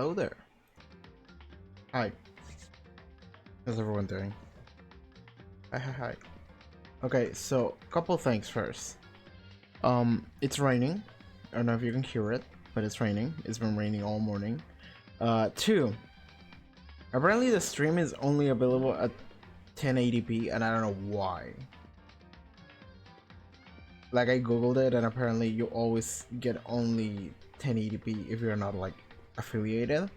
hello there. Hi. How's everyone doing? Hi. Okay, so couple things first. It's raining. I don't know if you can hear it, but it's raining. It's been raining all morning. Two. Apparently the stream is only available at 1080p, and I don't know why. Like, I googled it, and apparently you always get only 1080p if you're not like affiliated.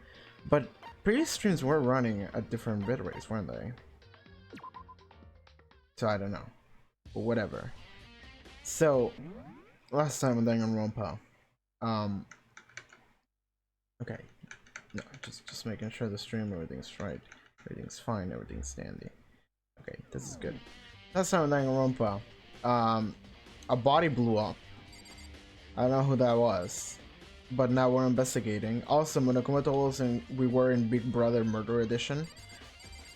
But previous streams were running at different bit rates, weren't they? So I don't know, but whatever. So last time on Danganronpa, okay, no, just making sure the stream, everything's right, everything's fine, everything's dandy. Okay, this is good. Last time on Danganronpa, a body blew up. I don't know who that was, but now we're investigating. Also, Monokuma told us we were in Big Brother Murder Edition,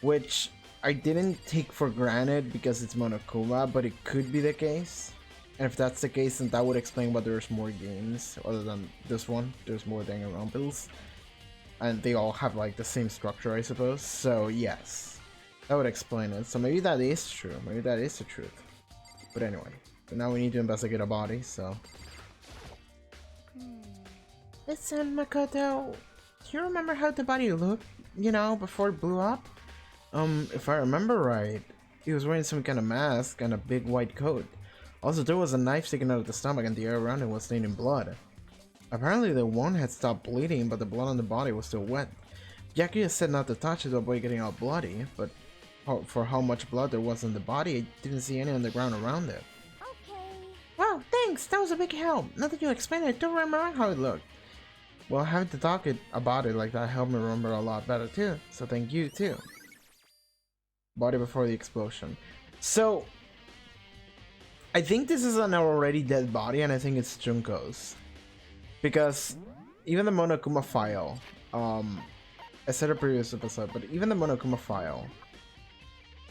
which I didn't take for granted because it's Monokuma, but it could be the case. And if that's the case, then that would explain why there's more games other than this one. There's more Danganronpas, and they all have like the same structure, I suppose. So yes, that would explain it. So maybe that is true. Maybe that is the truth. But anyway, but now we need to investigate a body. So listen, Makoto, do you remember how the body looked? You know, before it blew up? If I remember right, he was wearing some kind of mask and a big white coat. Also, there was a knife sticking out of the stomach and the air around it was stained in blood. Apparently the wound had stopped bleeding, but the blood on the body was still wet. Byakuya said not to touch it to avoid getting all bloody, but for how much blood there was in the body, I didn't see any on the ground around it. Okay. Wow, thanks! That was a big help! Now that you explained it, I don't remember how it looked. Well, having to talk about it like that helped me remember a lot better too, so thank you too. Body before the explosion. So I think this is an already dead body, and I think it's Junko's, because even the Monokuma file, I said a previous episode, but even the Monokuma file,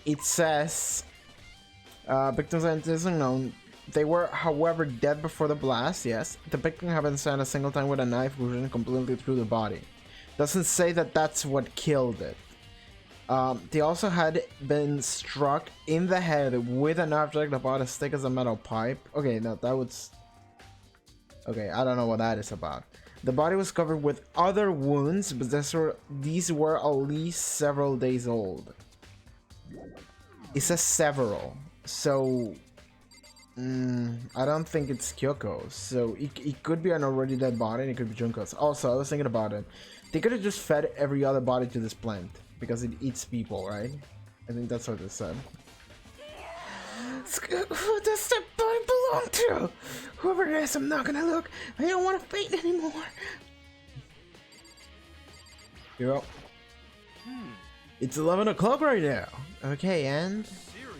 it says victims identities unknown. They were, however, dead before the blast. Yes, the victim had been stabbed a single time with a knife, which completely through the body. Doesn't say that that's what killed it. They also had been struck in the head with an object about as thick as a metal pipe. Okay, no, that was... Okay, I don't know what that is about. The body was covered with other wounds, but these were at least several days old. It says several, so... I don't think it's Kyoko's, so it could be an already dead body, and it could be Junko's. Also, I was thinking about it. They could have just fed every other body to this plant, because it eats people, right? I think that's what they said. Who does that body belong to? Whoever it is, I'm not gonna look. I don't want to faint anymore. Yo. It's 11 o'clock right now. Okay, and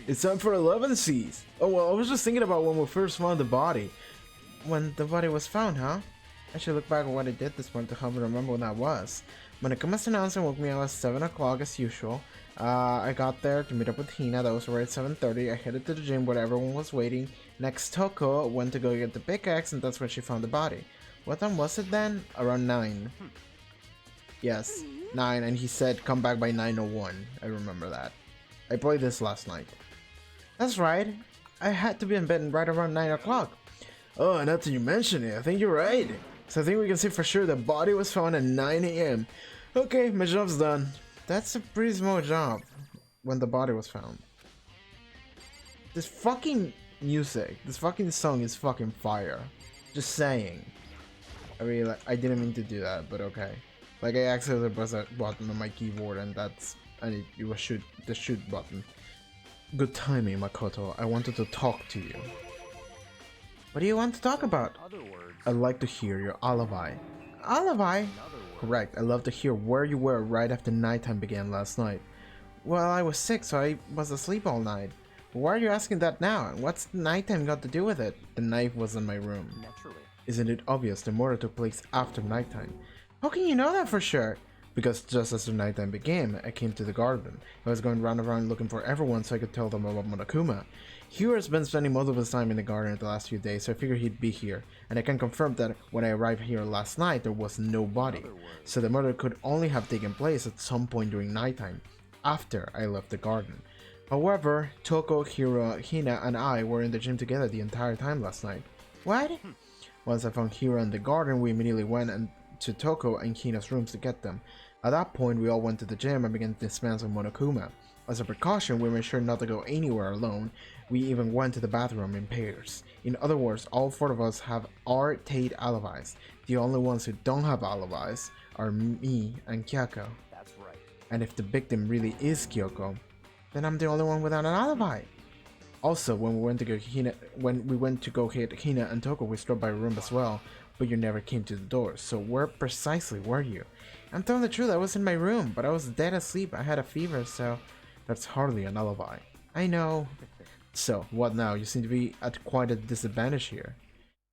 it's time for 11 C's. Oh, well, I was just thinking about when we first found the body. When the body was found, huh? I should look back at what I did this morning to help me remember when that was. Monokuma's announcement woke me up at 7 o'clock as usual. I got there to meet up with Hina. That was right at 7:30. I headed to the gym where everyone was waiting. Next, Toko went to go get the pickaxe, and that's when she found the body. What time was it then? Around 9. Yes, 9, and he said come back by 9:01. I remember that. I played this last night. That's right. I had to be in bed right around 9 o'clock. Oh, now that you mention it, I think you're right. So I think we can say for sure the body was found at 9 a.m. Okay, my job's done. That's a pretty small job when the body was found. This fucking music, this fucking song is fucking fire. Just saying. I really I didn't mean to do that, but okay. Like, I accidentally pressed that button on my keyboard, and it was the shoot button. Good timing, Makoto. I wanted to talk to you. What do you want to talk about? I'd like to hear your alibi. Alibi? Correct. I'd love to hear where you were right after nighttime began last night. Well, I was sick, so I was asleep all night. But why are you asking that now? And what's nighttime got to do with it? The knife was in my room. Naturally. Isn't it obvious the murder took place after nighttime? How can you know that for sure? because just as the nighttime began, I came to the garden. I was going round and round looking for everyone so I could tell them about Monokuma. Hiro has been spending most of his time in the garden the last few days, so I figured he'd be here, and I can confirm that when I arrived here last night, there was nobody, so the murder could only have taken place at some point during nighttime, after I left the garden. However, Toko, Hiro, Hina, and I were in the gym together the entire time last night. What? Once I found Hiro in the garden, we immediately went to Toko and Hina's rooms to get them. At that point, we all went to the gym and began to dismantle Monokuma. As a precaution, we made sure not to go anywhere alone. We even went to the bathroom in pairs. In other words, all four of us have R-Tate alibis. The only ones who don't have alibis are me and Kyoko. That's right. And if the victim really is Kyoko, then I'm the only one without an alibi. Also, when we went to go hit Hina and Toko, we stopped by a room as well, but you never came to the door. So where precisely were you? I'm telling the truth, I was in my room, but I was dead asleep. I had a fever, so that's hardly an alibi. I know. So, what now? You seem to be at quite a disadvantage here.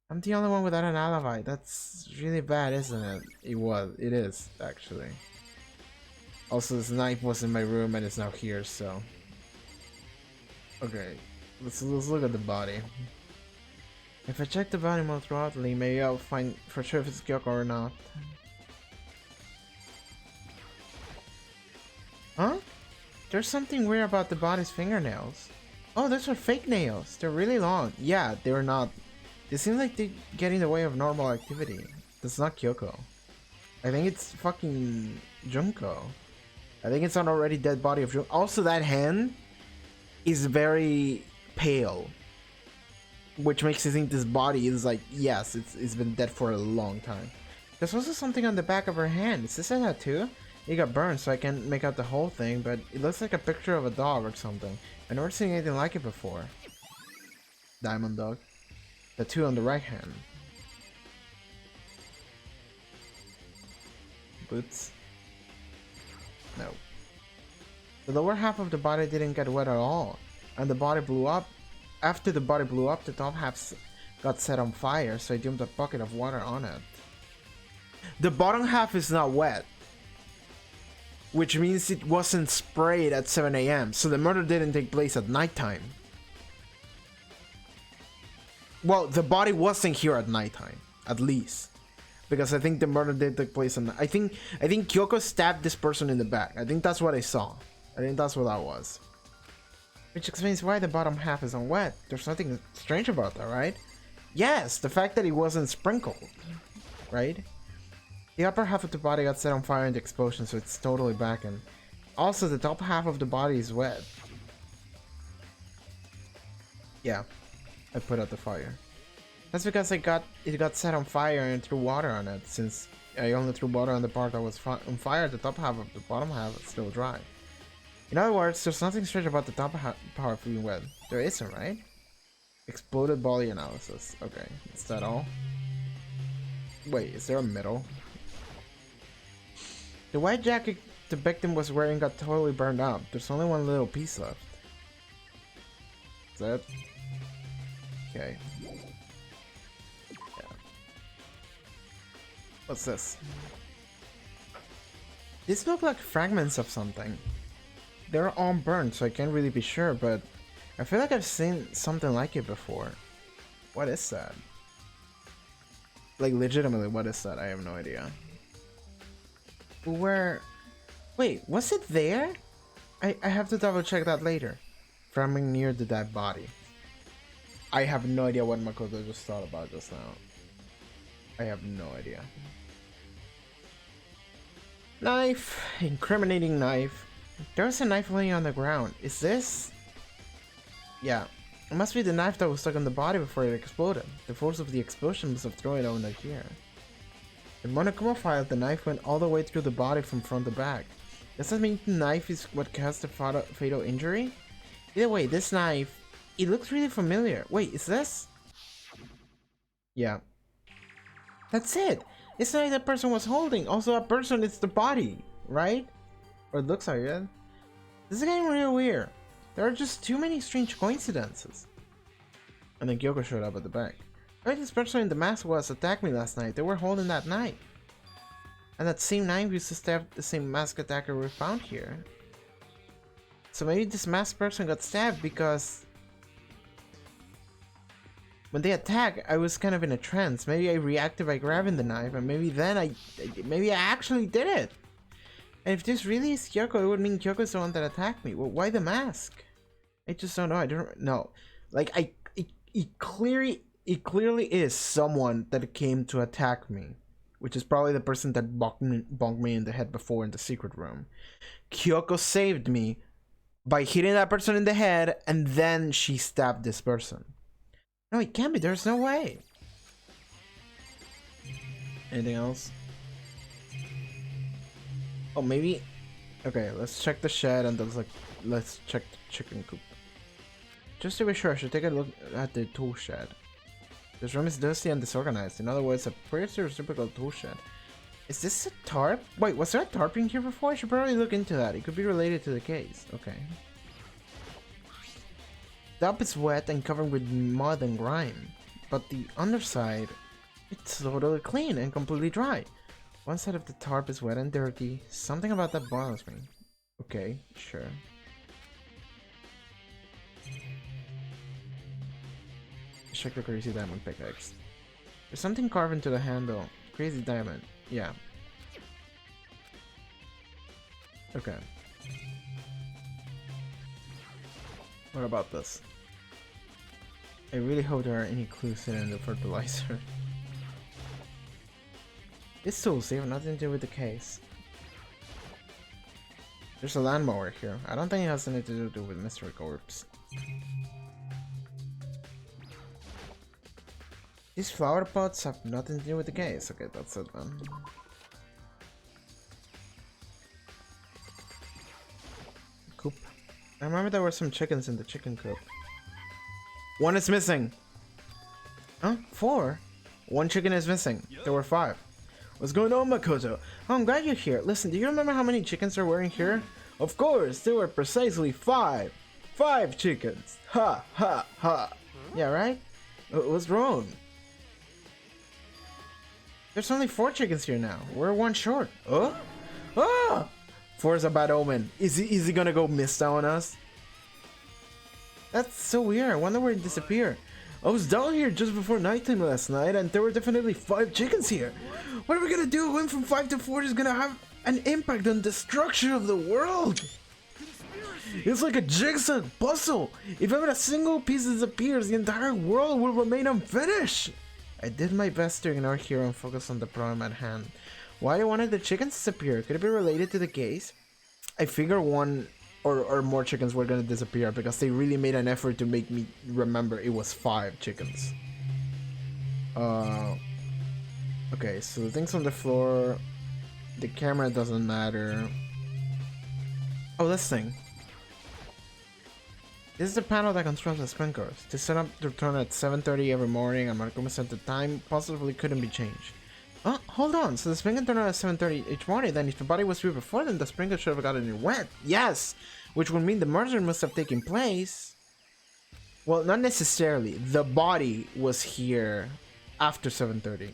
I'm the only one without an alibi. That's really bad, isn't it? It is, actually. Also, this knife was in my room and it's now here, so... Okay, let's look at the body. If I check the body more thoroughly, maybe I'll find for sure if it's Kyoko or not. Huh? There's something weird about the body's fingernails. Oh, those are fake nails. They're really long. Yeah, they're not. They seem like they get in the way of normal activity. That's not Kyoko. I think it's fucking Junko. I think it's an already dead body of Junko. Also, that hand is very pale, which makes you think this body is like, yes, it's been dead for a long time. There's also something on the back of her hand. Is this a tattoo? It got burned, so I can't make out the whole thing, but it looks like a picture of a dog or something. I've never seen anything like it before. Diamond dog. Tattoo on the right hand. Boots. No. The lower half of the body didn't get wet at all, and the body blew up. After the body blew up, the top half got set on fire, so I dumped a bucket of water on it. The bottom half is not wet, which means it wasn't sprayed at 7 AM, so the murder didn't take place at nighttime. Well, the body wasn't here at nighttime, at least. Because I think the murder did take place on... I think Kyoko stabbed this person in the back. I think that's what I saw. I think that's what that was. Which explains why the bottom half is unwet. There's nothing strange about that, right? Yes, the fact that it wasn't sprinkled, right? The upper half of the body got set on fire in the explosion, so it's totally back in. Also, the top half of the body is wet. Yeah, I put out the fire. That's because it got set on fire and threw water on it. Since I only threw water on the part that was on fire, the top half of the bottom half is still dry. In other words, there's nothing strange about the top part being wet. There isn't, right? Exploded body analysis. Okay, is that all? Wait, is there a middle? The white jacket the victim was wearing got totally burned out. There's only one little piece left. Is that? Okay. Yeah. What's this? These look like fragments of something. They're all burned, so I can't really be sure, but I feel like I've seen something like it before. What is that? Like, legitimately, what is that? I have no idea. Where... Wait, was it there? I have to double check that later. Framing near the dead body. I have no idea what Makoto just thought about just now. I have no idea. Knife. Incriminating knife. There's a knife laying on the ground. Is this? Yeah. It must be the knife that was stuck on the body before it exploded. The force of the explosion must have thrown it over here. The Monokuma file, the knife went all the way through the body from front to back. Does that mean the knife is what caused the fatal injury? Either way, this knife, it looks really familiar. Wait, is this? Yeah. That's it! It's the knife that person was holding. Also, that person is the body, right? Or it looks like it. This is getting real weird. There are just too many strange coincidences. And then Kyoko showed up at the back. Right, this person in the mask was attacked me last night. They were holding that knife. And that same knife used to stab the same masked attacker we found here. So maybe this masked person got stabbed because when they attack, I was kind of in a trance. Maybe I reacted by grabbing the knife, and maybe then I actually did it. And if this really is Kyoko, it would mean Kyoko is the one that attacked me. Well, why the mask? I just don't know. I don't know. Like it clearly is someone that came to attack me, which is probably the person that bonked me in the head before in the secret room. Kyoko saved me by hitting that person in the head, and then she stabbed this person. No, it can't be. There's no way. Anything else? Oh, maybe. Okay, let's check the shed, and let's check the chicken coop. Just to be sure, I should take a look at the tool shed. This room is dusty and disorganized. In other words, a pretty stereotypical tool shed. Is this a tarp? Wait, was there a tarp in here before? I should probably look into that. It could be related to the case. Okay. The top is wet and covered with mud and grime, but the underside, it's totally clean and completely dry. One side of the tarp is wet and dirty. Something about that bothers me. Okay, sure. Check the crazy diamond pickaxe. There's something carved into the handle. Crazy diamond. Yeah. Okay. What about this? I really hope there are any clues in the fertilizer. This tool have nothing to do with the case. There's a lawnmower here. I don't think it has anything to do with mystery corpse. These flower pots have nothing to do with the case. Okay, that's it then. Coop. I remember there were some chickens in the chicken coop. One is missing. Huh? 4? One chicken is missing. There were 5. What's going on, Makoto? Oh, I'm glad you're here. Listen, do you remember how many chickens there were in here? Of course, there were precisely 5. 5 chickens. Ha, ha, ha. Yeah, right? What's wrong? There's only 4 chickens here now. We're 1 short. Oh? Ah! 4 is a bad omen. Is he gonna go mist on us? That's so weird. I wonder where it disappeared. I was down here just before nighttime last night, and there were definitely 5 chickens here. What are we gonna do? Going from 5 to 4 is gonna have an impact on the structure of the world. It's like a jigsaw puzzle. If ever a single piece disappears, the entire world will remain unfinished. I did my best to ignore Hero and focus on the problem at hand. Why wanted the chickens disappear? Could it be related to the case? I figure 1 or more chickens were gonna disappear because they really made an effort to make me remember it was 5 chickens. Okay, so the things on the floor, the camera doesn't matter. Oh, this thing. This is the panel that controls the sprinklers. To set up to turn at 7:30 every morning, and Marcoma said the time possibly couldn't be changed. Oh, hold on. So the sprinkler turned on at 7:30 each morning. Then if the body was here before, then the sprinkler should have gotten it wet. Yes, which would mean the murder must have taken place. Well, not necessarily. The body was here after 7:30.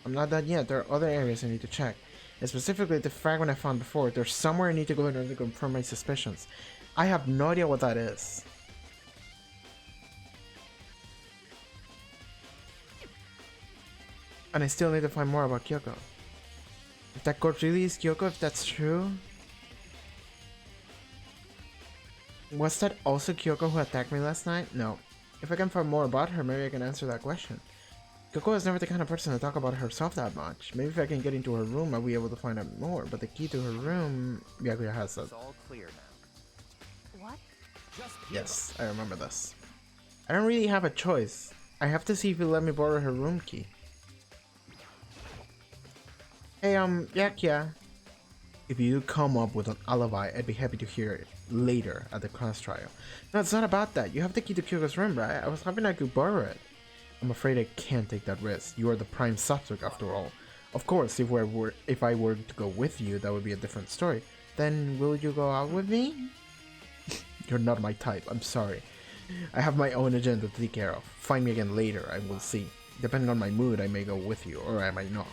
I'm not done yet. There are other areas I need to check. And specifically the fragment I found before. There's somewhere I need to go in order to confirm my suspicions. I have no idea what that is. And I still need to find more about Kyoko. If that corpse really is Kyoko, if that's true... Was that also Kyoko who attacked me last night? No. If I can find more about her, maybe I can answer that question. Kyoko is never the kind of person to talk about herself that much. Maybe if I can get into her room, I'll be able to find out more. But the key to her room... Byakuya has that. It's all clear now. What? Yes, I remember this. I don't really have a choice. I have to see if he'll let me borrow her room key. Hey, Byakuya. If you come up with an alibi, I'd be happy to hear it later at the class trial. No, it's not about that. You have the key to Kyoko's room, right? I was hoping I could borrow it. I'm afraid I can't take that risk. You are the prime suspect after all. Of course, if I were to go with you, that would be a different story. Then will you go out with me? You're not my type, I'm sorry. I have my own agenda to take care of. Find me again later, I will see. Depending on my mood, I may go with you, or I might not.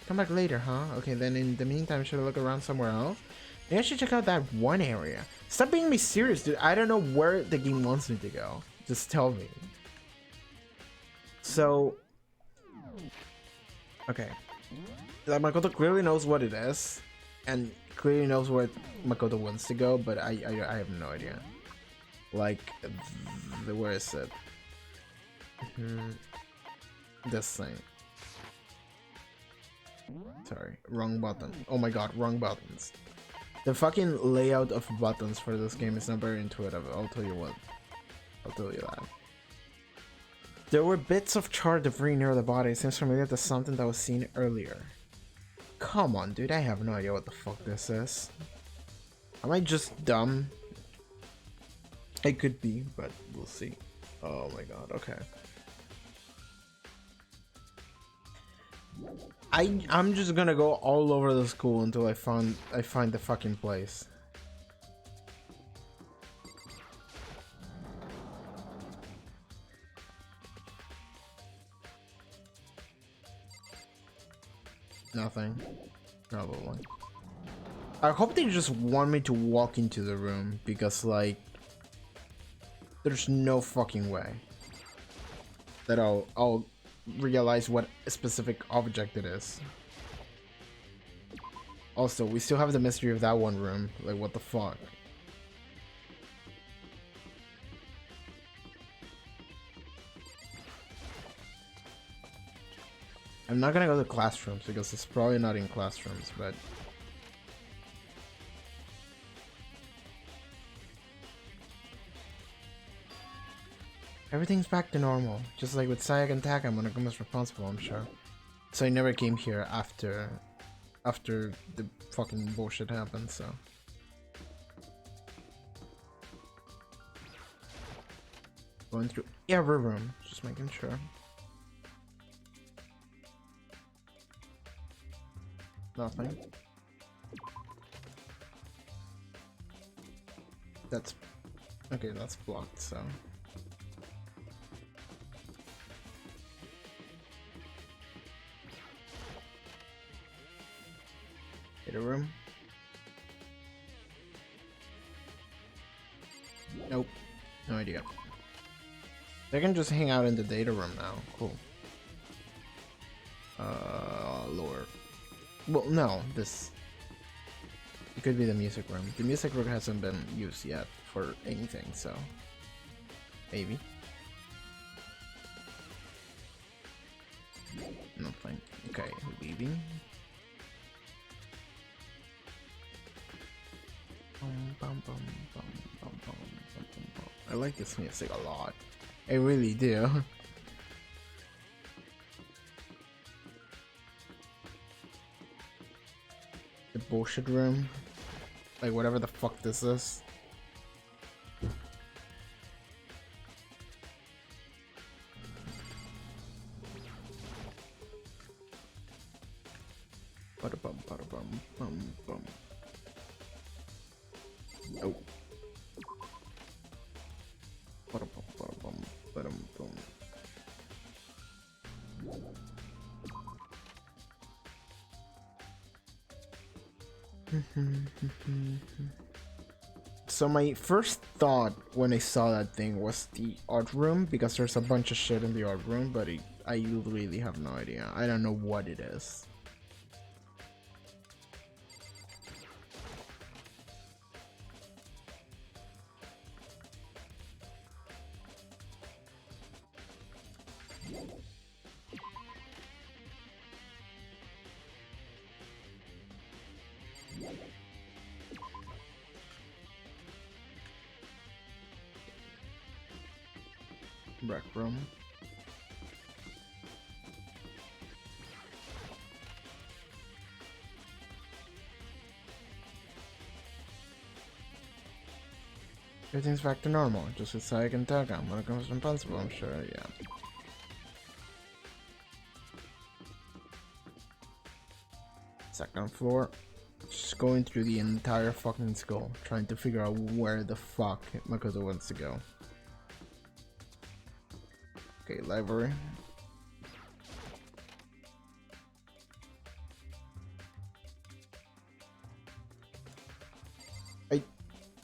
Come back later, huh? Okay, then in the meantime, should I look around somewhere else? Maybe I should check out that one area. Stop being me serious, dude. I don't know where the game wants me to go. Just tell me. So... Okay. Like, Makoto clearly knows what it is. And clearly knows where Makoto wants to go, but I have no idea. Like, where is it? This thing. Sorry, wrong button. Oh my god, wrong buttons. The fucking layout of buttons for this game is not very intuitive, I'll tell you what. I'll tell you that. There were bits of charred debris near the body. It seems familiar to something that was seen earlier. Come on, dude, I have no idea what the fuck this is. Am I just dumb? It could be, but we'll see. Oh my god, okay. I'm just gonna go all over the school until I find the fucking place. Nothing. Probably. I hope they just want me to walk into the room because, like, there's no fucking way that I'll realize what specific object it is. Also, we still have the mystery of that one room. Like, what the fuck? I'm not gonna go to classrooms because it's probably not in classrooms, but... Everything's back to normal. Just like with Sayak and Taka, Monogoma's responsible, I'm sure. So I never came here after the fucking bullshit happened, so... Going through every room, just making sure. Nothing. That's... Okay, that's blocked, so... Hit a room. Nope. No idea. They can just hang out in the data room now. Cool. Lower. Well, no, this... It could be the music room. The music room hasn't been used yet for anything, so... Maybe. Nothing. Okay, leaving. I like this music a lot. I really do. The bullshit room. Like whatever the fuck this is. Ba-da-bum, ba-da-bum, bum, bum. Oh. Ba-da-bum, ba-da-bum, ba-dum, bum. So my first thought when I saw that thing was the art room, because there's a bunch of shit in the art room, but I really have no idea. I don't know what it is. Rec room. Everything's back to normal, just with Sayak and Taka. Monogoma's responsible, I'm sure, yeah. Second floor. Just going through the entire fucking school, trying to figure out where the fuck Makoto wants to go. Okay, library.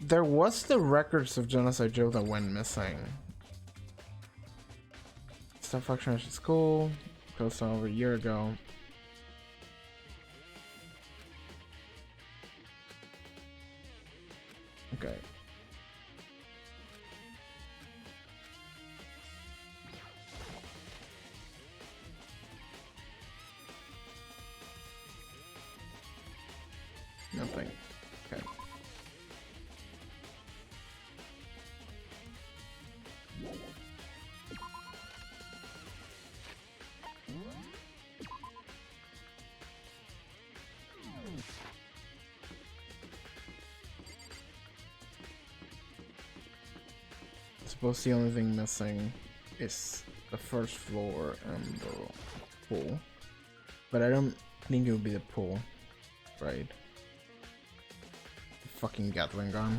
there was the records of Genocide Joe that went missing. Stop function at school. Closed down over a year ago. Okay. Nothing. Okay. I suppose the only thing missing is the first floor and the pool. But I don't think it would be the pool, right? Fucking Gatling gun.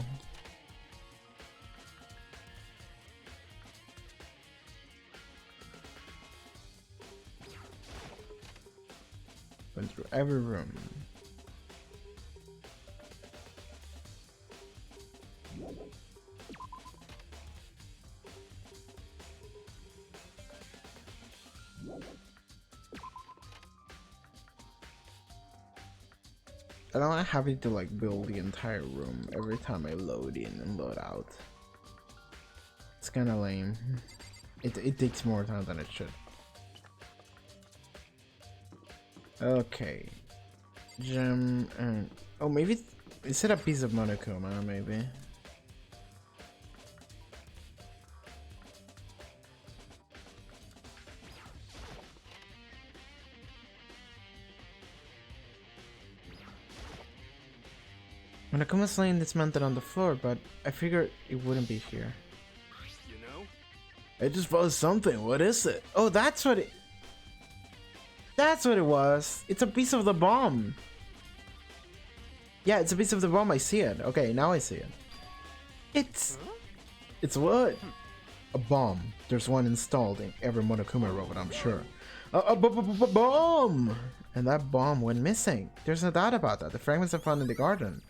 Went through every room. I don't like having to like build the entire room every time I load in and load out. It's kind of lame. It takes more time than it should. Okay. Gem and oh, maybe is it a piece of Monokuma? Maybe. Monokuma's laying dismantled on the floor, but I figured it wouldn't be here. You know? I just found something. What is it? Oh, that's what it. That's what it was. It's a piece of the bomb. Yeah, it's a piece of the bomb. I see it. Okay, now I see it. It's what? A bomb. There's one installed in every Monokuma robot, I'm sure. A bomb! And that bomb went missing. There's no doubt about that. The fragments are found in the garden.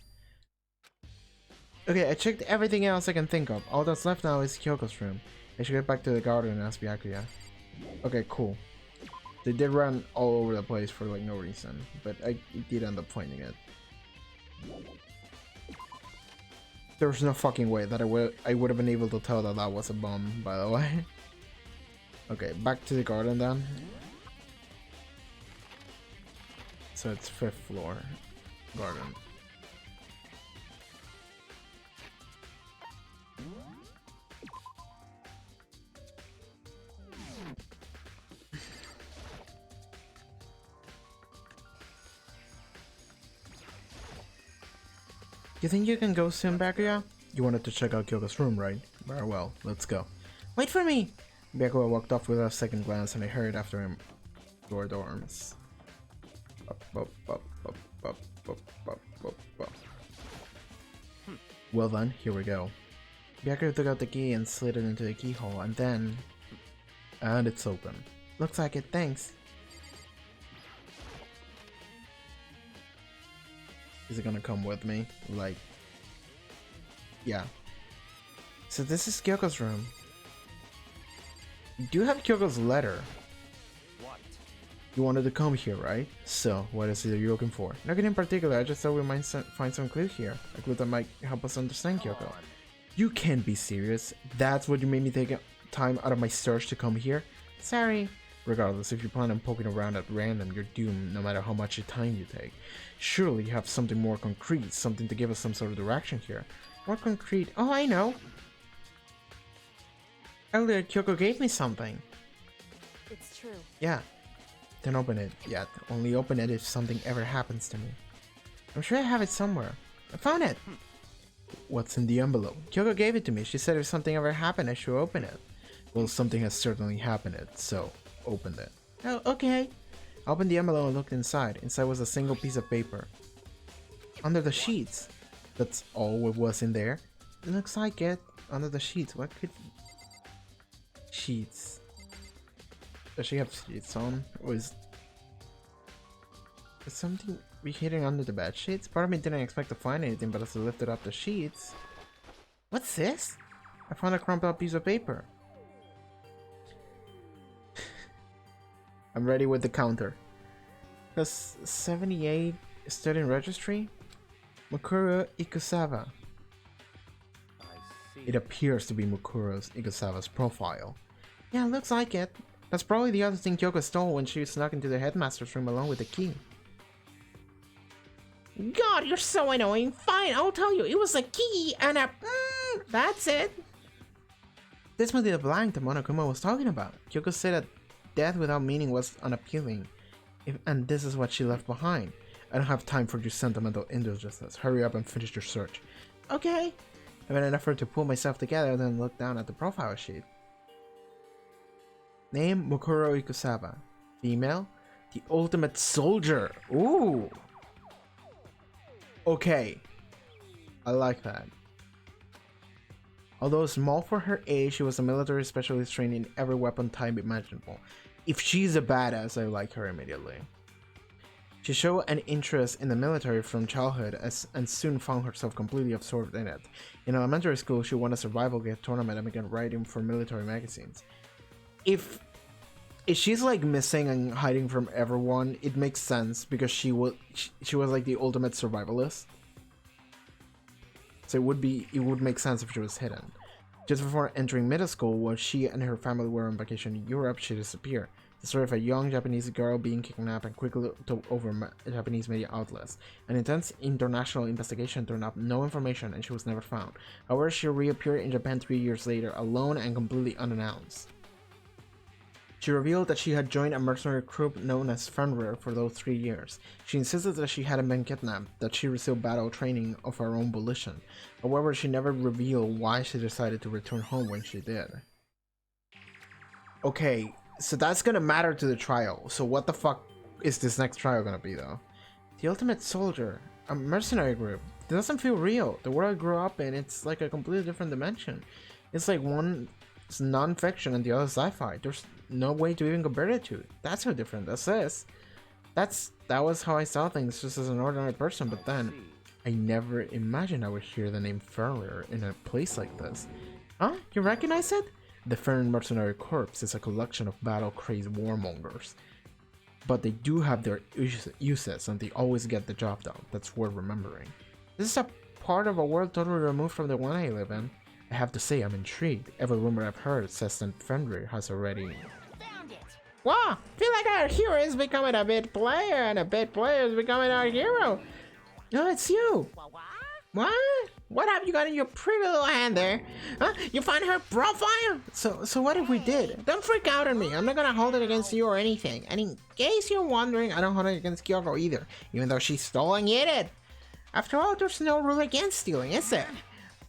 Okay, I checked everything else I can think of. All that's left now is Kyoko's room. I should get back to the garden and ask Byakuya. Okay, cool. They did run all over the place for like no reason, but I did end up finding it. There's no fucking way that I would have been able to tell that that was a bomb, by the way. Okay, back to the garden then. So it's 5th floor garden. You think you can go soon, Byakuya? You wanted to check out Kyoko's room, right? Very well, let's go. Wait for me! Byakuya walked off without a second glance and I hurried after him toward the dorms. Well then, here we go. Byakuya took out the key and slid it into the keyhole and then... And it's open. Looks like it, thanks. Is it gonna come with me? Like... Yeah. So this is Kyoko's room. You do have Kyoko's letter. What? You wanted to come here, right? So, what is it you're looking for? Nothing in particular, I just thought we might find some clue here. A clue that might help us understand Kyoko. You can't be serious. That's what you made me take time out of my search to come here? Sorry. Regardless, if you plan on poking around at random, you're doomed no matter how much time you take. Surely you have something more concrete, something to give us some sort of direction here. More concrete? Oh, I know! Earlier, Kyoko gave me something. It's true. Yeah. Don't open it yet. Only open it if something ever happens to me. I'm sure I have it somewhere. I found it! What's in the envelope? Kyoko gave it to me. She said if something ever happened, I should open it. Well, something has certainly happened, so opened it. Oh, okay. I opened the envelope and looked inside. Inside was a single piece of paper. Under the sheets. That's all it was in there. It looks like it. Under the sheets. What could... Sheets. Does she have sheets on? Or is something be hidden under the bed sheets? Part of me didn't expect to find anything, but as I lifted up the sheets... What's this? I found a crumpled up piece of paper. I'm ready with the counter. Plus 78 student registry? Mukuro Ikusawa. I see. It appears to be Mukuro Ikusawa's profile. Yeah, looks like it. That's probably the other thing Kyoko stole when she snuck into the headmaster's room along with the key. God, you're so annoying. Fine, I'll tell you. It was a key and a... that's it. This must be the blank that Monokuma was talking about. Kyoko said that death without meaning was unappealing. And this is what she left behind. I don't have time for your sentimental indulgences. Hurry up and finish your search. Okay. I made an effort to pull myself together, then looked down at the profile sheet. Name, Mukuro Ikusawa. Female, the ultimate soldier. Ooh. Okay. I like that. Although small for her age, she was a military specialist trained in every weapon type imaginable. If she's a badass, I like her immediately. She showed an interest in the military from childhood and soon found herself completely absorbed in it. In elementary school, she won a survival guide tournament and began writing for military magazines. If she's like missing and hiding from everyone, it makes sense because she was like the ultimate survivalist. So it would make sense if she was hidden. Just before entering middle school, while she and her family were on vacation in Europe, she disappeared. The story of a young Japanese girl being kidnapped and quickly took over Japanese media outlets. An intense international investigation turned up no information and she was never found. However, she reappeared in Japan 3 years later, alone and completely unannounced. She revealed that she had joined a mercenary group known as Fenrir for those 3 years. She insisted that she hadn't been kidnapped, that she received battle training of her own volition. However, she never revealed why she decided to return home when she did. Okay, so that's gonna matter to the trial. So what the fuck is this next trial gonna be though? The Ultimate Soldier, a mercenary group. It doesn't feel real. The world I grew up in, it's like a completely different dimension. It's like one is non-fiction and the other sci-fi. There's no way to even compare the two. That's how different this is. That was how I saw things just as an ordinary person, but then I never imagined I would hear the name Fenrir in a place like this. Huh? You recognize it? The Fenrir Mercenary Corps is a collection of battle-crazed warmongers. But they do have their uses and they always get the job done. That's worth remembering. This is a part of a world totally removed from the one I live in. I have to say I'm intrigued. Every rumor I've heard says that Fenrir has already... Wow, feel like our hero is becoming a bit player and a bit player is becoming our hero. No, it's you. What? What have you got in your pretty little hand there? Huh? You find her profile? So what if we did? Don't freak out on me. I'm not gonna hold it against you or anything. And in case you're wondering, I don't hold it against Kyoko either, even though she stole and hid it. After all, there's no rule against stealing, is there?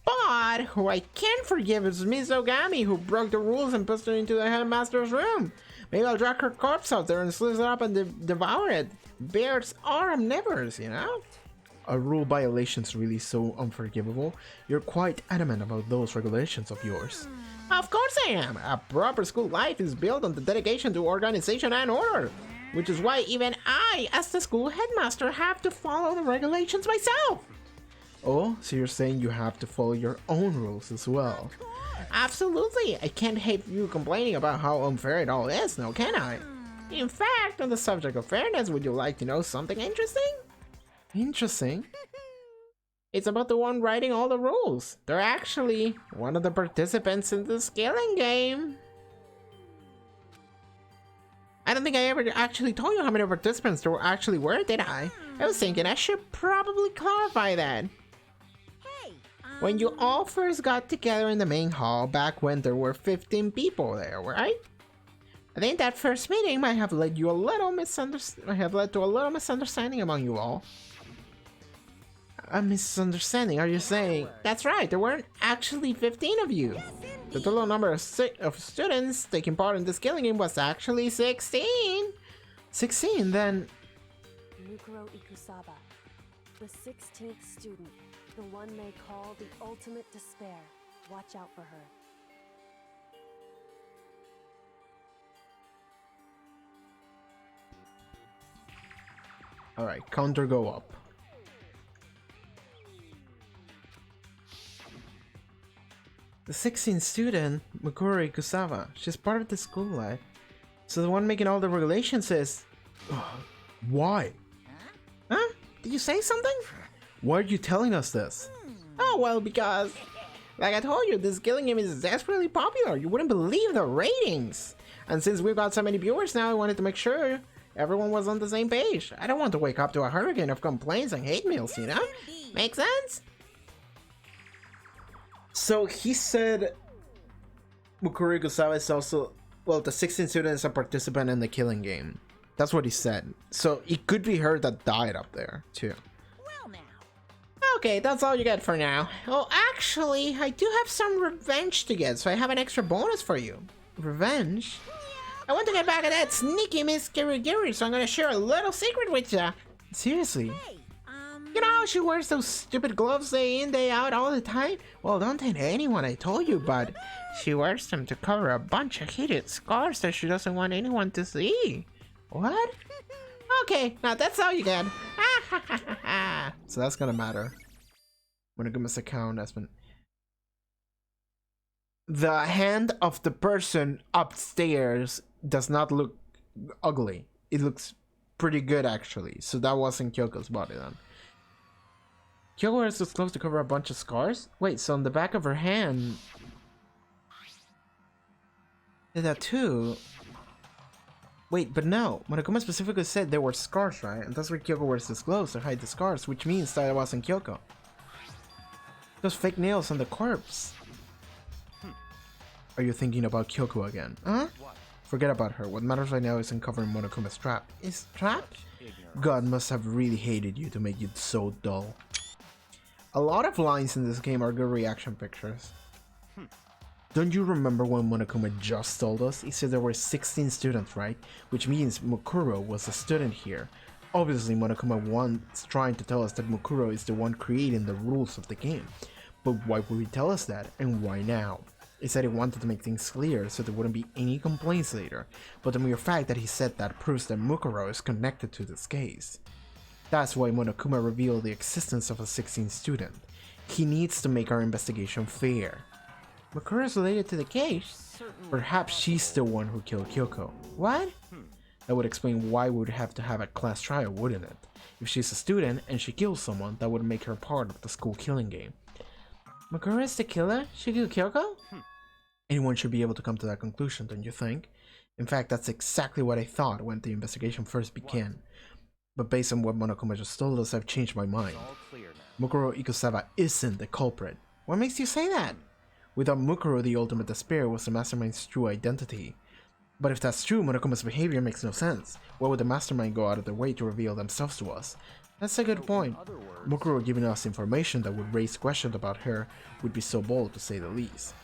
But who I can forgive is Mizogami, who broke the rules and pushed her into the headmaster's room. Maybe I'll drag her corpse out there and slice it up and devour it. Bears are omnivores, you know? Are rule violations really so unforgivable? You're quite adamant about those regulations of yours. Of course I am! A proper school life is built on the dedication to organization and order. Which is why even I, as the school headmaster, have to follow the regulations myself. Oh, so you're saying you have to follow your own rules as well? Absolutely! I can't have you complaining about how unfair it all is, now can I? In fact, on the subject of fairness, would you like to know something interesting? Interesting? It's about the one writing all the rules. They're actually one of the participants in the scaling game. I don't think I ever actually told you how many participants there actually were, did I? I was thinking I should probably clarify that. When you all first got together in the main hall back when there were 15 people there, right? I think that first meeting might have led to a little misunderstanding among you all. A misunderstanding, are you saying? That's right, there weren't actually 15 of you. The total number of students taking part in this scaling game was actually 16. 16, then... Mukuro Ikusawa, the 16th student. The one they call the ultimate despair. Watch out for her. Alright, counter go up. The 16th student, Mukuro Ikusawa, she's part of the school life. So the one making all the regulations is... Why? Huh? Did you say something? Why are you telling us this? Oh, well, because... Like I told you, this killing game is desperately popular. You wouldn't believe the ratings. And since we've got so many viewers now, I wanted to make sure everyone was on the same page. I don't want to wake up to a hurricane of complaints and hate mails, you know? Make sense? So he said Mukuro Ikusawa is also, well, the 16th student is a participant in the killing game. That's what he said. So it could be her that died up there, too. Well now. Okay, that's all you get for now. Oh, actually, I do have some revenge to get, so I have an extra bonus for you. Revenge? I want to get back at that sneaky Miss Kirigiri, so I'm gonna share a little secret with ya. Seriously? Hey, You know how she wears those stupid gloves day in, day out all the time? Well, don't tell anyone I told you, but she wears them to cover a bunch of hidden scars that she doesn't want anyone to see. What? Okay, now that's all you get. So that's gonna matter. Monogamous account has been... The hand of the person upstairs does not look ugly. It looks pretty good, actually. So that wasn't Kyoko's body then. Kyoko wears those clothes to cover a bunch of scars? Wait, so on the back of her hand... Did that too? Wait, but no. Monokuma specifically said there were scars, right? And that's why Kyoko wears those gloves to hide the scars, which means that it wasn't Kyoko. Those fake nails on the corpse. Are you thinking about Kyoko again? Huh? Forget about her. What matters right now is uncovering Monokuma's trap. Is trapped? God must have really hated you to make you so dull. A lot of lines in this game are good reaction pictures. Don't you remember when Monokuma just told us? He said there were 16 students, right? Which means Mukuro was a student here. Obviously, Monokuma was trying to tell us that Mukuro is the one creating the rules of the game. But why would he tell us that? And why now? He said he wanted to make things clear so there wouldn't be any complaints later. But the mere fact that he said that proves that Mukuro is connected to this case. That's why Monokuma revealed the existence of a 16th student. He needs to make our investigation fair. Mukuro is related to the case. Perhaps she's the one who killed Kyoko. What? That would explain why we would have to have a class trial, wouldn't it? If she's a student and she kills someone, that would make her part of the school killing game. Mukuro is the killer? She killed Kyoko? Anyone should be able to come to that conclusion, don't you think? In fact, that's exactly what I thought when the investigation first began. But based on what Monokuma just told us, I've changed my mind. Mukuro Ikusawa isn't the culprit. What makes you say that? Without Mukuro, the ultimate despair was the mastermind's true identity. But if that's true, Monokuma's behavior makes no sense. Why would the mastermind go out of their way to reveal themselves to us? That's a good point. Mukuro giving us information that would raise questions about her would be so bold, to say the least.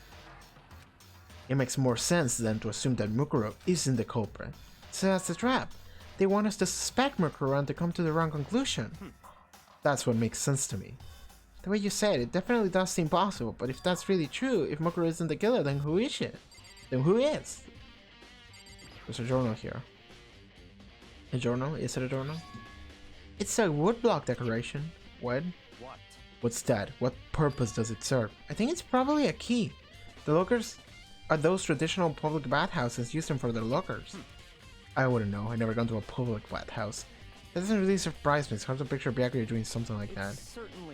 It makes more sense than to assume that Mukuro isn't the culprit. So that's the trap. They want us to suspect Mukuro and to come to the wrong conclusion. That's what makes sense to me. The way you said it definitely does seem possible, but if that's really true, if Mukuro isn't the killer, then who is it? Then who is? There's a journal here. A journal? Is it a journal? It's a woodblock decoration. What? What's that? What purpose does it serve? I think it's probably a key. The lockers are those traditional public bathhouses used them for their lockers. I wouldn't know. I never gone to a public bathhouse. That doesn't really surprise me. It's hard to picture Byakuya doing something like that.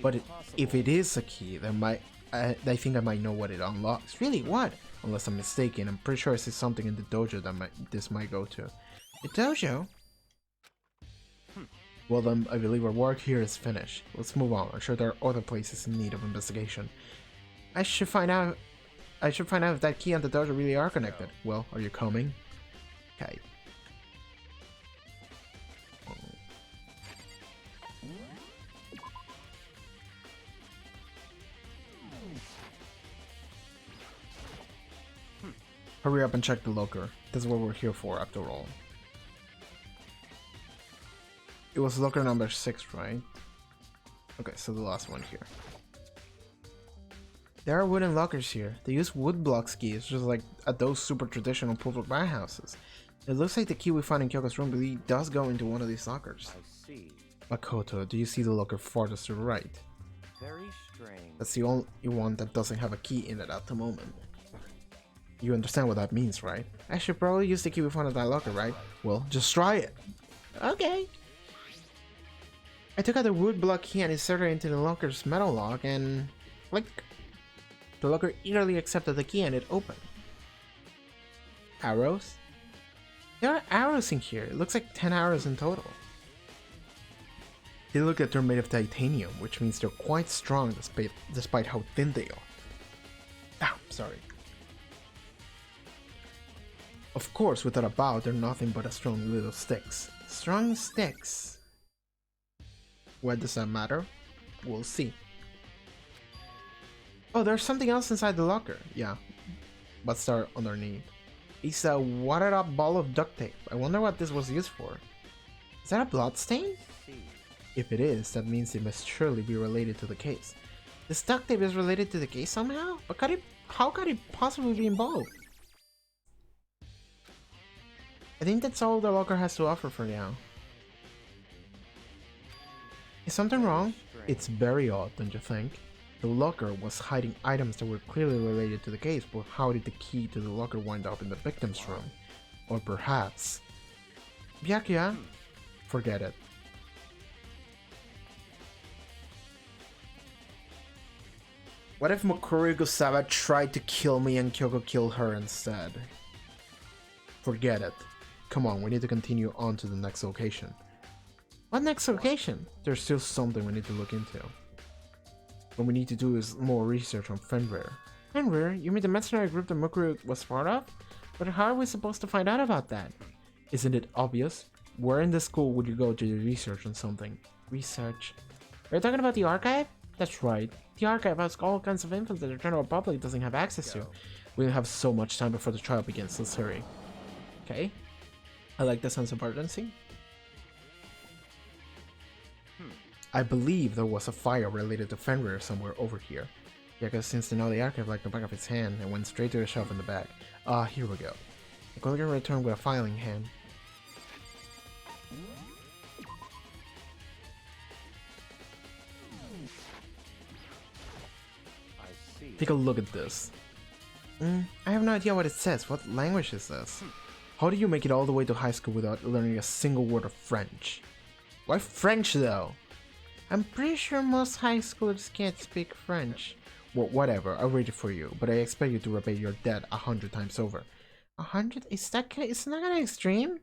But if it is a key, then I think I might know what it unlocks. Really? What? Unless I'm mistaken. I'm pretty sure I see something in the dojo that this might go to. The dojo? Well then, I believe our work here is finished. Let's move on. I'm sure there are other places in need of investigation. I should find out if that key and the dojo really are connected. Well, are you coming? Okay. Hurry up and check the locker. That's what we're here for, after all. It was locker number 6, right? Okay, so the last one here. There are wooden lockers here. They use wood block keys, just like at those super traditional public bathhouses. It looks like the key we found in Kyoko's room really does go into one of these lockers. I see. Makoto, do you see the locker farthest to the right? Very strange. That's the only one that doesn't have a key in it at the moment. You understand what that means, right? I should probably use the key we found at that locker, right? Well, just try it. Okay. I took out the wood block key and inserted it into the locker's metal lock and... click. The locker eagerly accepted the key and it opened. Arrows? There are arrows in here. It looks like 10 arrows in total. They look like they're made of titanium, which means they're quite strong despite how thin they are. Ah, sorry. Of course, without a bow, they're nothing but a strong little sticks. Strong sticks. Why does that matter? We'll see. Oh, there's something else inside the locker. Yeah. But start underneath. It's a wadded up ball of duct tape. I wonder what this was used for. Is that a blood stain? If it is, that means it must surely be related to the case. This duct tape is related to the case somehow? But how could it possibly be involved? I think that's all the locker has to offer for now. Is something wrong? It's very odd, don't you think? The locker was hiding items that were clearly related to the case, but how did the key to the locker wind up in the victim's room? Or perhaps... Byakuya? Forget it. What if Mukuro Ikusawa tried to kill me and Kyoko killed her instead? Forget it. Come on, we need to continue on to the next location. What next location? There's still something we need to look into. What we need to do is more research on Fenrir. Fenrir? You mean the mercenary group that Mukuro was part of? But how are we supposed to find out about that? Isn't it obvious? Where in the school would you go to do research on something? Research? Are you talking about the archive? That's right. The archive has all kinds of info that the general public doesn't have access to. We'll have so much time before the trial begins, let's hurry. Okay. I like the sense of urgency. I believe there was a file related to Fenrir somewhere over here. Yaga seems to know the archive like the back of his hand and went straight to the shelf in the back. Here we go. The Golden returned with a file in hand. I see. Take a look at this. I have no idea what it says. What language is this? How do you make it all the way to high school without learning a single word of French? Why French though? I'm pretty sure most high schoolers can't speak French. Well, whatever, I'll read it for you, but I expect you to repay your debt 100 times over. 100? Isn't that kind of extreme?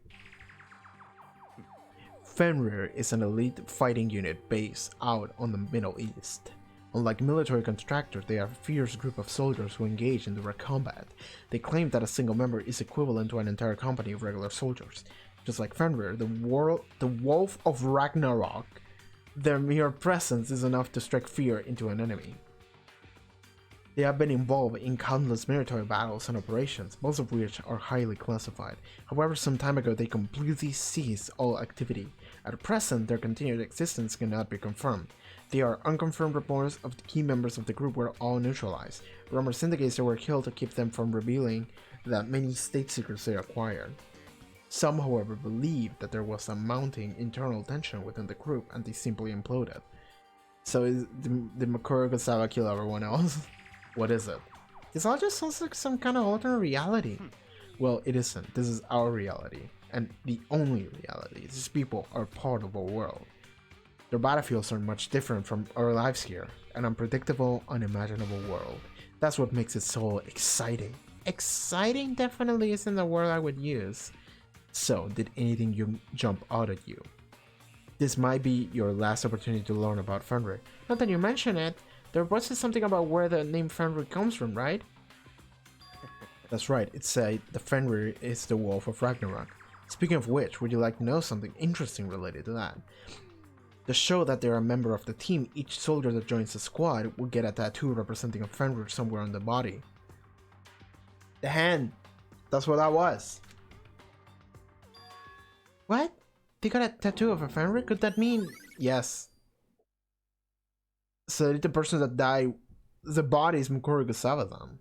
Fenrir is an elite fighting unit based out on the Middle East. Unlike military contractors, they are a fierce group of soldiers who engage in direct combat. They claim that a single member is equivalent to an entire company of regular soldiers. Just like Fenrir, the Wolf of Ragnarok, their mere presence is enough to strike fear into an enemy. They have been involved in countless military battles and operations, most of which are highly classified. However, some time ago they completely ceased all activity. At present, their continued existence cannot be confirmed. They are unconfirmed reports of the key members of the group were all neutralized. Rumors indicate they were killed to keep them from revealing the many state secrets they acquired. Some, however, believe that there was a mounting internal tension within the group and they simply imploded. So did Mukuro Ikusawa kill everyone else? What is it? This all just sounds like some kind of alternate reality. Well, it isn't. This is our reality. And the only reality. These people are part of our world. Their battlefields are much different from our lives here. An unpredictable, unimaginable world. That's what makes it so exciting. Exciting definitely isn't the word I would use. So, did anything jump out at you? This might be your last opportunity to learn about Fenrir. Now that you mention it, there was something about where the name Fenrir comes from, right? That's right, it's said the Fenrir is the Wolf of Ragnarok. Speaking of which, would you like to know something interesting related to that? To show that they're a member of the team, each soldier that joins the squad will get a tattoo representing a Fenrir somewhere on the body. The hand! That's what that was. What? They got a tattoo of a Fenrir? Could that mean... Yes. So the person that died, the body is Mukuro Ikusawa then.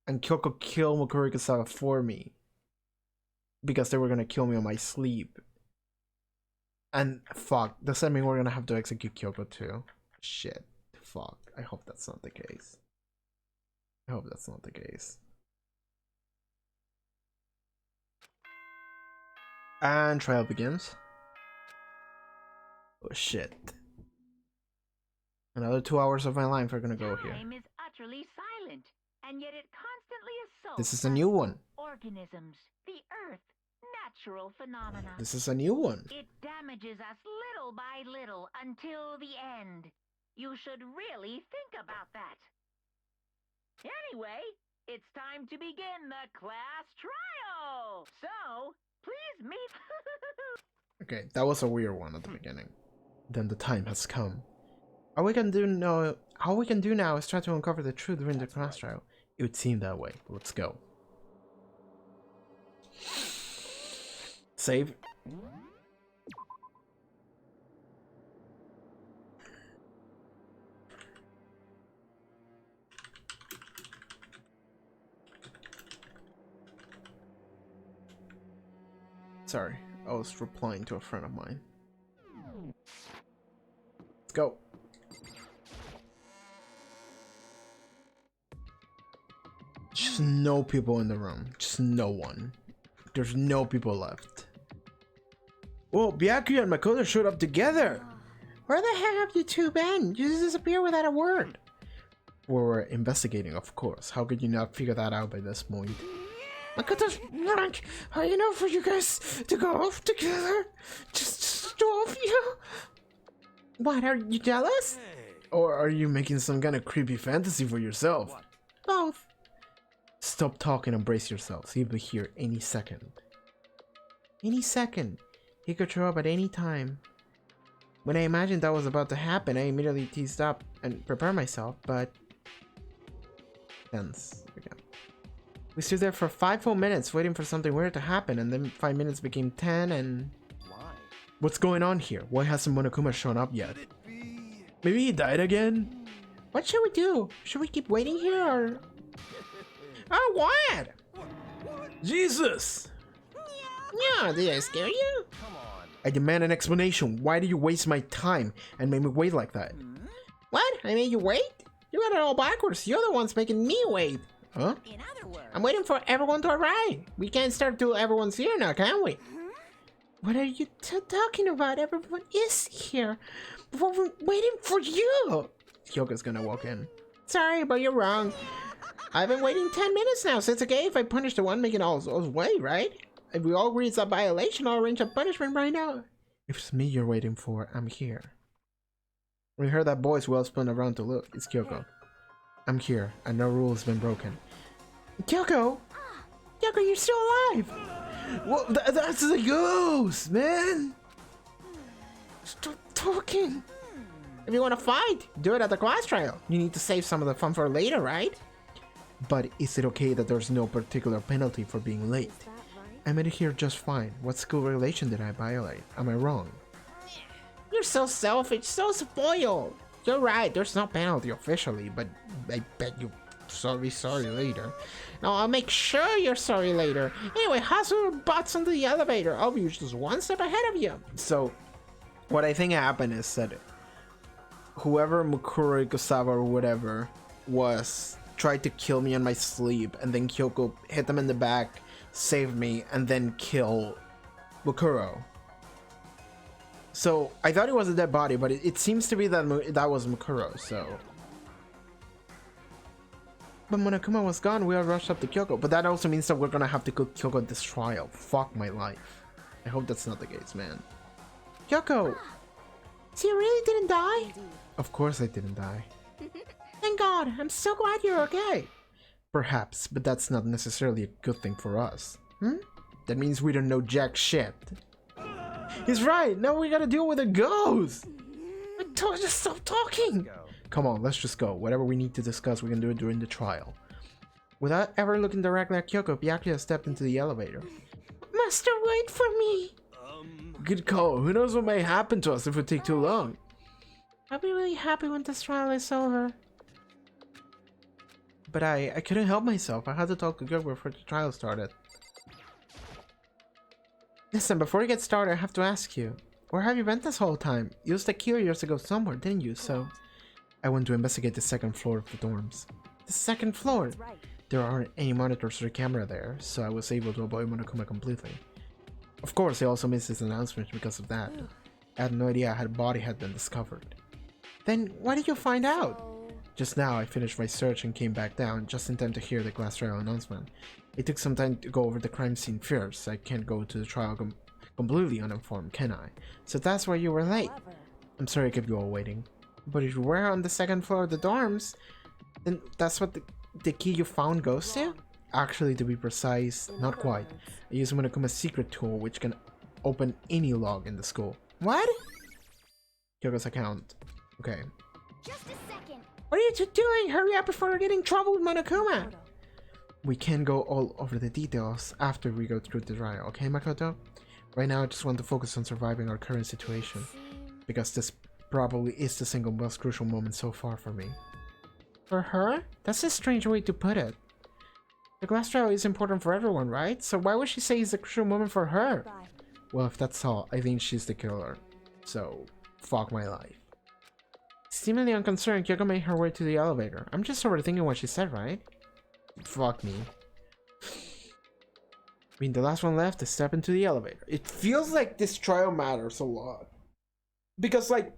And Kyoko killed Mukuro Ikusawa for me. Because they were gonna kill me on my sleep. And fuck, does that mean we're gonna have to execute Kyoko too? Shit. Fuck. I hope that's not the case. I hope that's not the case. And trial begins. Oh shit. Another 2 hours of my life are gonna go here. Time is utterly silent, and yet it constantly assaults This is a new one. organisms, the earth, natural phenomena. This is a new one. It damages us little by little until the end. You should really think about that. Anyway, it's time to begin the class trial. So, please meet... Okay, that was a weird one at the beginning. Then the time has come. All we can do now is try to uncover the truth during the class trial. It would seem that way. Let's go. Save. Sorry, I was replying to a friend of mine. Let's go. Just no people in the room. Just no one. There's no people left. Well, Byakuya and Makoto showed up together. Where the heck have you two been? You just disappeared without a word. We're investigating, of course. How could you not figure that out by this point? Makoto's rank high enough for you guys to go off together? Just two of you? What, are you jealous? Or are you making some kind of creepy fantasy for yourself? Both. Stop talking and brace yourselves. He'll be here any second. Any second. He could show up at any time. When I imagined that was about to happen, I immediately teased up and prepared myself, but... Tense. Again. We stood there for 5 full minutes waiting for something weird to happen, and then 5 minutes became 10 and... Why? What's going on here? Why hasn't Monokuma shown up yet? Maybe he died again? What should we do? Should we keep waiting here or... Oh, what? Jesus! Yeah, did I scare you? Come on. I demand an explanation. Why do you waste my time and make me wait like that? What? I made you wait? You got it all backwards. You're the ones making me wait. Huh? In other words... I'm waiting for everyone to arrive. We can't start till everyone's here now, can we? What are you talking about? Everyone is here. We're waiting for you. Hyoka's gonna walk in. Sorry, but you're wrong. I've been waiting 10 minutes now, so it's okay if I punish the one making all those wait, right? If we all agree it's a violation, I'll arrange a punishment right now. If it's me you're waiting for, I'm here. When we heard that voice, we all spun around to look. It's Kyoko. I'm here, and no rule has been broken. Kyoko! Kyoko, you're still alive! Well, that's the ghost, man! Stop talking! If you want to fight, do it at the class trial. You need to save some of the fun for later, right? But is it okay that there's no particular penalty for being late? Is that right? I made it here just fine. What school regulation did I violate? Am I wrong? You're so selfish, so spoiled. You're right, there's no penalty officially, but I bet you sorry later. Now I'll make sure you're sorry later. Anyway, hustle your butts onto the elevator. I'll be just one step ahead of you. So, what I think happened is that whoever Mukuro Ikusawa or whatever was tried to kill me in my sleep, and then Kyoko hit them in the back, saved me, and then kill Mukuro. So I thought it was a dead body, but it seems to be that that was Mukuro. So, but Monokuma was gone. We all rushed up to Kyoko, but that also means that we're gonna have to kill Kyoko at this trial. Fuck my life. I hope that's not the case, man. Kyoko, so you really didn't die? Indeed. Of course I didn't die. Thank God. I'm so glad you're okay. Perhaps, but that's not necessarily a good thing for us. That means we don't know jack shit. He's right. Now we gotta deal with a ghost. I told you to stop talking. Go. Come on, let's just go. Whatever we need to discuss, we can do it during the trial. Without ever looking directly at Kyoko, Byakuya stepped into the elevator. Master, wait for me. Good call. Who knows what may happen to us if we take too long. I'll be really happy when this trial is over. But I couldn't help myself. I had to talk to Kyoko before the trial started. Listen, before we get started, I have to ask you. Where have you been this whole time? You used a key years ago somewhere, didn't you? So, I went to investigate the second floor of the dorms. The second floor! That's right. There aren't any monitors or camera there, so I was able to avoid Monokuma completely. Of course, I also missed his announcement because of that. I had no idea how the body had been discovered. Then, why did you find out? So, Just now, I finished my search and came back down, just in time to hear the glass trial announcement. It took some time to go over the crime scene first. I can't go to the trial completely uninformed, can I? So that's why you were late. clever. I'm sorry I kept you all waiting. But if you were on the second floor of the dorms, then that's what the key you found goes to? Actually, to be precise, In not other quite. words, I use Monokuma's secret tool, which can open any log in the school. What? Kyoko's account. Okay. Just a second. What are you two doing? Hurry up before we get in trouble with Monokuma! Makoto, We can go all over the details after we go through the trial, okay, Makoto? Right now, I just want to focus on surviving our current situation, seem- because this probably is the single most crucial moment so far for me. For her? That's a strange way to put it. The glass trial is important for everyone, right? So why would she say it's a crucial moment for her? Bye. Well, if that's all, I think she's the killer. So, fuck my life. Seemingly unconcerned, Kyoko made her way to the elevator. I'm just overthinking what she said, right? Fuck me. Being the last one left to step into the elevator. It feels like this trial matters a lot. Because, like,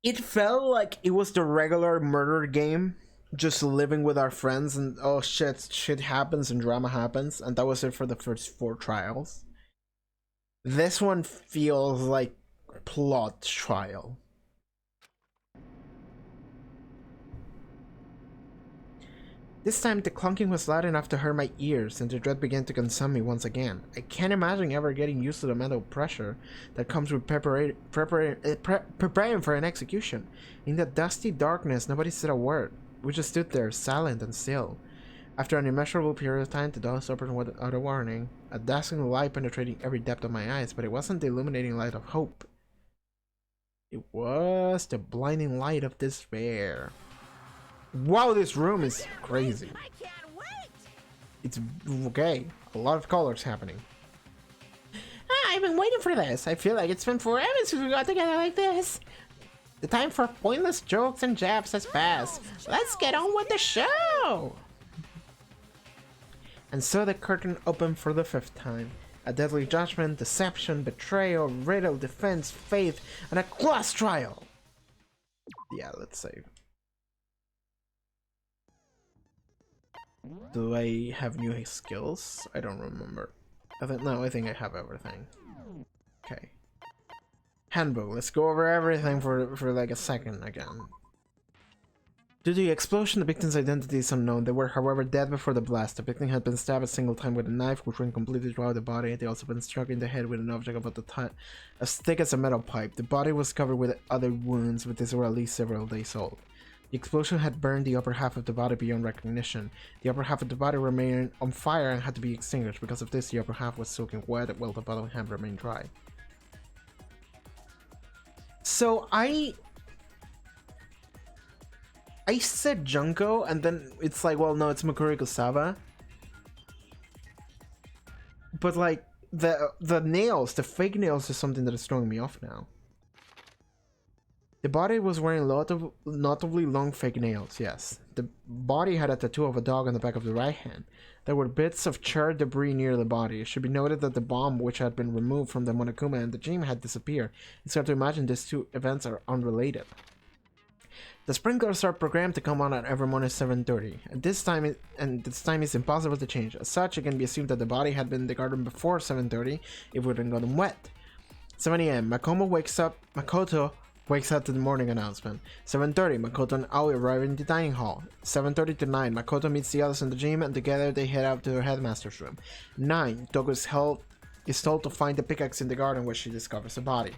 it felt like it was the regular murder game. Just living with our friends and, oh shit happens and drama happens. And that was it for the first 4 trials. This one feels like plot trial. This time the clunking was loud enough to hurt my ears and the dread began to consume me once again. I can't imagine ever getting used to the mental pressure that comes with preparing for an execution. In that dusty darkness, nobody said a word. We just stood there, silent and still. After an immeasurable period of time, the doors opened without a warning, a dazzling light penetrating every depth of my eyes, but it wasn't the illuminating light of hope. It was the blinding light of despair. Wow, this room is crazy. I can't wait. It's okay. A lot of colors happening. I've been waiting for this. I feel like it's been forever since we got together like this. The time for pointless jokes and jabs has passed. Let's get on with the show! And so the curtain opened for the 5th time. A deadly judgment, deception, betrayal, riddle, defense, faith, and a class trial! Yeah, let's save. Do I have new skills? I don't remember. I think I have everything. Okay. Handbook. Let's go over everything for like a second again. Due to the explosion, the victim's identity is unknown. They were, however, dead before the blast. The victim had been stabbed a single time with a knife, which went completely throughout the body. They also been struck in the head with an object about as thick as a metal pipe. The body was covered with other wounds, but these were at least several days old. The explosion had burned the upper half of the body beyond recognition. The upper half of the body remained on fire and had to be extinguished. Because of this, the upper half was soaking wet while the bottom half remained dry. So I said Junko, and then it's like, well, no, it's Makuri Kusawa. But like the nails, the fake nails, is something that is throwing me off now. The body was wearing notably long fake nails, yes. The body had a tattoo of a dog on the back of the right hand. There were bits of charred debris near the body. It should be noted that the bomb, which had been removed from the Monokuma and the gym, had disappeared. It's hard to imagine these two events are unrelated. The sprinklers are programmed to come on at every morning 7:30. At this time, this time is impossible to change. As such, it can be assumed that the body had been in the garden before 7:30 if it wouldn't gotten wet. 7 a.m. Makoto wakes up to the morning announcement. 7:30, Makoto and Aoi arrive in the dining hall. 7:30 to 9, Makoto meets the others in the gym and together they head out to their headmaster's room. 9, Toko is told to find the pickaxe in the garden where she discovers the body.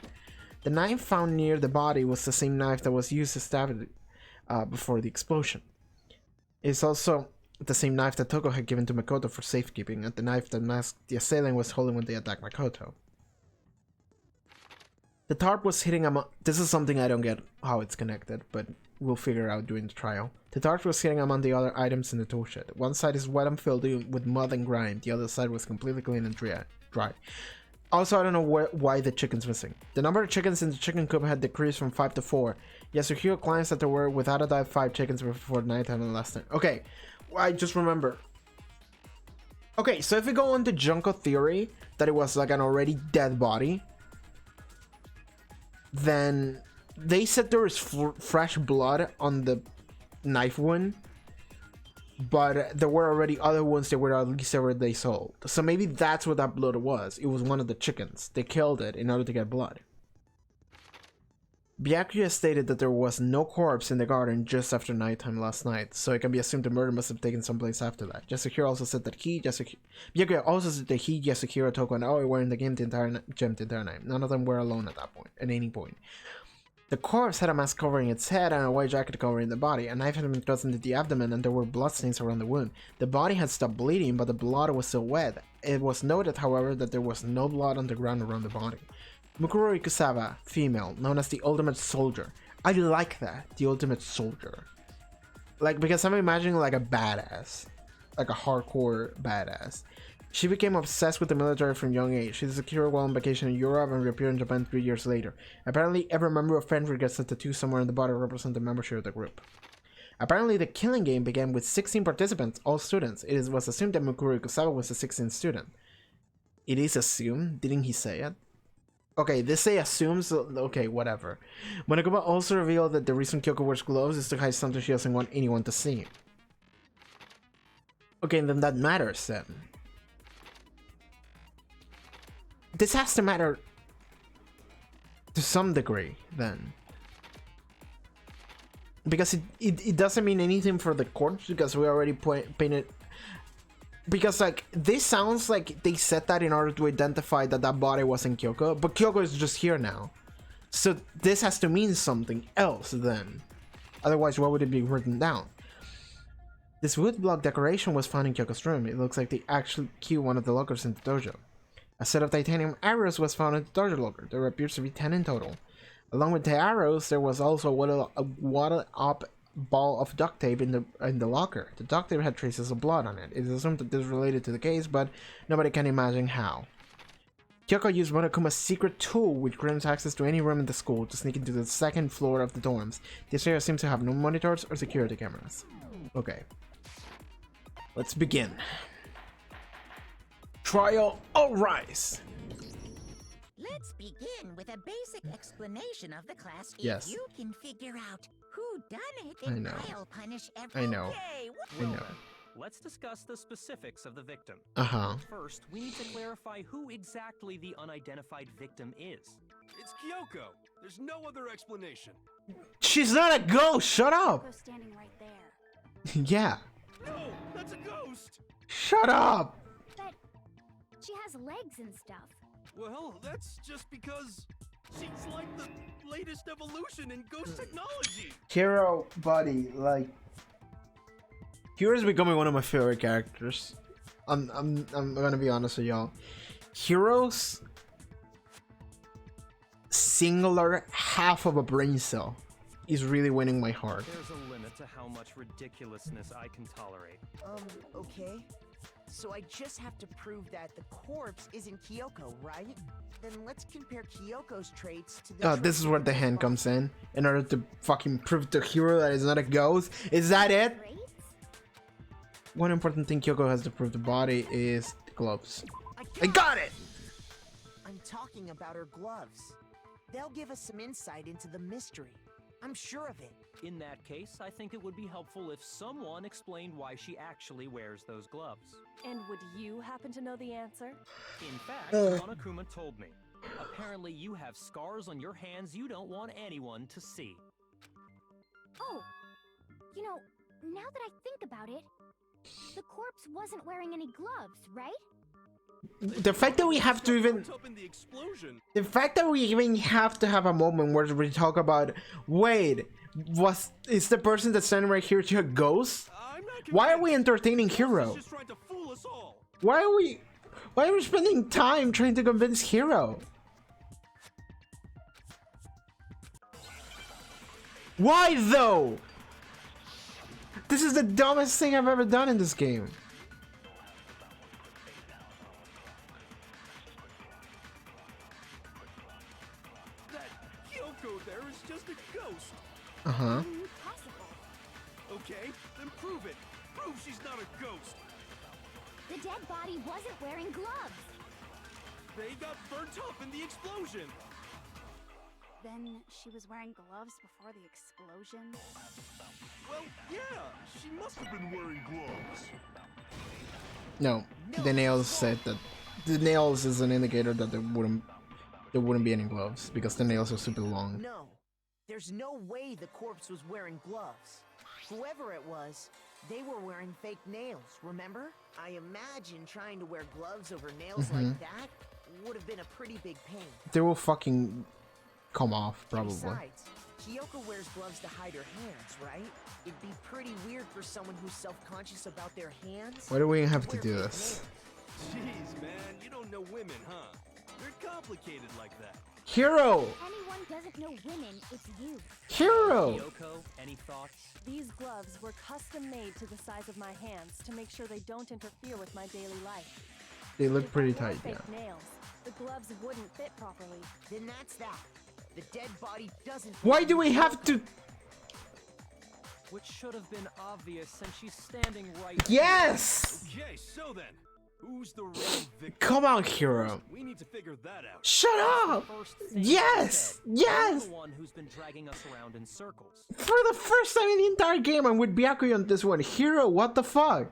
The knife found near the body was the same knife that was used to stab it before the explosion. It's also the same knife that Toko had given to Makoto for safekeeping and the knife that the assailant was holding when they attacked Makoto. The tarp was hitting among... This is something I don't get how it's connected, but we'll figure out during the trial. The tarp was hitting among the other items in the tool shed. One side is wet and filled with mud and grime. The other side was completely clean and dry. Also, I don't know why the chicken's missing. The number of chickens in the chicken coop had decreased from 5 to 4. Yasuhiro claims that there were without a doubt 5 chickens before nighttime and last night. Okay, I just remember. Okay, so if we go on the Junko theory that it was like an already dead body, then they said there was fresh blood on the knife wound, but there were already other ones that were at least ever they sold. So maybe that's what that blood was. It was one of the chickens. They killed it in order to get blood. Byakuya stated that there was no corpse in the garden just after nighttime last night, so it can be assumed the murder must have taken someplace after that. Yasuhiro also said that Byakuya also said that Yasuhiro, Toko, and Aoi were in the game the entire night. None of them were alone at that point, at any point. The corpse had a mask covering its head and a white jacket covering the body. A knife had been thrust into the abdomen and there were bloodstains around the wound. The body had stopped bleeding, but the blood was still wet. It was noted, however, that there was no blood on the ground around the body. Mukuro Ikusawa, female, known as the Ultimate Soldier. I like that, the Ultimate Soldier. Like, because I'm imagining like a badass. Like a hardcore badass. She became obsessed with the military from a young age. She secured while on vacation in Europe and reappeared in Japan 3 years later. Apparently, every member of Fenrir gets a tattoo somewhere in the body to represent the membership of the group. Apparently, the killing game began with 16 participants, all students. It was assumed that Mukuro Ikusawa was the 16th student. It is assumed? Didn't he say it? Okay, this say assumes. Okay, whatever. Monokuma also revealed that the reason Kyoko wears gloves is to hide something she doesn't want anyone to see. Okay, then that matters then. This has to matter to some degree then. Because it doesn't mean anything for the corpse because we already painted. Because like this sounds like they said that in order to identify that that body wasn't Kyoko, but Kyoko is just here now. So this has to mean something else then. Otherwise, why would it be written down? This wood block decoration was found in Kyoko's room. It looks like they actually keyed one of the lockers in the dojo. A set of titanium arrows was found in the dojo locker. There appears to be 10 in total. Along with the arrows, there was also a wadded up ball of duct tape in the locker. The duct tape had traces of blood on it. It is assumed that this is related to the case, but nobody can imagine how. Kyoko used Monokuma's secret tool, which grants access to any room in the school, to sneak into the second floor of the dorms. This area seems to have no monitors or security cameras. Okay. Let's begin. Trial of Rise. Let's begin with a basic explanation of the class. Yes. If you can figure out who done it, I then know. I'll punish I everyone. know. I know. Let's discuss the specifics of the victim. Uh-huh. First, we need to clarify who exactly the unidentified victim is. It's Kyoko. There's no other explanation. She's not a ghost! Shut up! Kyoko standing right there. Yeah. No, that's a ghost. Shut up! But she has legs and stuff. Well, that's just because she's like the latest evolution in ghost technology. Hero, buddy, like Hero's becoming one of my favorite characters. I'm gonna be honest with y'all. Hero's singular half of a brain cell is really winning my heart. There's a limit to how much ridiculousness I can tolerate. Okay. So I just have to prove that the corpse isn't Kyoko, right? Then let's compare Kyoko's traits to the Oh, this is where the hand comes in order to fucking prove to Hero that it's not a ghost. Is that it? Traits? One important thing Kyoko has to prove the body is the gloves. I got it! I'm talking about her gloves. They'll give us some insight into the mystery. I'm sure of it. In that case, I think it would be helpful if someone explained why she actually wears those gloves. And would you happen to know the answer? In fact, Monokuma told me. Apparently you have scars on your hands you don't want anyone to see. Oh, you know, now that I think about it, the corpse wasn't wearing any gloves, right? The fact that we have to even... Up in the explosion. The fact that we even have to have a moment where we talk about, wait, is the person that's standing right here to a ghost? I'm not Why are convinced. we entertaining She's Hero? just trying to fool us all. Why are we spending time trying to convince Hero? Why though? This is the dumbest thing I've ever done in this game. That Kyoko there is just a ghost. Uh-huh. Impossible. Okay, then prove it. Prove she's not a ghost. The dead body wasn't wearing gloves. They got burnt up in the explosion. Then she was wearing gloves before the explosion. Well, yeah, she must have been wearing gloves. No, the nails said that the nails is an indicator that there wouldn't be any gloves because the nails are super long. No, there's no way the corpse was wearing gloves. Whoever it was, they were wearing fake nails, remember? I imagine trying to wear gloves over nails like that would have been a pretty big pain. They will fucking come off, probably. Besides, Kyoko wears gloves to hide her hands, right? It'd be pretty weird for someone who's self-conscious about their hands. Why do we have to wear do fake this? nails. Jeez, man, you don't know women, huh? They're complicated like that. Hero! Anyone doesn't know women, it's you. Hero! Yoko, any thoughts? These gloves were custom made to the size of my hands to make sure they don't interfere with my daily life. They look If pretty I wore tight, yeah. fake nails, the gloves wouldn't fit properly. Then that's that. The dead body doesn't... Why do we have to? Which should have been obvious since she's standing right Yes! Okay, so then, who's the real victim? Come on, Hero. We need to figure that out. Shut up! First thing Yes! you said, Yes! you're the one who's been dragging us around in circles. For the first time in the entire game, I'm with Byakuya on this one. Hero, what the fuck?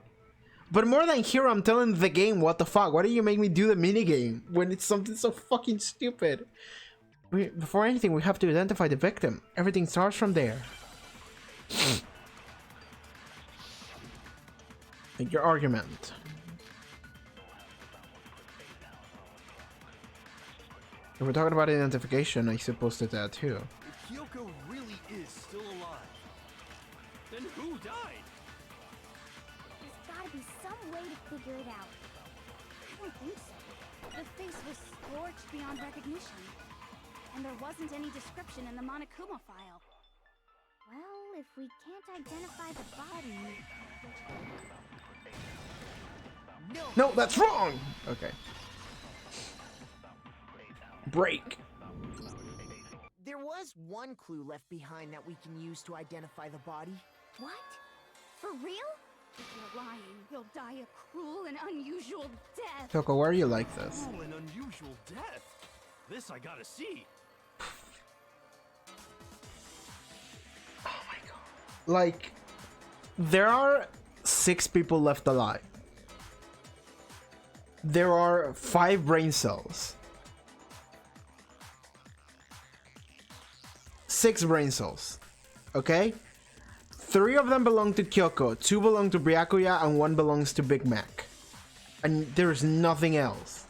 But more than Hero, I'm telling the game, what the fuck? Why do you make me do the minigame when it's something so fucking stupid? Before anything, we have to identify the victim. Everything starts from there. Make your argument. If we're talking about identification, I suppose that too. If Kyoko really is still alive, then who died? There's gotta be some way to figure it out. I don't think so. The face was scorched beyond recognition. And there wasn't any description in the Monokuma file. Well, if we can't identify the body... No, that's wrong! Okay. Break. There was one clue left behind that we can use to identify the body. What? For real? If you're lying, you'll die a cruel and unusual death. Kyoko, why are you like this? Oh, an unusual death. This I gotta see. Oh my god. Like, there are 6 people left alive. There are 5 brain cells. 6 brain cells. Okay? 3 of them belong to Kyoko, 2 belong to Byakuya, and 1 belongs to Big Mac. And there's nothing else.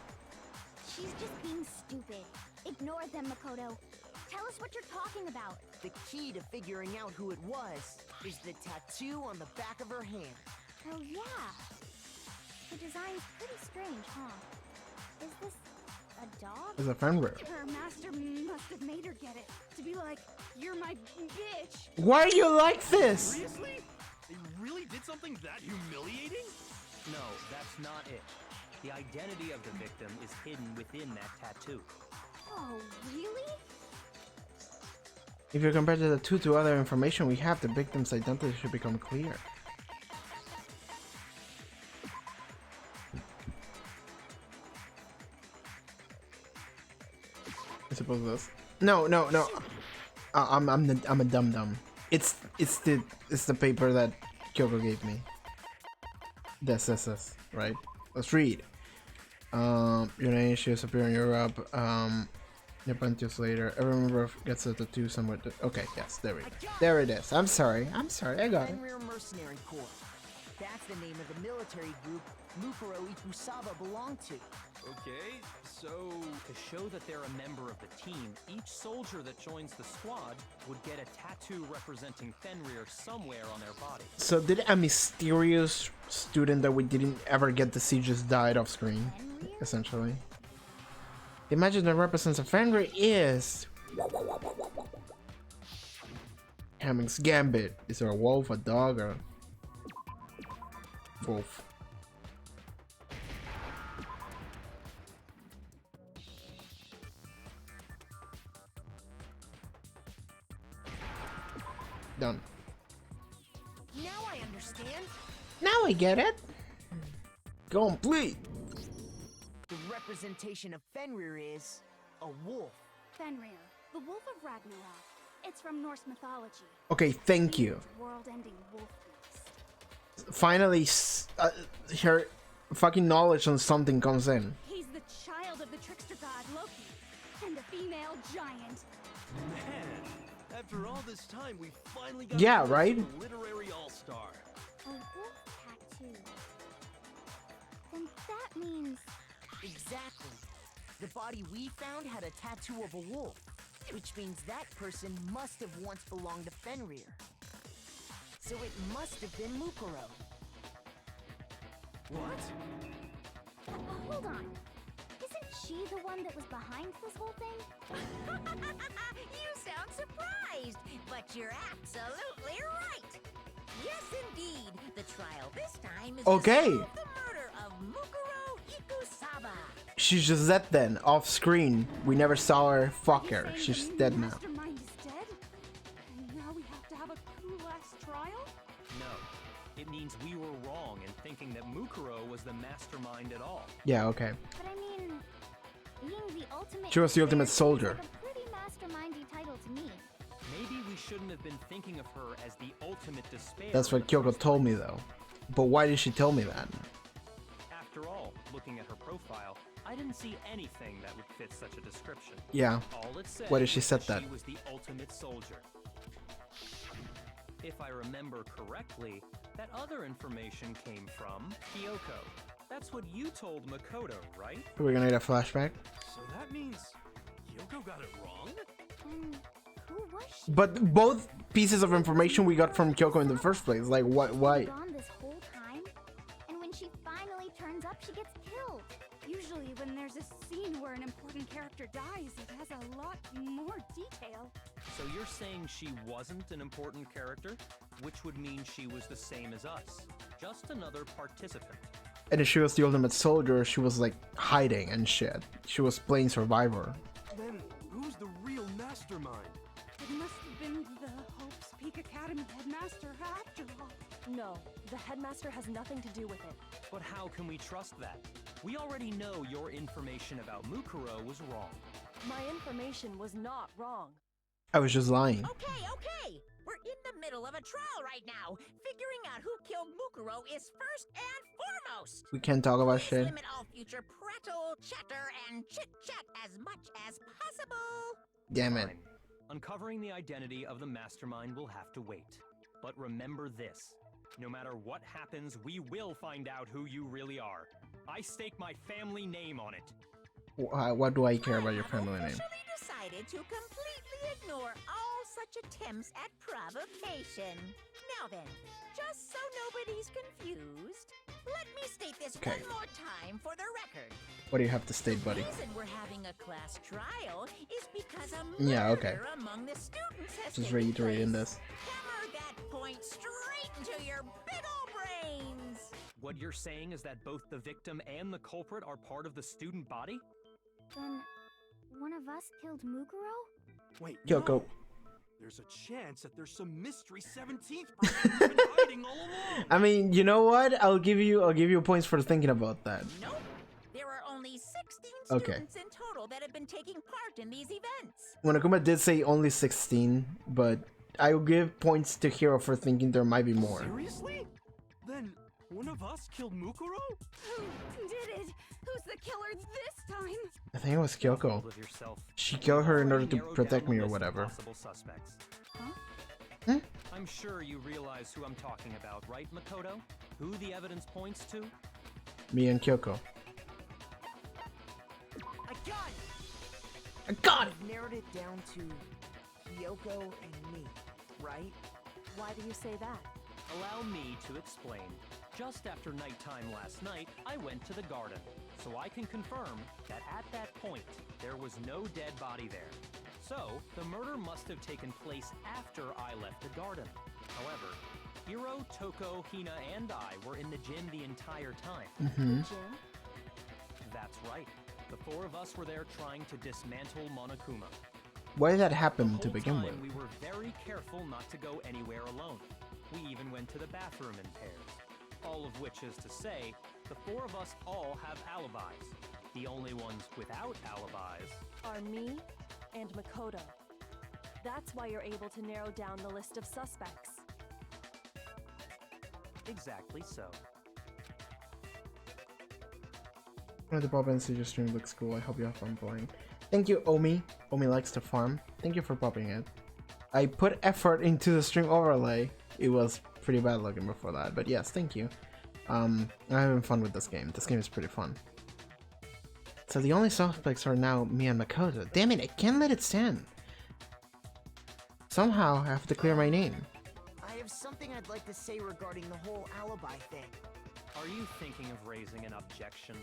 She's just being stupid. Ignore them, Makoto. Tell us what you're talking about. The key to figuring out who it was is the tattoo on the back of her hand. Oh, yeah. The design's pretty strange, huh? Is this a dog? It's a Fenrir. Her master must have made her get it. To be like, you're my bitch. Why are you like this? Seriously? They really did something that humiliating? No, that's not it. The identity of the victim is hidden within that tattoo. Oh, really? If you compare the two to other information we have, the victim's identity should become clear. I suppose this. No. I'm a dum dum. It's the paper that Kyoko gave me. This, right? Let's read. United States appear in Europe. Japan 2 years later. Every member gets a tattoo somewhere. Okay, yes, there we go. There it is. I'm sorry, I got it. Fenrir Mercenary Corps. That's the name of the military group Mukuro Ikusaba belonged to. Okay, so... To show that they're a member of the team, each soldier that joins the squad would get a tattoo representing Fenrir somewhere on their body. So did a mysterious student that we didn't ever get to see just died off screen, essentially? The image that represents a Fenrir is... Hamming's Gambit. Is there a wolf, a dog, or... Wolf. Done. Now I understand. Now I get it. Complete. The representation of Fenrir is a wolf. Fenrir, the wolf of Ragnarok. It's from Norse mythology. Okay, thank you. World-ending wolf beast. Finally, her fucking knowledge on something comes in. He's the child of the trickster god Loki and a female giant. Man, after all this time, we finally got Yeah, a right? literary all-star. A wolf tattoo. Then that means Exactly. The body we found had a tattoo of a wolf, which means that person must have once belonged to Fenrir. So it must have been Mukuro. What? hold on. Isn't she the one that was behind this whole thing? You sound surprised, but you're absolutely right. Yes, indeed. The trial this time is Okay. to solve the murder of Mukuro Ikusaba. She's just dead then, off screen. We never saw her fuck her. You're saying She's the dead now. mastermind is dead? And now we have to have a coup last trial? No. It means we were wrong in thinking that Mukuro was the mastermind at all. Yeah, okay. But I mean, being the ultimate She was the ultimate despair seems soldier. like a pretty mastermindy title to me. Maybe we shouldn't have been thinking of her as the ultimate despair. That's what Kyoko told me though. But why did she tell me that? After all, looking at her profile, I didn't see anything that would fit such a description. Yeah. All it said Why did she was said that? She was the ultimate soldier. If I remember correctly, that other information came from Kyoko. That's what you told Makoto, right? We're gonna get a flashback. So that means Kyoko got it wrong? And who was she? But both pieces of information we got from Kyoko in the first place. Like, what? Why? Gone this whole time, and when she finally turns up, she gets killed. Usually, when there's a scene where an important character dies, it has a lot more detail. So you're saying she wasn't an important character, which would mean she was the same as us, just another participant. And if she was the ultimate soldier, she was like hiding and shit. She was playing survivor. Then who's the real mastermind? It must have been the Hope's Peak Academy headmaster after all. No, the headmaster has nothing to do with it. But how can we trust that? We already know your information about Mukuro was wrong. My information was not wrong. I was just lying. Okay. We're in the middle of a trial right now. Figuring out who killed Mukuro is first and foremost. We can't talk about Please shit. limit all future prattle, chatter, and chit-chat as much as possible. Damn it. Fine. Uncovering the identity of the mastermind will have to wait. But remember this. No matter what happens, we will find out who you really are. I stake my family name on it. What do I care about your family name? I have officially decided to completely ignore all such attempts at provocation. Now then, just so nobody's confused, let me state this Okay. one more time for the record. What do you have to state, buddy? The reason we're having a class trial is because a Yeah, okay. murder among the students has Just taken reiterating place. this. Hammer that point straight into your big ol' brains. What you're saying is that both the victim and the culprit are part of the student body? Then, one of us killed Mukuro? Wait, Kyoko. no. There's a chance that there's some mystery 17th person who's been hiding all along. I mean, you know what? I'll give you points for thinking about that. Nope. There are only 16 Okay. students in total that have been taking part in these events. Monokuma did say only 16, but I will give points to Hiro for thinking there might be more. Seriously? Then one of us killed Mukuro? Who did it? Who's the killer this time? I think it was Kyoko. Hold of yourself. She killed her in order Already to narrowed protect down me the or list of whatever. possible suspects. Hmm? I'm sure you realize who I'm talking about, right, Makoto? Who the evidence points to? Me and Kyoko. I got it! I got it! I've narrowed it down to Kyoko and me, right? Why do you say that? Allow me to explain. Just after nighttime last night, I went to the garden, so I can confirm that at that point, there was no dead body there. So, the murder must have taken place after I left the garden. However, Hiro, Toko, Hina, and I were in the gym the entire time. Mm-hmm. Jim? That's right. The four of us were there trying to dismantle Monokuma. Why did that happen The to whole begin time, with? we were very careful not to go anywhere alone. We even went to the bathroom in pairs. All of which is to say, the four of us all have alibis. The only ones without alibis Are me and Makoto. That's why you're able to narrow down the list of suspects. exactly so. The Bob and CJ stream looks cool. I hope you have fun playing. Thank you, Omi. Omi likes to farm. Thank you for popping it. I put effort into the stream overlay. It was pretty bad looking before that, but yes, thank you. I'm having fun with this game. This game is pretty fun. So the only suspects are now me and Makoto. Damn it, I can't let it stand. Somehow I have to clear my name. I have something I'd like to say regarding the whole alibi thing. Are you thinking of raising an objection?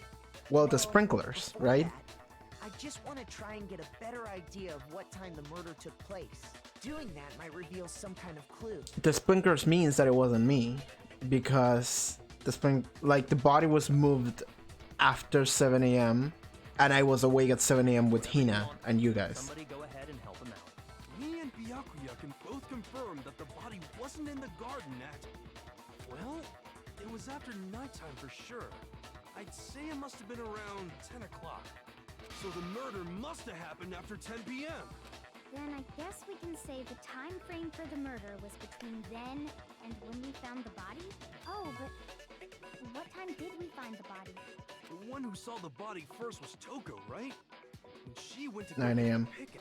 Well, the sprinklers, Before right? that, I just want to try and get a better idea of what time the murder took place. Doing that might reveal some kind of clue. The sprinklers means that it wasn't me, because the body was moved after 7 a.m. and I was awake at 7 a.m. with Hina and you guys. Somebody go ahead and help him out. Me and Byakuya can both confirm that the body wasn't in the garden at... Well, it was after nighttime for sure. I'd say it must have been around 10 o'clock. So the murder must have happened after 10 p.m. Then I guess we can say the time frame for the murder was between then and when we found the body? Oh, but what time did we find the body? The one who saw the body first was Toko, right? When she went to 9 a.m. pick it.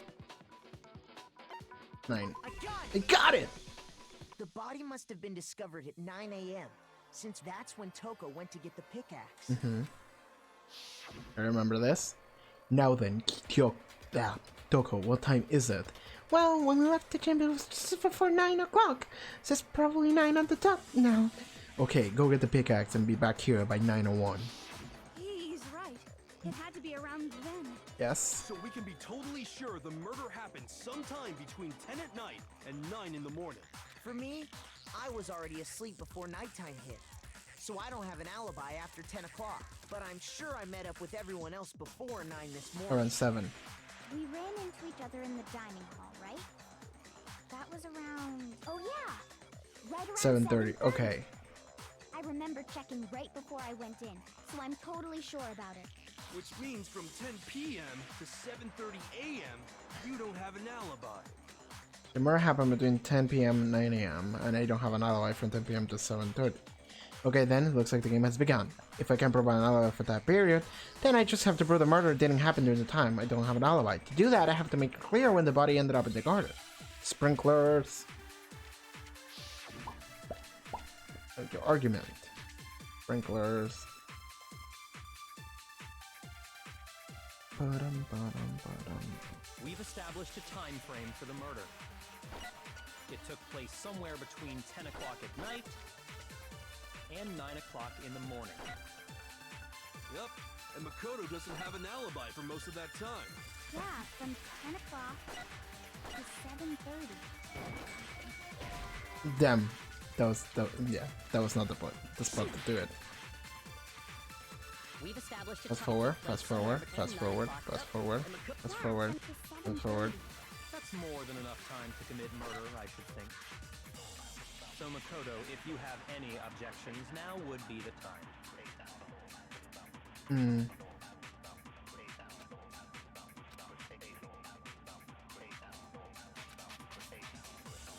9. I got I it! got it! The body must have been discovered at 9 a.m., since that's when Toko went to get the pickaxe. I remember this. Now then, Toko, what time is it? Well, when we left the chamber, it was just before 9 o'clock. Says probably 9 on the top now. Okay, go get the pickaxe and be back here by 9:01. He's right. It had to be around then. Yes. So we can be totally sure the murder happened sometime between 10 at night and 9 in the morning. For me, I was already asleep before nighttime hit, so I don't have an alibi after 10 o'clock. But I'm sure I met up with everyone else before 9 this morning. Around 7. We ran into each other in the dining hall, right? That was around... Oh yeah! Right around 7:30. Okay. I remember checking right before I went in, so I'm totally sure about it. Which means from 10 p.m. to 7:30 a.m., you don't have an alibi. The murder happened between 10 p.m. and 9 a.m. and I don't have an alibi from 10 p.m. to 7:30. Okay, then it looks like the game has begun. If I can provide an alibi for that period, then I just have to prove the murder didn't happen during the time I don't have an alibi. To do that, I have to make it clear when the body ended up in the garden. Sprinklers. Your argument. Sprinklers. We've established a time frame for the murder. It took place somewhere between 10 o'clock at night and 9 o'clock in the morning. Yep, and Makoto doesn't have an alibi for most of that time. Yeah, from 10 o'clock to 7:30. Damn. That was not the point. The spot to do it. We've established a Fast time forward, frame fast forward, between fast 9 forward, o'clock fast up forward, and Makoto- fast forward, fast forward. That's more than enough time to commit murder, I should think. So Makoto, if you have any objections, now would be the time.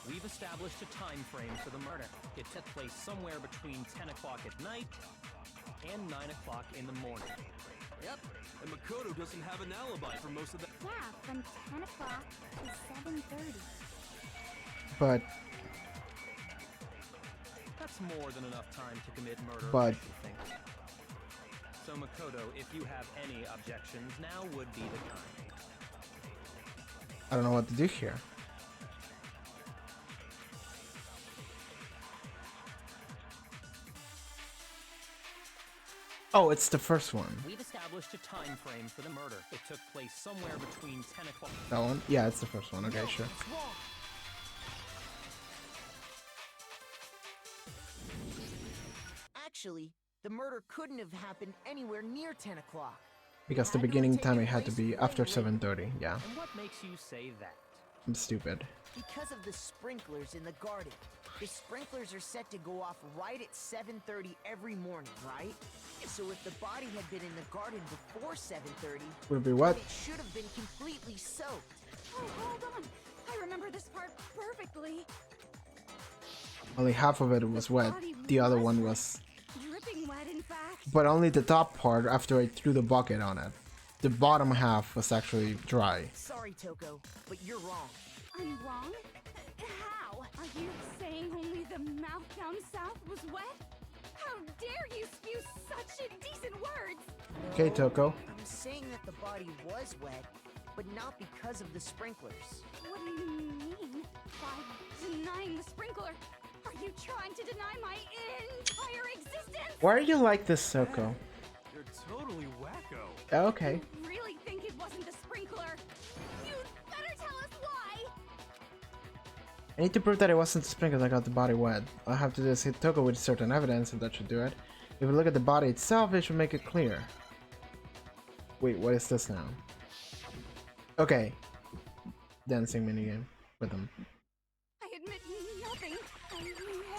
We've established a time frame for the murder. It took place somewhere between 10 o'clock at night and 9 o'clock in the morning. Yep, and Makoto doesn't have an alibi for most of that. Yeah, from 10 o'clock to 7:30. But That's more than enough time to commit murder, But- I should think. So Makoto, if you have any objections, now would be the time. I don't know what to do here. Oh, it's the first one. We've established a time frame for the murder. It took place somewhere between 10 o'clock. That one? Yeah, it's the first one. Okay, sure. It's wrong. Actually, the murder couldn't have happened anywhere near 10 o'clock. Because the beginning time it had to be after 7:30. Yeah, And what makes you say that? I'm stupid. Because of the sprinklers in the garden. The sprinklers are set to go off right at 7:30 every morning, right? So if the body had been in the garden before 7:30, Would be what? it should have been completely soaked. Oh, hold on. I remember this part perfectly. Only half of it was wet. The other one was, Dripping wet, in fact. but only the top part after I threw the bucket on it. The bottom half was actually dry. Sorry, Toko, but you're wrong. I'm wrong? How? Are you saying only the mouth down south was wet? How dare you spew such indecent words? Okay, Toko. I'm saying that the body was wet, but not because of the sprinklers. What do you mean by denying the sprinkler? Are you trying to deny my entire existence? Why are you like this, Toko? You're totally wacko. Okay. You really think it wasn't the sprinkler? You'd better tell us why! I need to prove that it wasn't the sprinkles that got the body wet. All I have to do is hit Toko with certain evidence and that should do it. If we look at the body itself, it should make it clear. Wait, what is this now? Okay. Dancing minigame with them. I admit nothing. I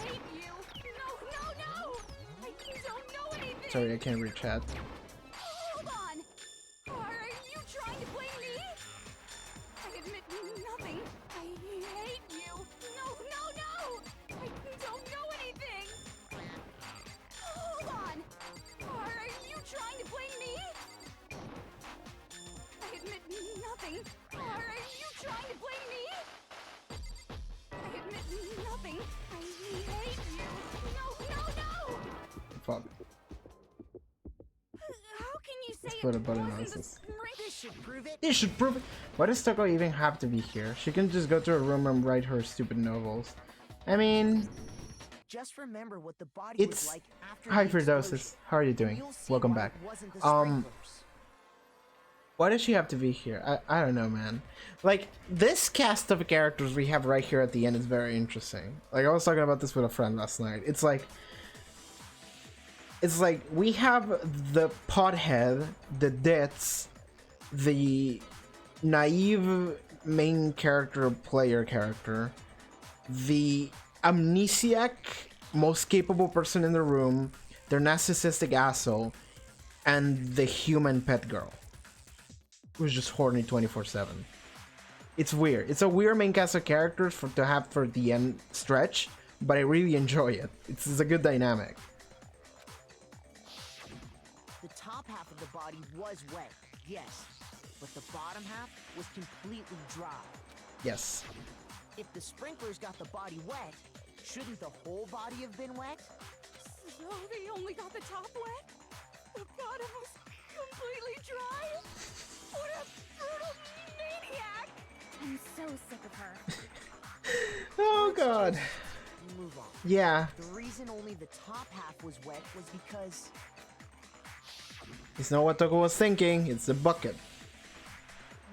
hate you. No! I don't know anything. Sorry, I can't read chat. Hold on. Are you trying to blame me? I admit nothing. I hate you. No! I don't know anything. Hold on. Are you trying to blame me? I admit nothing. Are you trying to blame me? I admit nothing. I hate you. No! Fuck. How can you say Let's put a it button wasn't on the this. spring? This should prove it. It should prove it. Why does Toko even have to be here? She can just go to her room and write her stupid novels. I mean, Just remember what the body it's... was like after Hi, the Firdosis. explosion. How are you doing? You'll see Welcome why back. it wasn't the sprinklers. Why does she have to be here? I don't know, man. Like, this cast of characters we have right here at the end is very interesting. Like, I was talking about this with a friend last night. It's like we have the pothead, the ditz, the naive main character, player character, the amnesiac, most capable person in the room, the narcissistic asshole, and the human pet girl. Who's just horny 24/7. It's weird. It's a weird main cast of characters to have for the end stretch, but I really enjoy it. It's a good dynamic. The top half of the body was wet, yes, but the bottom half was completely dry. Yes. If the sprinklers got the body wet, shouldn't the whole body have been wet? So they only got the top wet? The bottom was completely dry? What a brutal maniac! I'm so sick of her. Oh god. Move on. Yeah. The reason only the top half was wet was because It's not what Toko was thinking. It's the bucket.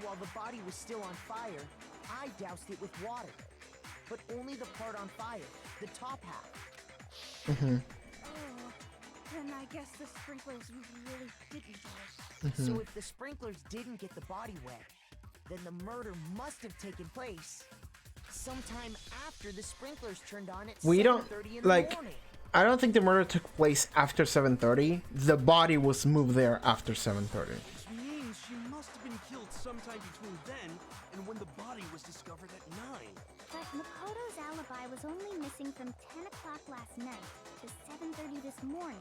while the body was still on fire, I doused it with water. But only the part on fire, the top half. Mm-hmm. Oh, then I guess the sprinklers really didn't do it. Mm-hmm. So if the sprinklers didn't get the body wet, then the murder must have taken place sometime after the sprinklers turned on at 7:30 in the morning. I don't think the murder took place after 7:30. The body was moved there after 7:30. Which means she must have been killed sometime between then and when the body was discovered at 9. But Makoto's alibi was only missing from 10 o'clock last night to 7:30 this morning.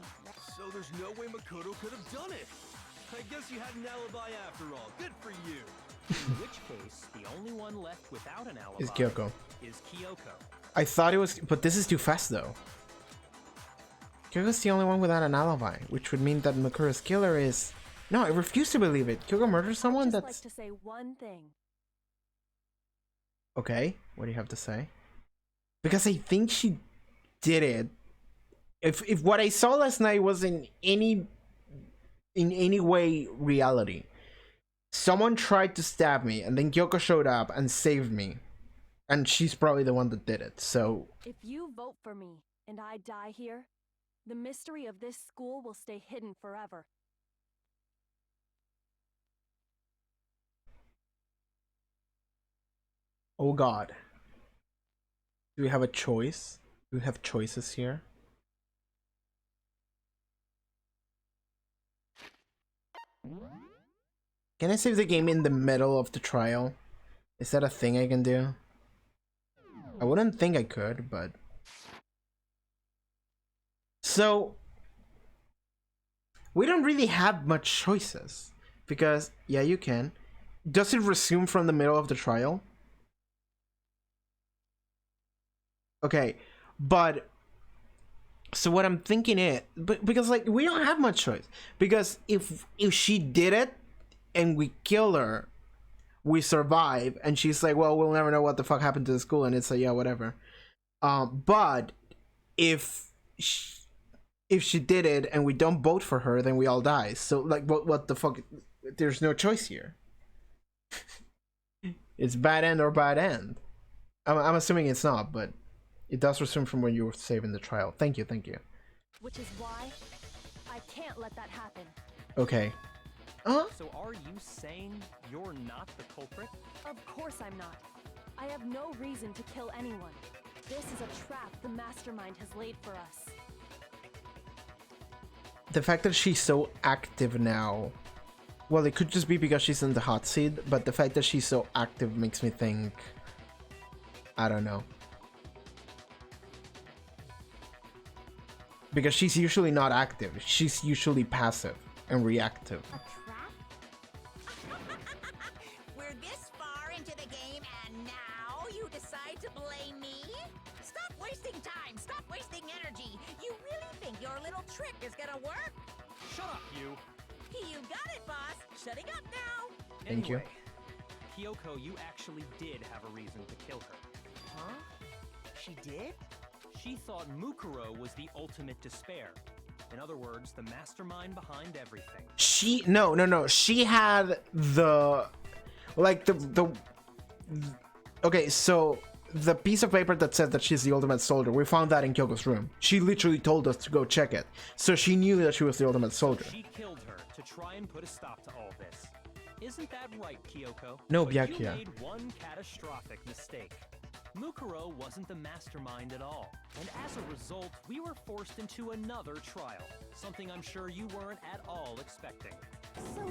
So there's no way Makoto could have done it. I guess you had an alibi after all. Good for you. In which case, the only one left without an alibi Is Kyoko. is Kyoko. I thought it was, but this is too fast though. Kyoko's the only one without an alibi, which would mean that Makoto's killer is... No, I refuse to believe it. Kyoko murdered someone. I'd just That's... like to say one thing. Okay, what do you have to say? Because I think she did it. If what I saw last night was in any way reality, someone tried to stab me and then Kyoko showed up and saved me, and she's probably the one that did it. So If you vote for me and I die here, the mystery of this school will stay hidden forever. Oh god. Do we have a choice? Do we have choices here? Can I save the game in the middle of the trial? Is that a thing I can do? I wouldn't think I could, but... So... we don't really have much choices. Because, yeah, you can. Does it resume from the middle of the trial? Okay, but... so what I'm thinking is... because, like, we don't have much choice. Because if she did it, and we kill her, we survive, and she's like, well, we'll never know what the fuck happened to the school, and it's like, yeah, whatever. But if she did it and we don't vote for her, then we all die. So like, what the fuck? There's no choice here. It's bad end or bad end. I'm assuming it's not, but it does resume from when you were saving the trial. Thank you. Which is why I can't let that happen. Okay. So are you saying you're not the culprit? Of course I'm not. I have no reason to kill anyone. This is a trap the mastermind has laid for us. The fact that she's so active now, well, it could just be because she's in the hot seat, but the fact that she's so active makes me think, I don't know. Because she's usually not active. She's usually passive and reactive. We're this far into the game and now you decide to blame me? Stop wasting time, stop wasting energy. You really think your little trick is gonna work? Shut up, you! You got it, boss. Shutting up now. Thank you. Kyoko, you actually did have a reason to kill her. Huh? She did? She thought Mukuro was the ultimate despair. In other words, the mastermind behind everything. No. She had the... like, okay, so... the piece of paper that said that she's the ultimate soldier, we found that in Kyoko's room. She literally told us to go check it. So she knew that she was the ultimate soldier. She killed her to try and put a stop to all this. Isn't that right, Kyoko? No, but Byakuya. you made one catastrophic mistake. Mukuro wasn't the mastermind at all. And as a result, we were forced into another trial. Something I'm sure you weren't at all expecting. So,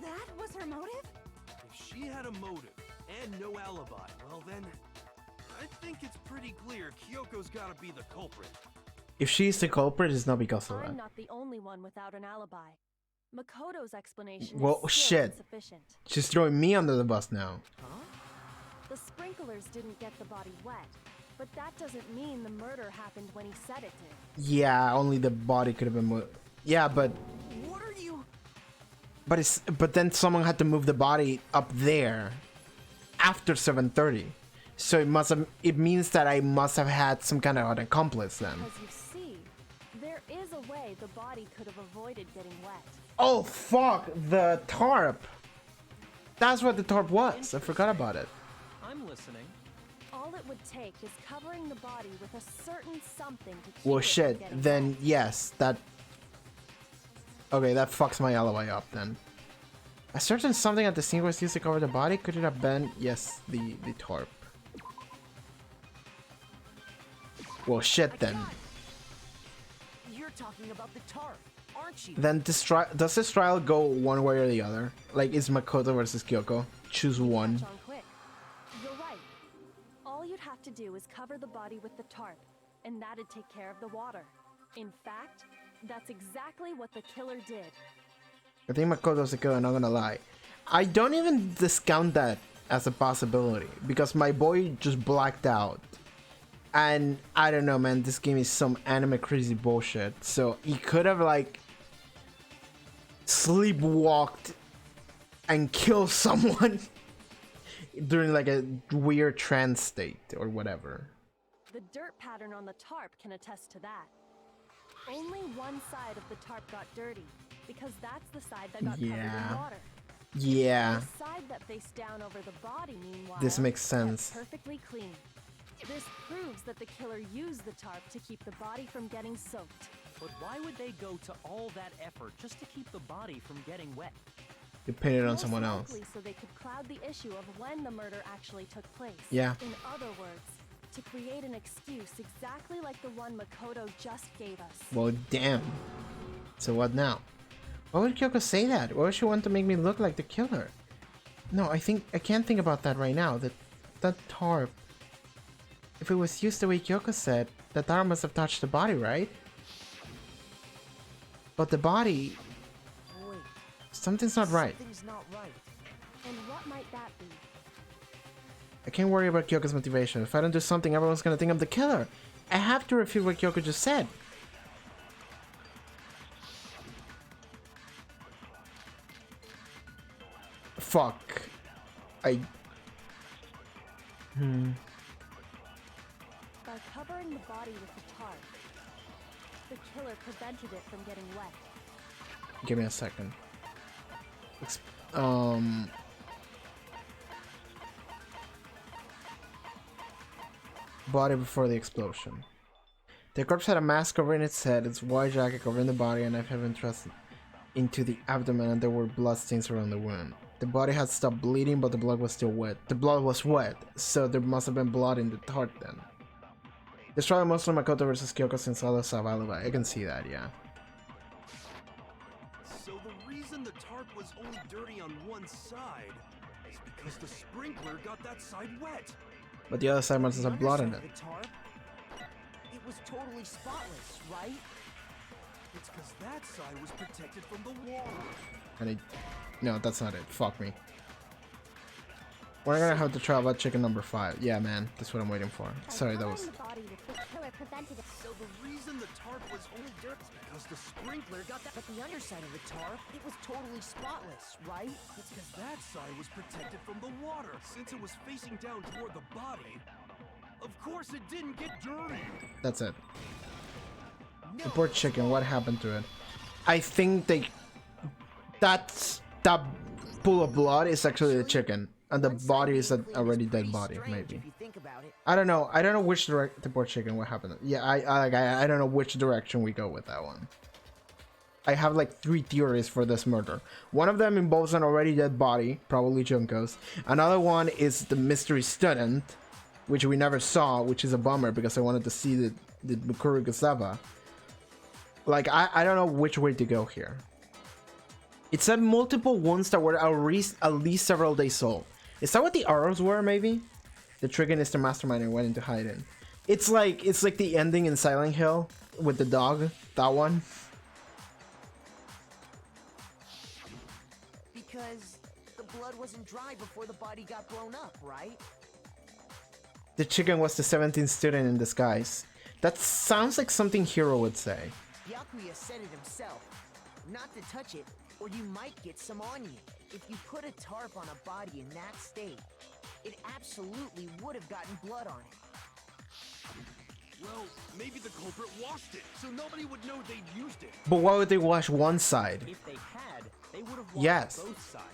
that was her motive? If she had a motive and no alibi, well then, I think it's pretty clear Kyoko's gotta be the culprit. If she's the culprit, it's not because of I'm that. not the only one without an alibi. Makoto's explanation Well, is still shit. insufficient. She's throwing me under the bus now. The sprinklers didn't get the body wet, but that doesn't mean the murder happened when he said it did. Yeah, only the body could have been moved. Yeah, but... What are you... but then someone had to move the body up there after 7:30. So it means that I must have had some kind of an accomplice then. As you see, there is a way the body could have avoided getting wet. Oh fuck, the tarp. That's what the tarp was. I forgot about it. I'm listening. All it would take is covering the body with a certain something to keep Well it shit, from getting then wet. yes, that... okay, that fucks my alibi up then. A certain something at the scene was used to cover the body? Could it have been... yes, the tarp. Well shit then. You're talking about the tarp, aren't you? Then does this trial go one way or the other? Like, is Makoto versus Kyoko? Choose one. Catch on quick. You're right. All you'd have to do is cover the body with the tarp, and that'd take care of the water. In fact, that's exactly what the killer did. I think Makoto's the killer, not gonna lie. I don't even discount that as a possibility, because my boy just blacked out. And I don't know, man, this game is some anime crazy bullshit. So he could have like sleepwalked and killed someone during like a weird trance state or whatever. The dirt pattern on the tarp can attest to that. Only one side of the tarp got dirty, because that's the side that got covered in water. Yeah. The side that faced down over the body, meanwhile, This makes kept sense. perfectly clean. This proves that the killer used the tarp to keep the body from getting soaked. But why would they go to all that effort just to keep the body from getting wet? You pin it on Most someone else. likely so they could cloud the issue of when the murder actually took place. Yeah. In other words, to create an excuse exactly like the one Makoto just gave us. Well, damn. So what now? Why would Kyoko say that? Why would she want to make me look like the killer? No, I can't think about that right now. That tarp. If it was used the way Kyoko said, the tarp must have touched the body, right? But the body... Wait, Something's not right. something's not right. And what might that be? I can't worry about Kyoko's motivation. If I don't do something, everyone's gonna think I'm the killer. I have to refute what Kyoko just said. Fuck. By covering the body with the tarp, the killer prevented it from getting wet. Give me a second. Body before the explosion. The corpse had a mask covering its head, its white jacket covering the body, and knife had been thrust into the abdomen, and there were blood stains around the wound. The body had stopped bleeding, but the blood was still wet. The blood was wet, so there must have been blood in the tarp then. It's probably mostly Makoto versus Kyoko since others have alibi. I can see that, yeah. So the reason the tarp was only dirty on one side is because the sprinkler got that side wet. But the other side must have blood in it. The tarp, it was totally spotless, right? It's because that side was protected from the water. And no, that's not it. Fuck me. We're gonna have to try about chicken number 5. Yeah, man, that's what I'm waiting for. Sorry, that was. The killer prevented it. So the reason the tarp was only dirt is because the sprinkler got that. But the underside of the tarp, it was totally spotless, right? It's because that side was protected from the water. Since it was facing down toward the body, of course it didn't get dirty. That's it. The poor chicken. What happened to it? I think that pool of blood is actually the chicken. And the body is an already dead body, maybe. I don't know. I don't know which direct the poor chicken. What happened? Yeah, I don't know which direction we go with that one. I have like 3 theories for this murder. One of them involves an already dead body, probably Junko's. Another one is the mystery student, which we never saw, which is a bummer because I wanted to see the Mikuru Kusaba. Like I don't know which way to go here. It said multiple wounds that were at least several days old. Is that what the arrows were, maybe? The Trigonist mastermind and went into hiding. It's like the ending in Silent Hill with the dog. That one. Because the blood wasn't dry before the body got blown up, right? The chicken was the 17th student in disguise. That sounds like something Hiro would say. Byakuya said it himself. Not to touch it, or you might get some on you. If you put a tarp on a body in that state, it absolutely would have gotten blood on it. Well, maybe the culprit washed it, so nobody would know they'd used it. But why would they wash one side? If they had, they would have washed Yes. both sides.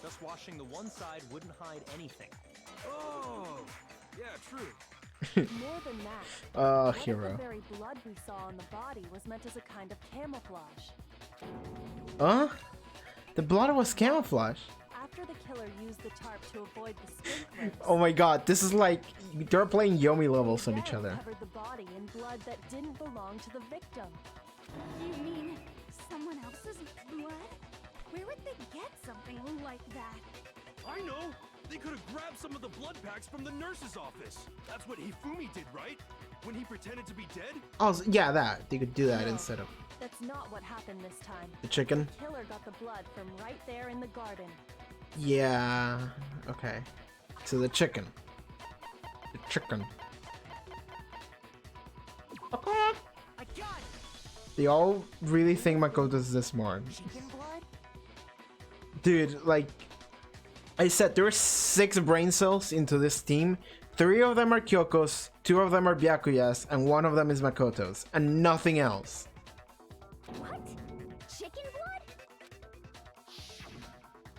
Just washing the one side wouldn't hide anything. Oh, yeah, true. More than that, what if Hiro. the very blood we saw on the body was meant as a kind of camouflage? Huh? The blood was camouflage. After the killer used the tarp to avoid the sprinklers, Oh my god, this is like they're playing Yomi levels they on each then other. covered the body in blood that didn't belong to the victim. You mean someone else's blood? Where would they get something like that? I know! They could have grabbed some of the blood packs from the nurse's office. That's what Hifumi did, right? When he pretended to be dead? Oh, yeah, that. They could do that instead of That's not what happened this time. the chicken. The killer got the blood from right there in the garden. Yeah. Okay. So the chicken. The chicken. I got it! They all really think Makoto's this smart. Chicken blood? Dude, like I said, there are 6 brain cells into this team. 3 of them are Kyoko's, 2 of them are Byakuya's, and 1 of them is Makoto's, and nothing else. What? Chicken blood?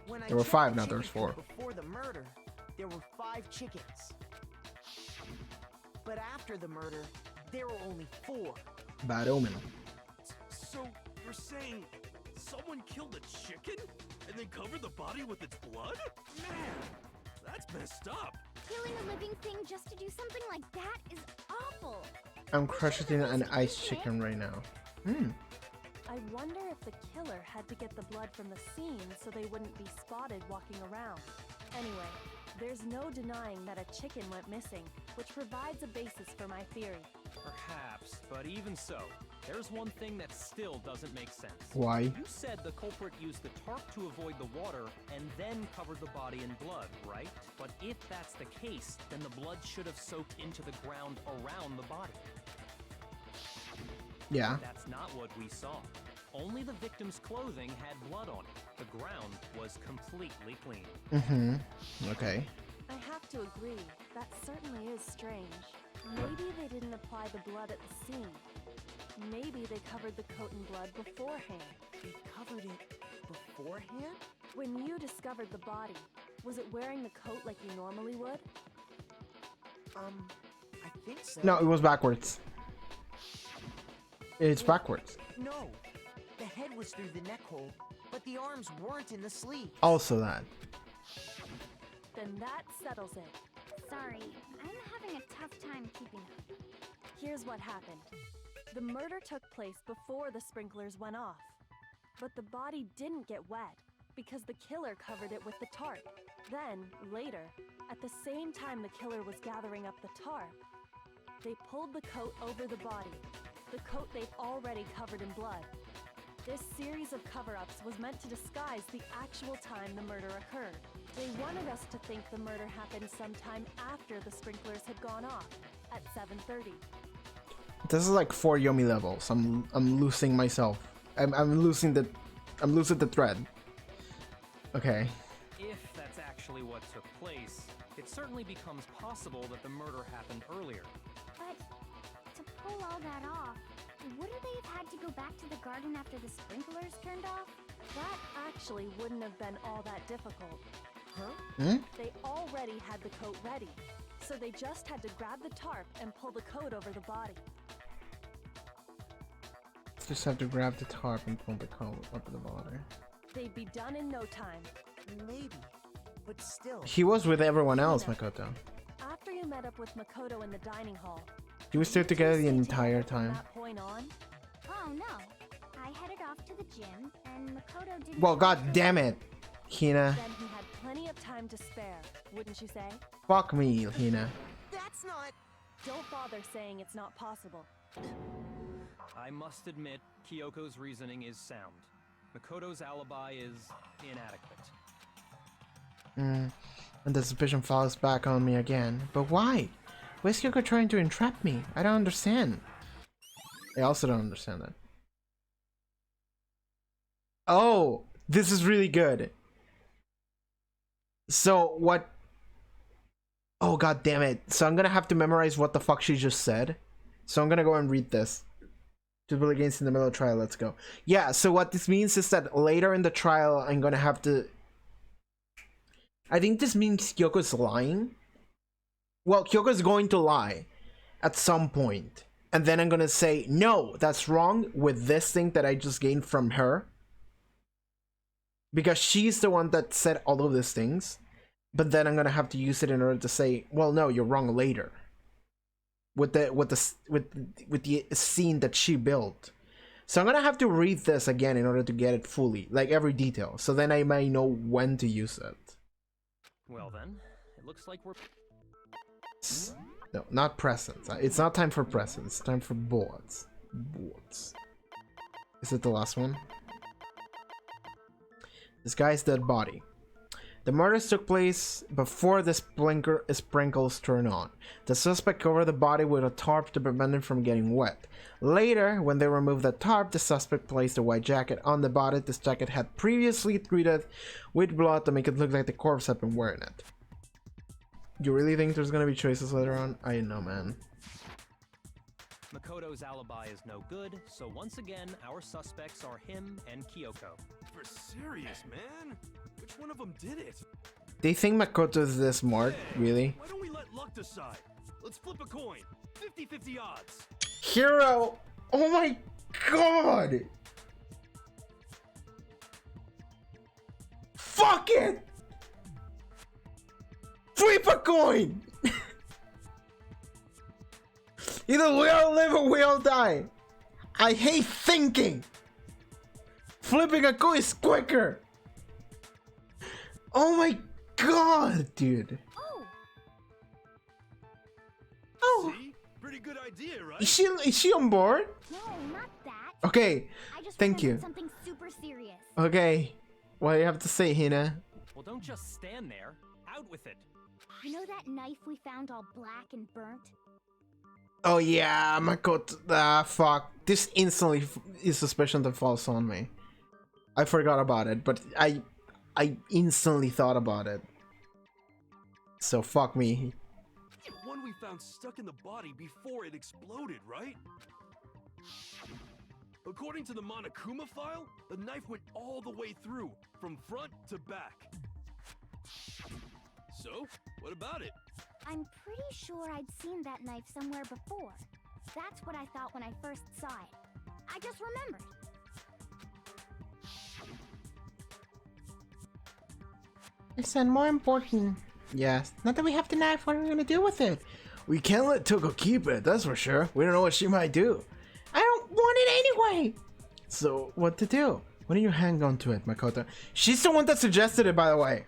When I There were checked 5 the now, there's chicken 4. coop before the murder, there were 5 chickens. But after the murder, there were only 4. Bad omen. So, you're saying Someone killed a chicken and then covered the body with its blood? Man, that's messed up. Killing a living thing just to do something like that is awful. I'm crushing an ice chicken right now. I wonder if the killer had to get the blood from the scene so they wouldn't be spotted walking around. Anyway, there's no denying that a chicken went missing, which provides a basis for my theory. Perhaps, but even so, there's one thing that still doesn't make sense. Why? You said the culprit used the tarp to avoid the water and then covered the body in blood, right? But if that's the case, then the blood should have soaked into the ground around the body. Yeah. That's not what we saw. Only the victim's clothing had blood on it. The ground was completely clean. Okay. I have to agree, that certainly is strange. Maybe they didn't apply the blood at the scene. Maybe they covered the coat in blood beforehand. They covered it beforehand? When you discovered the body, was it wearing the coat like you normally would? I think so. No, it was backwards. It's backwards. No. The head was through the neck hole, but the arms weren't in the sleeve. Also that. Then that settles it. Sorry, I'm having a tough time keeping up. Here's what happened. The murder took place before the sprinklers went off. But the body didn't get wet because the killer covered it with the tarp. Then, later, at the same time the killer was gathering up the tarp, they pulled the coat over the body, the coat they'd already covered in blood. This series of cover-ups was meant to disguise the actual time the murder occurred. They wanted us to think the murder happened sometime after the sprinklers had gone off, at 7:30. This is like 4 Yomi levels. I'm losing myself. I'm losing the thread. Okay. If that's actually what took place, it certainly becomes possible that the murder happened earlier. But to pull all that off, wouldn't they have had to go back to the garden after the sprinklers turned off? That actually wouldn't have been all that difficult. Huh? They already had the coat ready, so they just had to grab the tarp and pull the coat over the body. Just have to grab the tarp and pull the coat up the body. They'd be done in no time. Maybe, but still. He was with everyone else, Makoto. After you met up with Makoto in the dining hall, He was still together the entire time. from that point on, Oh no. I headed off to the gym, and Makoto didn't... Well, god damn it, Hina. then he had plenty of time to spare, wouldn't you say? Fuck me, Hina. That's not... Don't bother saying it's not possible. I must admit, Kyoko's reasoning is sound. Makoto's alibi is inadequate. And the suspicion falls back on me again. But why? Why is Kyoko trying to entrap me? I don't understand. I also don't understand that. Oh, this is really good. So what? Oh god damn it. So I'm gonna have to memorize what the fuck she just said. So I'm gonna go and read this. Double against in the middle of the trial, let's go. Yeah, so what this means is that later in the trial I'm gonna have to... I think this means Kyoko's lying. Well, Kyoko's going to lie at some point. And then I'm gonna say, no, that's wrong with this thing that I just gained from her. Because she's the one that said all of these things. But then I'm gonna have to use it in order to say, well, no, you're wrong later. With the scene that she built. So I'm gonna have to read this again in order to get it fully, like every detail. So then I may know when to use it. Well then, it looks like we're... No, not presents. It's not time for presents. It's time for bullets. Bullets. Is it the last one? This guy's dead body. The murders took place before the sprinkles turned on. The suspect covered the body with a tarp to prevent it from getting wet. Later, when they removed the tarp, the suspect placed a white jacket on the body. This jacket had previously treated with blood to make it look like the corpse had been wearing it. You really think there's gonna be choices later on? I don't know, man. Makoto's alibi is no good, so once again, our suspects are him and Kyoko. For serious, man? Which one of them did it? They think Makoto is this smart, really? Why don't we let luck decide? Let's flip a coin. 50-50 odds. Hero! Oh my god! Fuck it! Flip a coin! Either we all live or we all die. I hate thinking. Flipping a coin is quicker. Oh my god, dude. Oh. See? Pretty good idea, right? Is she on board? No, not that. Okay. I just Thank you. remembered something super serious. Okay. What do you have to say, Hina? Well, don't just stand there. Out with it. You know that knife we found all black and burnt? Oh yeah, my god. Fuck. This instantly is suspicion that falls on me. I forgot about it, but I instantly thought about it. So fuck me. One we found stuck in the body before it exploded, right? According to the Monokuma file, the knife went all the way through, from front to back. So, what about it? I'm pretty sure I'd seen that knife somewhere before. That's what I thought when I first saw it. I just remembered. Listen, more important. Yes. Not that we have the knife, what are we gonna do with it? We can't let Toko keep it, that's for sure. We don't know what she might do. I don't want it anyway! So, what to do? Why don't you hang on to it, Makoto? She's the one that suggested it, by the way.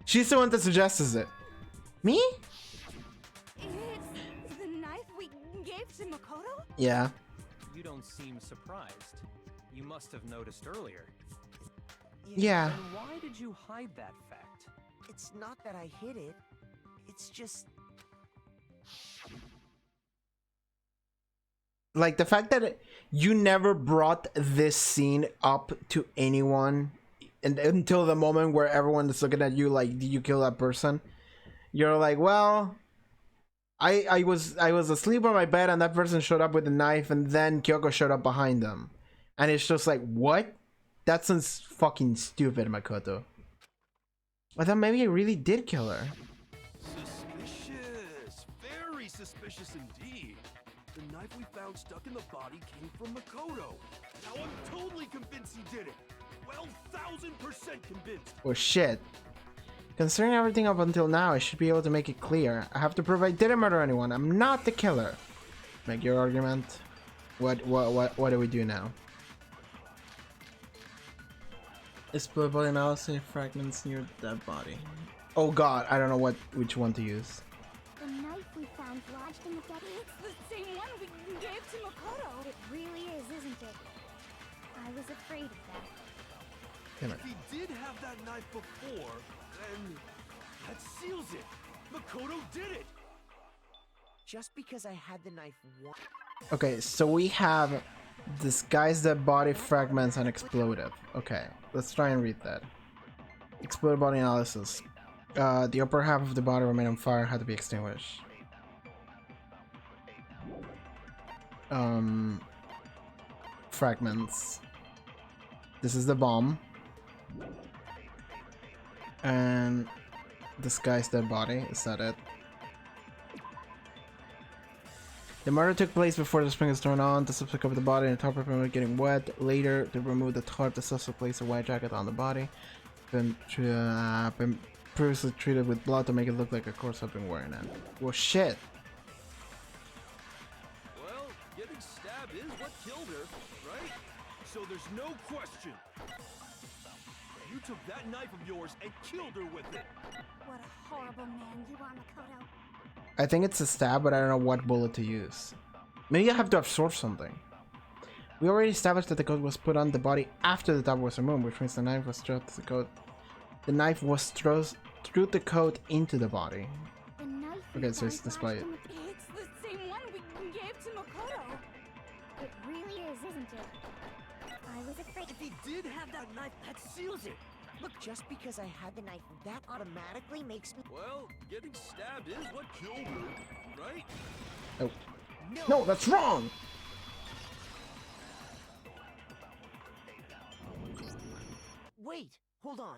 She's the one that suggests it. Me? It's the knife we gave to Makoto? Yeah. You don't seem surprised. You must have noticed earlier. Yeah. Then why did you hide that fact? It's not that I hid it. It's just... Like, the fact that you never brought this scene up to anyone until the moment where everyone is looking at you like, did you kill that person? You're like, well, I was asleep on my bed and that person showed up with a knife and then Kyoko showed up behind them. And it's just like, what? That sounds fucking stupid, Makoto. I thought maybe I really did kill her. Suspicious. Very suspicious indeed. The knife we found stuck in the body came from Makoto. Now I'm totally convinced he did it. 12,000% convinced. Oh shit. Considering everything up until now, I should be able to make it clear. I have to prove I didn't murder anyone. I'm not the killer. Make your argument. What do we do now? Explode body analysis fragments near dead body. Oh god, I don't know which one to use. The knife we found lodged in the dead. It's the same one we gave to Makoto. It really is, isn't it? I was afraid of that. Damn it. If he did have that knife before, then that seals it. Makoto did it. Just because I had the knife once. Okay, so we have disguise dead body fragments and explosive. Okay, let's try and read that. Exploded body analysis. The upper half of the body remained on fire, had to be extinguished. Fragments. This is the bomb. And disguise dead body, is that it? The murder took place before the spring was turned on. The suspect covered the body and the tarp was getting wet. Later, to remove the tarp, the suspect placed a white jacket on the body. Been previously treated with blood to make it look like a corpse had been wearing it. Well, shit. Well, getting stabbed is what killed her, right? So there's no question. You took that knife of yours and killed her with it. What a horrible man you are, Makoto. I think it's a stab, but I don't know what bullet to use. Maybe I have to absorb something. We already established that the coat was put on the body after the top was removed, which means the knife was through the coat. The knife was through the coat into the body. The knife Okay, so it's displayed. It's the same one we gave to Makoto. It really is, isn't it? I was afraid. If he did have that knife, that seals it. Look, just because I had the knife, that automatically makes me... Well, getting stabbed is what killed her, right? Oh. No, that's wrong! Wait, hold on.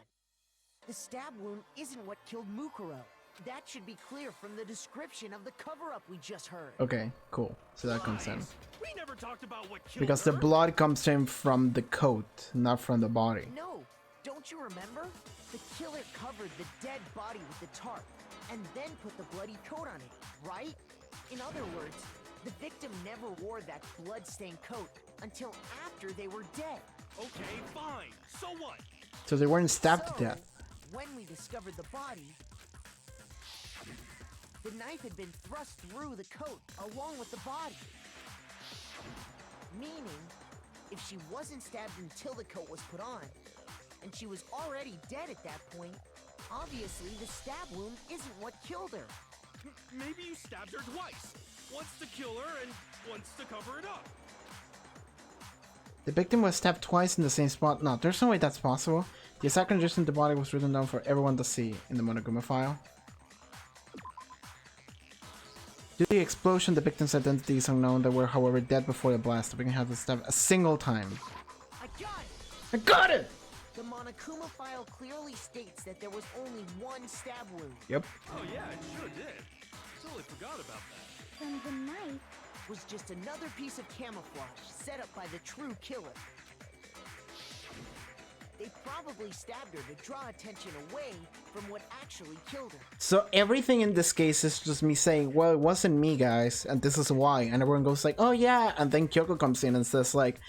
The stab wound isn't what killed Mukuro. That should be clear from the description of the cover-up we just heard. Okay, cool. So that comes in. We never talked about what killed Because her. the blood comes in from the coat, not from the body. No, don't Don't you remember? The killer covered the dead body with the tarp, and then put the bloody coat on it, right? In other words, the victim never wore that blood-stained coat until after they were dead. Okay, fine. So what? So they weren't stabbed to death. When we discovered the body, the knife had been thrust through the coat along with the body. Meaning, if she wasn't stabbed until the coat was put on, and she was already dead at that point, obviously the stab wound isn't what killed her. Maybe you stabbed her twice. Once to kill her and once to cover it up. The victim was stabbed twice in the same spot. No, there's no way that's possible. The exact condition of the body was written down for everyone to see in the Monokuma file. Due to the explosion, the victim's identity is unknown. They were, however, dead before the blast. The victim had to stab a single time. I got it! I got it! The Monokuma file clearly states that there was only one stab wound. Yep. Oh yeah, it sure did. Totally forgot about that. Then the knife was just another piece of camouflage set up by the true killer. They probably stabbed her to draw attention away from what actually killed her. So everything in this case is just me saying, well, it wasn't me, guys, and this is why. And everyone goes like, oh yeah, and then Kyoko comes in and says like,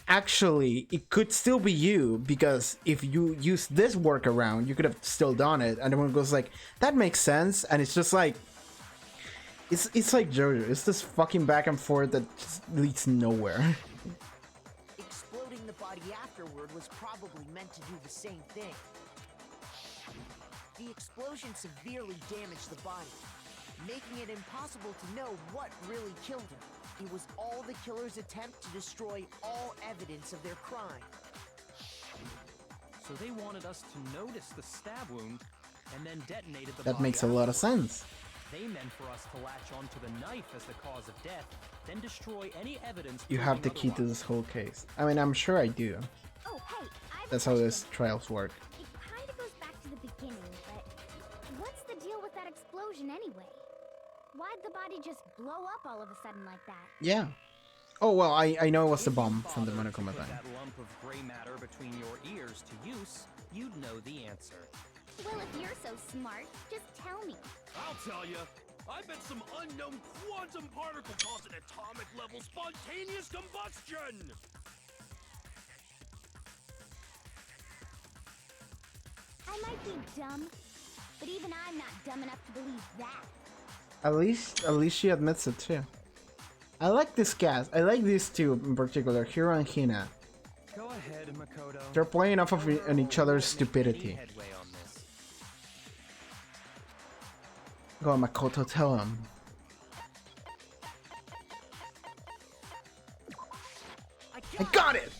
actually, it could still be you, because if you use this workaround, you could have still done it. And everyone goes like, that makes sense. And it's just like, it's like JoJo. It's this fucking back and forth that just leads nowhere. Exploding the body afterward was probably meant to do the same thing. The explosion severely damaged the body, making it impossible to know what really killed her. It was all the killer's attempt to destroy all evidence of their crime. So they wanted us to notice the stab wound and then detonated the That body makes a lot of afterwards. sense. They meant for us to latch onto the knife as the cause of death, then destroy any evidence. You have the key to otherwise. this whole case. I mean, I'm sure I do. Oh, hey, I've That's how these trials work. It kind of goes back to the beginning, but what's the deal with that explosion anyway? Why'd the body just blow up all of a sudden like that? Yeah. Oh, well, I know it was the If bomb you from the bothered to Monokuma put thing. that lump of gray matter between your ears to use, you'd know the answer. Well, if you're so smart, just tell me. I'll tell you. I bet some unknown quantum particle caused an atomic level spontaneous combustion! I might be dumb, but even I'm not dumb enough to believe that. At least she admits it too. I like this cast. I like these two in particular, Hiro and Hina. Go ahead, Makoto. They're playing off of on each other's stupidity. Go on, Makoto, tell him. I got it!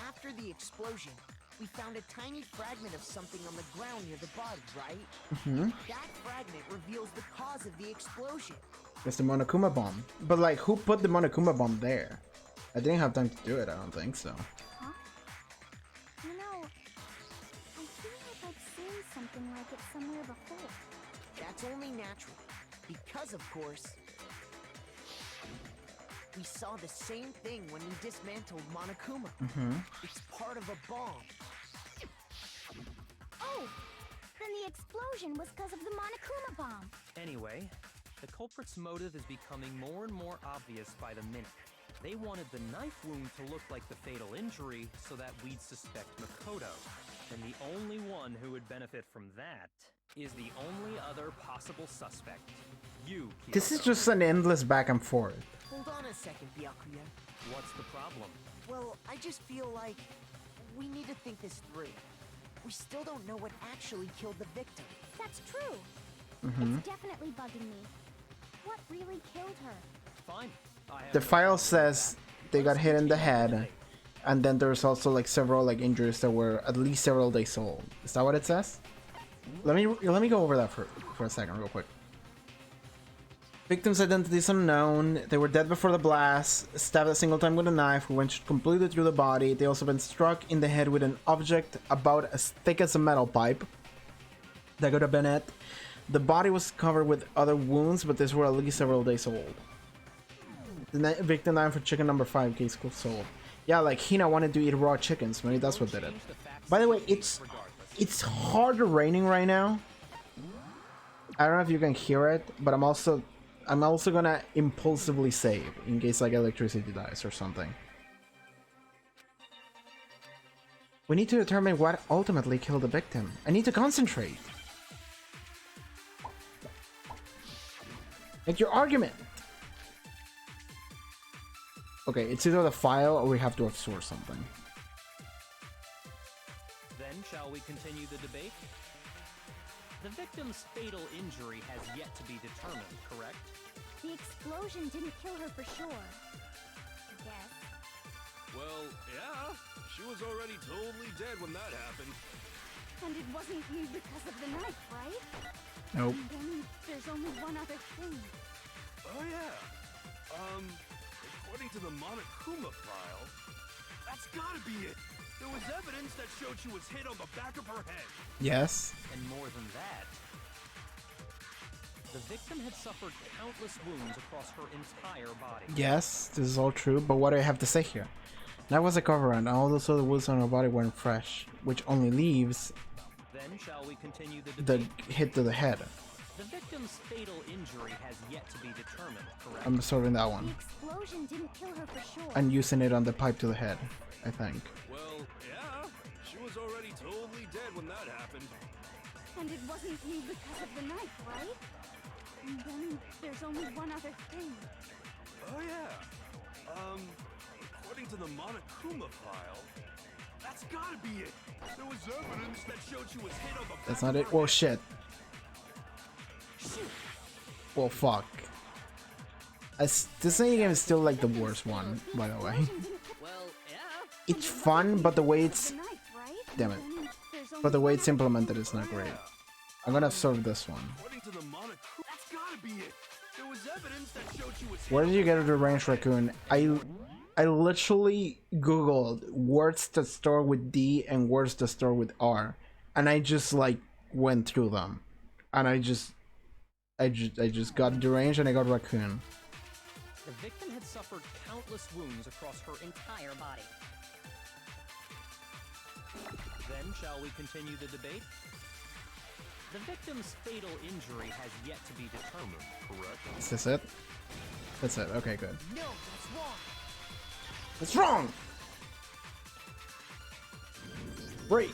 After the explosion, we found a tiny fragment of something on the ground near the body, right? Mm-hmm. That fragment reveals the cause of the explosion. It's the Monokuma bomb. But like, who put the Monokuma bomb there? I didn't have time to do it, I don't think so. Huh? You know, I feel like I've seen something like it somewhere before. That's only natural, because of course, we saw the same thing when we dismantled Monokuma. Mm-hmm. It's part of a bomb. Oh, then the explosion was because of the Monokuma bomb. Anyway, the culprit's motive is becoming more and more obvious by the minute. They wanted the knife wound to look like the fatal injury so that we'd suspect Makoto. And the only one who would benefit from that is the only other possible suspect. You, Kyoko. This is just an endless back and forth. Hold on a second, Byakuya. What's the problem? Well, I just feel like we need to think this through. We still don't know what actually killed the victim. That's true. Mm-hmm. It's definitely bugging me. What really killed her? Fine. The file says they got hit in the head, and then there's also like several like injuries that were at least several days old. Is that what it says? Let me go over that for a second real quick. Victim's identity is unknown. They were dead before the blast, stabbed a single time with a knife, went completely through the body. They also been struck in the head with an object about as thick as a metal pipe. That could have been it. The body was covered with other wounds, but these were at least several days old. The victim died for chicken number 5 case sold. Yeah, like Hina wanted to eat raw chickens. Maybe that's what did it. Change the facts By the way, it's hard raining right now. I don't know if you can hear it, but I'm also gonna impulsively save in case like electricity dies or something. We need to determine what ultimately killed the victim. I need to concentrate. Make your argument. Okay, it's either the file or we have to absorb something. Then shall we continue the debate? The victim's fatal injury has yet to be determined, correct? The explosion didn't kill her for sure. I guess. Well, yeah. She was already totally dead when that happened. And it wasn't because of the knife, right? Nope. And then there's only one other thing. Oh yeah. According to the Monokuma file, that's gotta be it. There was evidence that showed she was hit on the back of her head. Yes. And more than that, the victim had suffered countless wounds across her entire body. Yes, this is all true, but what do I have to say here? That was a cover and all those other wounds on her body weren't fresh, which only leaves Then shall we continue the the debate? hit to the head. The victim's fatal injury has yet to be determined, correct? I'm absorbing that The one explosion didn't kill her for sure. and using it on the pipe to the head, I think. Well, yeah. She was already totally dead when that happened. And it wasn't because of the knife, right? And then there's only one other thing. Oh yeah. According to the Monokuma file, that's gotta be it. There was evidence that showed she was hit on the back. That's not of it. her Well, head. shit. Well, fuck. This game is still like the worst one, by the way. Well, yeah. It's fun, but the way it's... The knife, right? Damn it. And then there's But the only way one it's other implemented thing. is not great. I'm gonna absorb this one. According to the Monokuma, that's gotta be it. There was evidence that showed she was hit Where on did you the get back the of her Deranged head. Raccoon? I literally googled words that start with D and words that start with R, and I just like went through them, and I just got Deranged and I got Raccoon. The victim had suffered countless wounds across her entire body. Then shall we continue the debate? The victim's fatal injury has yet to be determined, correct? Is this it? That's it. Okay, good. No, that's wrong. What's wrong? Break.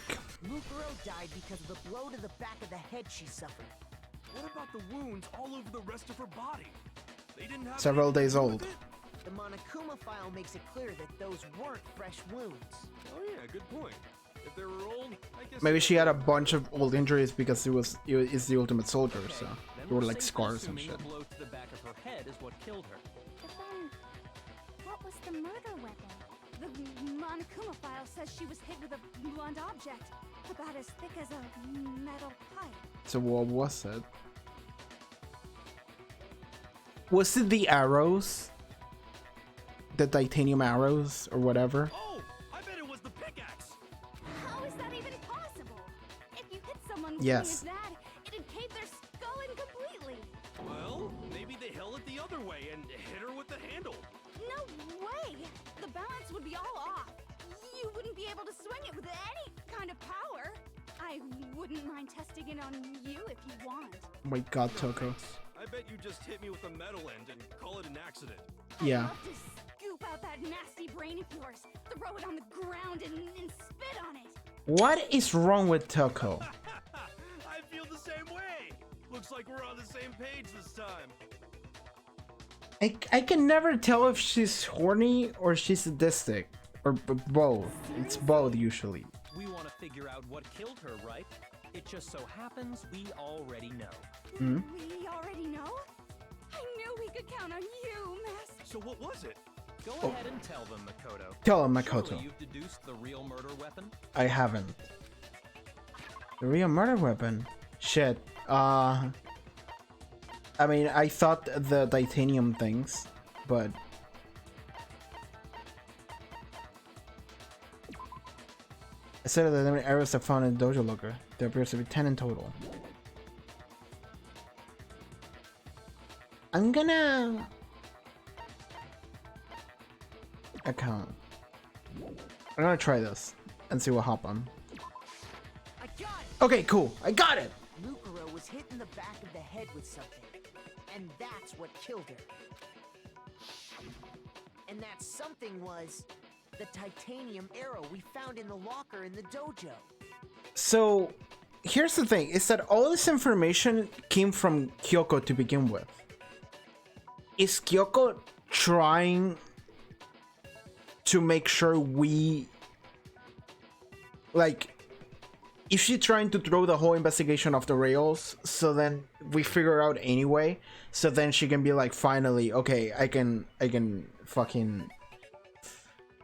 Mukuro died because of the blow to the back of the head she suffered. What about the wounds all over the rest of her body? They didn't have Several anything to days do old. with it? The Monokuma file makes it clear that those weren't fresh wounds. Oh yeah, good point. If they were old, I guess Maybe she had a bunch of old injuries because it's the Ultimate Soldier, so Then there were we're like safely scars and assuming shit. the blow to the back of her head is what killed her. But then, what was the murder weapon? The Monokuma file says she was hit with a blunt object, about as thick as a metal pipe. So what was it? Was it the arrows? The titanium arrows or whatever? Oh, I bet it was the pickaxe. How is that even possible? If you hit someone Yes. as that, it'd cave their skull in completely. Well, maybe they held it the other way and hit her with the handle. No way! The balance would be all off. You wouldn't be able to swing it with any kind of power. I wouldn't mind testing it on you if you want. Oh my god, Toko. I bet you just hit me with a metal end and call it an accident. Yeah. I'd love to scoop out that nasty brain of yours, throw it on the ground, and spit on it. What is wrong with Toko? I feel the same way. Looks like we're on the same page this time. I can never tell if she's horny or she's sadistic. Or both. It's both usually. We want to figure out what killed her, right? It just so happens we already know. Hmm? We already know? I knew we could count on you, Mess. So what was it? Go Oh. ahead and tell them, Makoto. Tell him, Makoto. Surely you've deduced the real murder weapon? I haven't. The real murder weapon? Shit. I mean, I thought the titanium things, but... I said that the many arrows that found in the dojo locker. There appears to be 10 in total. I'm gonna... account. I'm gonna try this and see what happens. Okay, cool. I got it. Mukuro was hit in the back of the head with something, and that's what killed her. And that something was the titanium arrow we found in the locker in the dojo. So, here's the thing, is that all this information came from Kyoko to begin with. Is Kyoko trying to make sure we... Like, is she trying to throw the whole investigation off the rails so then we figure out anyway? So then she can be like, finally, okay, I can fucking...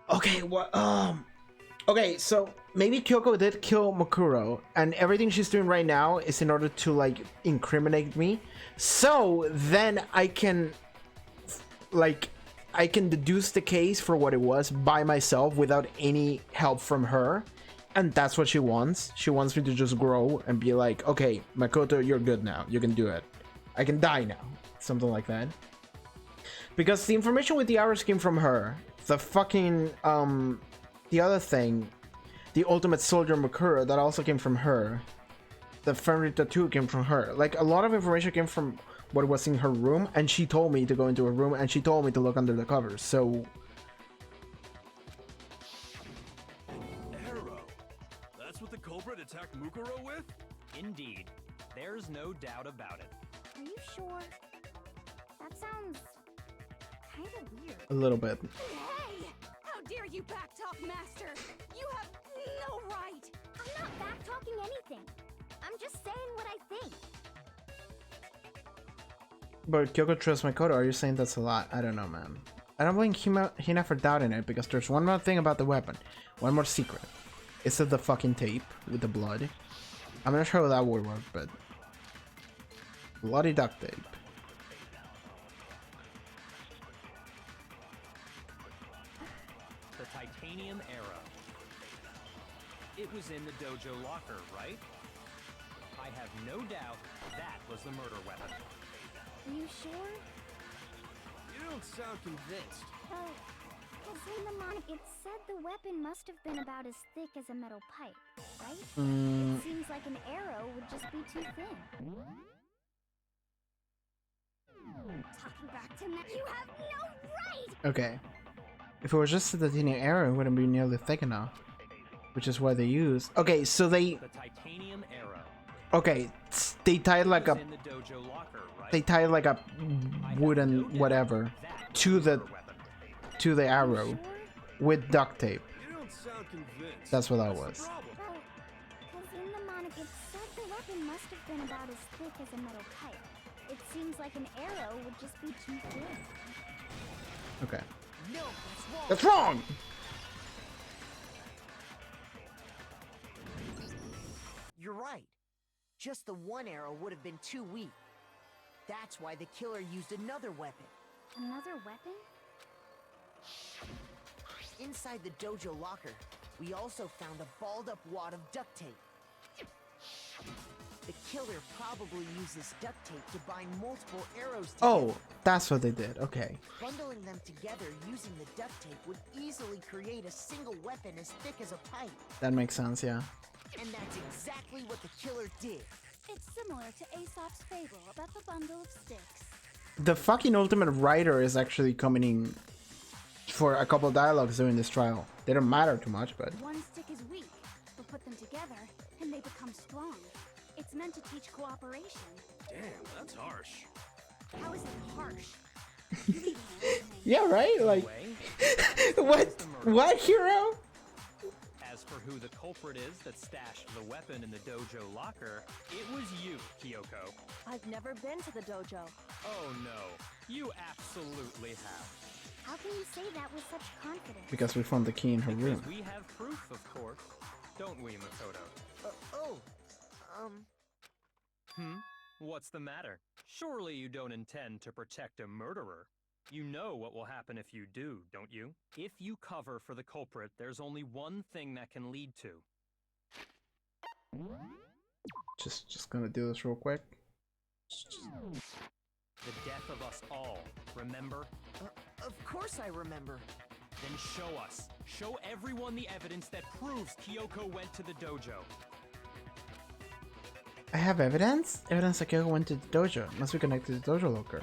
Okay, what, okay, so maybe Kyoko did kill Mukuro, and everything she's doing right now is in order to, like, incriminate me. So then I can, like, I can deduce the case for what it was by myself without any help from her. And that's what she wants. She wants me to just grow and be like, okay, Makoto, you're good now. You can do it. I can die now. Something like that. Because the information with the arrows came from her. The fucking, the other thing, the Ultimate Soldier Makura, that also came from her. The Fenrir tattoo came from her. Like, a lot of information came from what was in her room, and she told me to go into her room, and she told me to look under the covers, so... Arrow? That's what the culprit attacked Mukuro with? Indeed. There's no doubt about it. Are you sure? That sounds kind of weird. A little bit. Hey! How dare you backtalk, Master? You have no right! I'm not back-talking anything. I'm just saying what I think. But Kyoko trusts Makoto, are you saying that's a lot? I don't know, man. I don't blame Hina for doubting it, because there's one more thing about the weapon. One more secret. It's the fucking tape with the blood. I'm not sure how that would work, but... Bloody duct tape. The titanium arrow. It was in the dojo locker, right? I have no doubt that was the murder weapon. Are you sure? You don't sound convinced. Well, because in the it said the weapon must have been about as thick as a metal pipe, right? It seems like an arrow would just be too thin. Talking back to me. You have no right! Okay. If it was just a titanium arrow, it wouldn't be nearly thick enough. Which is why they used... Okay, so they... The titanium arrow. Okay, they tied like a... In the dojo locker, right? They tied like a wooden whatever to the arrow with duct tape. You don't sound convinced. That's what that was. Well, because in the it said the weapon must have been about as thick as a metal pipe. It seems like an arrow would just be too thin. Okay. No, That's wrong! You're right. Just the one arrow would have been too weak. That's why the killer used another weapon. Another weapon? Inside the dojo locker, we also found a balled-up wad of duct tape. The killer probably used this duct tape to bind multiple arrows together. Oh, that's what they did. Okay. Bundling them together using the duct tape would easily create a single weapon as thick as a pipe. That makes sense, yeah. And that's exactly what the killer did. It's similar to Aesop's fable about the bundle of sticks. The fucking Ultimate Writer is actually coming in for a couple dialogues during this trial. They don't matter too much, but... One stick is weak, but put them together, and they become strong. It's meant to teach cooperation. Damn, that's harsh. How is it harsh? Yeah, right? Like... What, hero? As for who the culprit is that stashed the weapon in the dojo locker, it was you, Kyoko. I've never been to the dojo. Oh no, you absolutely have. How can you say that with such confidence? Because we found the key in her room. Because we have proof, of course. Don't we, Makoto? What's the matter? Surely you don't intend to protect a murderer. You know what will happen if you do, don't you? If you cover for the culprit, there's only one thing that can lead to. Just gonna do this real quick. The death of us all, remember? Of course I remember. Then show us. Show everyone the evidence that proves Kyoko went to the dojo. I have evidence? Evidence that Kyoko went to the dojo. Must be connected to the dojo locker.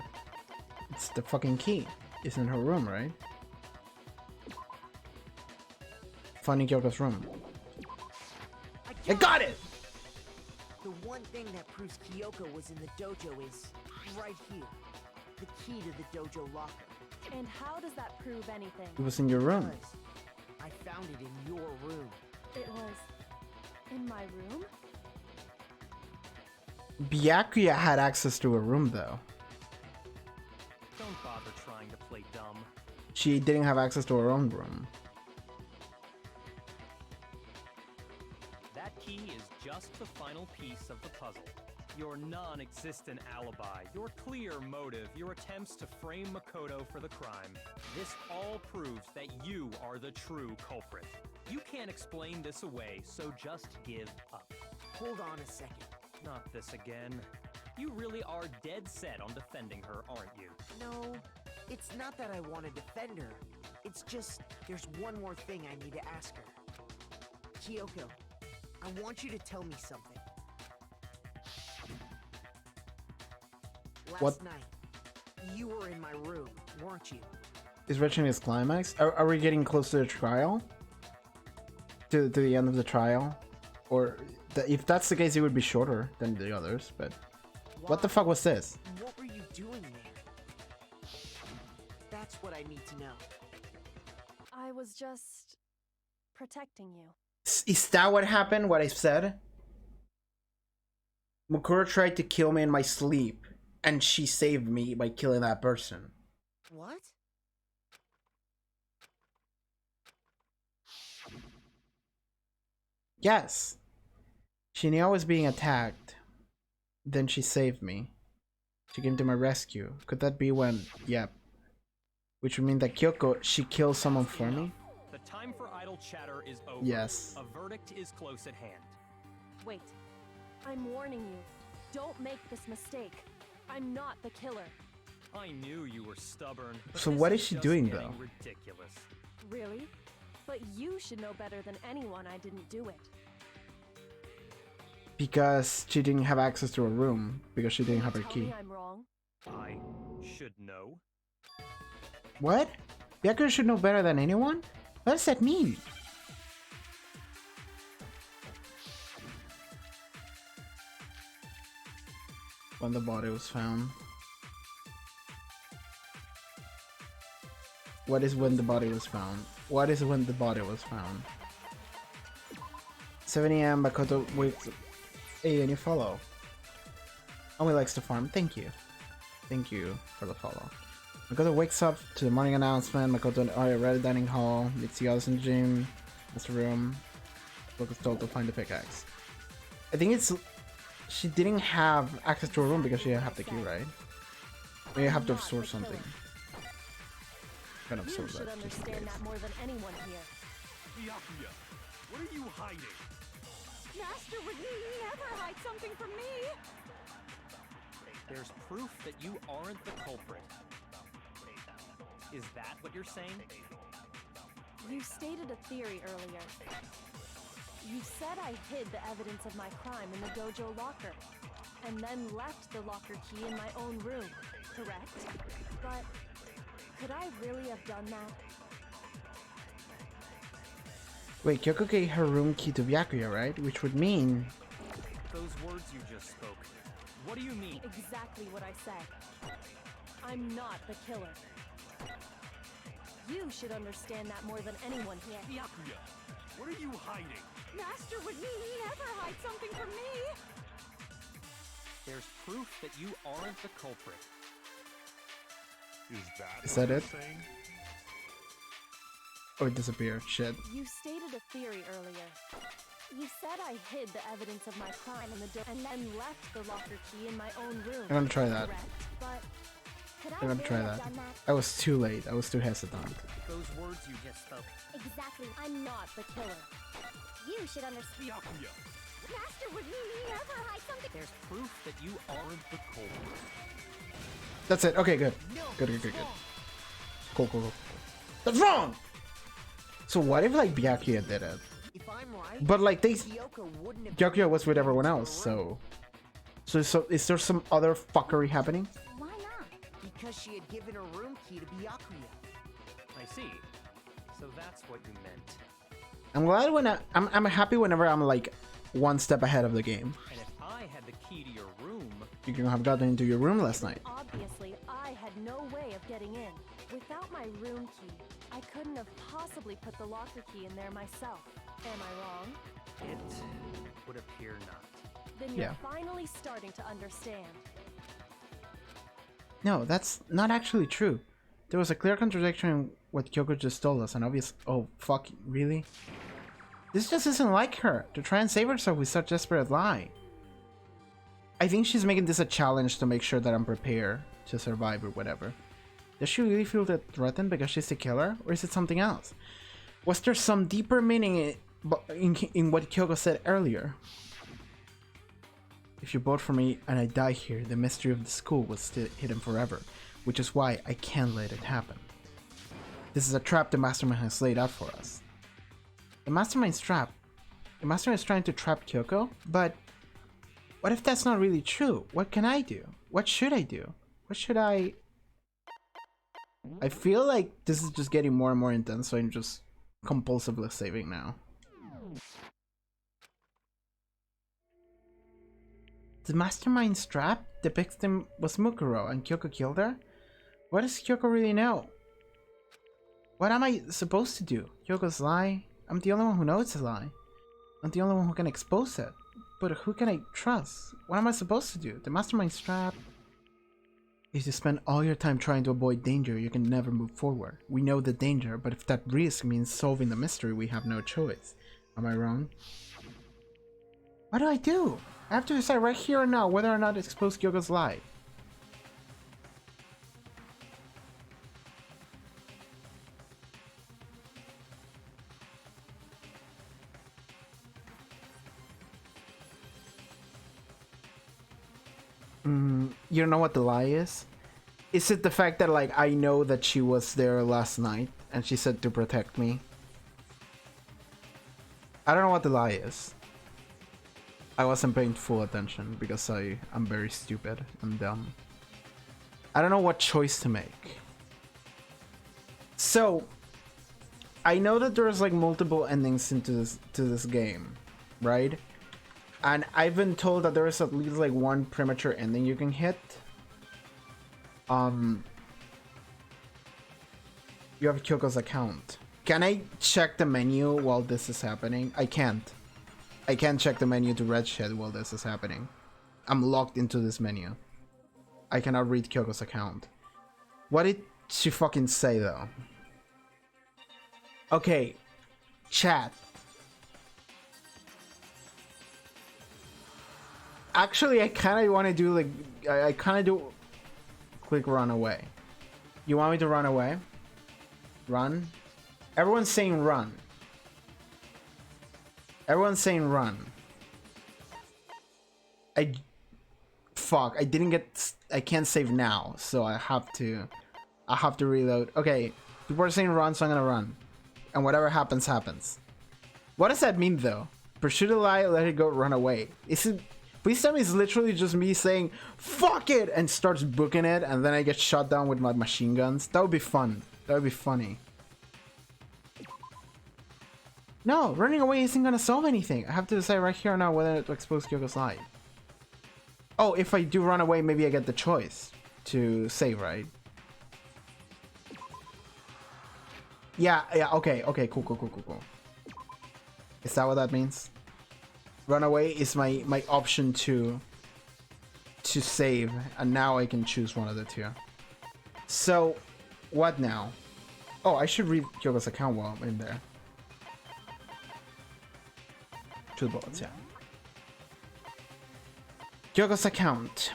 It's the fucking key. It's in her room, right? Finding Kyoko's room. I got it! The one thing that proves Kyoko was in the dojo is right here. The key to the dojo locker. And how does that prove anything? It was in your room. Because I found it in your room. It was in my room? Byakuya had access to a room though. Don't bother trying to play dumb. She didn't have access to her own room. That key is just the final piece of the puzzle. Your non-existent alibi, your clear motive, your attempts to frame Makoto for the crime. This all proves that you are the true culprit. You can't explain this away, so just give up. Hold on a second. Not this again. You really are dead set on defending her, aren't you? No, it's not that I want to defend her. It's just, there's one more thing I need to ask her. Kyoko, I want you to tell me something. Last night, you were in my room, weren't you? Is reaching its climax? Are we getting close to the trial? To the end of the trial? Or if that's the case, it would be shorter than the others, but... What the fuck was this? What were you doing there? That's what I need to know. I was just protecting you. Is that what happened? What I said? Makura tried to kill me in my sleep, and she saved me by killing that person. What? Yes. She knew I was being attacked. Then she saved me. She came to my rescue. Could that be when... Yep. Which would mean that Kyoko, she killed someone for me? The time for idle chatter is over. Yes. A verdict is close at hand. Wait. I'm warning you. Don't make this mistake. I'm not the killer. I knew you were stubborn. So what is she doing though? Ridiculous. Really? But you should know better than anyone I didn't do it. Because she didn't have access to her room. Because she didn't have her Tell key. me I'm wrong. I should know. What? Byakuya should know better than anyone? What does that mean? When the body was found. What is when the body was found? What is when the body was found? 7 AM, Makoto wakes up. Hey, and you follow. Only likes to farm. Thank you. Thank you for the follow. Makoto wakes up to the morning announcement. Makoto and Arya read the dining hall. Meets the others in the gym. That's the room. Look is told to find the pickaxe. I think it's... She didn't have access to her room because she didn't have the key, right? Or you have to absorb something. Kind of You absorb should that. Just in understand case. that more than anyone here. Byakuya, what are you hiding? Master would never hide something from me! There's proof that you aren't the culprit. Is that what you're saying? You stated a theory earlier. You said I hid the evidence of my crime in the dojo locker, and then left the locker key in my own room, correct? But could I really have done that? Wait, Kyoko gave her room key to Byakuya, right? Which would mean... Those words you just spoke. What do you mean? Exactly what I said. I'm not the killer. You should understand that more than anyone here. Byakuya, what are you hiding? Master would never hide something from me! There's proof that you aren't the culprit. Is that it? Or it disappeared. Shit. You stated a theory earlier. You said I hid the evidence of my crime in the dojo and then left the locker key in my own room. I'm gonna try that. Correct? But could I'm gonna try that. I was too late. I was too hesitant. Those words you just spoke. Exactly. I'm not the killer. You should understand. Byakuya, Master would never hide something. There's proof that you aren't the culprit. That's it. Okay, good. Good. Cool. That's wrong! So what if, like, Byakuya did it? If I'm right, But, like, Kyoko wouldn't have Byakuya was with everyone else, so... So is there some other fuckery happening? Why not? Because she had given her room key to Byakuya. I see. So that's what you meant. I'm glad when I'm happy whenever I'm like one step ahead of the game. And if I had the key to your room... You can have gotten into your room last night. Obviously, I had no way of getting in. Without my room key, I couldn't have possibly put the locker key in there myself. Am I wrong? It would appear not. Then you're finally starting to understand. No, that's not actually true. There was a clear contradiction in what Kyoko just told us, and obvious. Oh, fuck, really? This just isn't like her, to try and save herself with such desperate lie. I think she's making this a challenge to make sure that I'm prepared to survive or whatever. Does she really feel that threatened because she's the killer, or is it something else? Was there some deeper meaning in what Kyoko said earlier? If you vote for me and I die here, the mystery of the school will stay hidden forever, which is why I can't let it happen. This is a trap the Mastermind has laid out for us. The Mastermind's trap? The Mastermind is trying to trap Kyoko? But what if that's not really true? What can I do? What should I do? What should I feel like this is just getting more and more intense, so I'm just compulsively saving now. The Mastermind's trap? The victim was Mukuro and Kyoko killed her? What does Kyoko really know? What am I supposed to do? Kyoko's lie? I'm the only one who knows it's a lie. I'm the only one who can expose it. But who can I trust? What am I supposed to do? The Mastermind's trap? If you spend all your time trying to avoid danger, you can never move forward. We know the danger, but if that risk means solving the mystery, we have no choice. Am I wrong? What do? I have to decide right here and now whether or not to expose Kyoko's lie. You don't know what the lie is? Is it the fact that like I know that she was there last night and she said to protect me? I don't know what the lie is. I wasn't paying full attention because I'm very stupid and dumb. I don't know what choice to make. So I know that there's like multiple endings into this game, right? And I've been told that there is at least like one premature ending you can hit. You have Kyoko's account. Can I check the menu while this is happening? I can't. I can't check the menu to Redshed while this is happening. I'm locked into this menu. I cannot read Kyoko's account. What did she fucking say though? Okay, chat. Actually, I kind of want to do like I kind of do. Click run away. You want me to run away? Run? Everyone's saying run. Everyone's saying run. Fuck, I didn't get... I can't save now, so I have to reload. Okay, people are saying run, so I'm gonna run. And whatever happens, happens. What does that mean, though? Pursue the lie, let it go, run away. Is it... Please tell me it's literally just me saying, fuck it, and starts booking it, and then I get shot down with my machine guns. That would be fun. That would be funny. No, running away isn't gonna solve anything. I have to decide right here now whether to expose Kyoko's lie. Oh, if I do run away, maybe I get the choice to save, right? Yeah, okay, cool. Is that what that means? Run away is my option to save, and now I can choose one of the two. So, what now? Oh, I should read Kyoko's account while I'm in there. 2 bullets, yeah. Kyoko's account.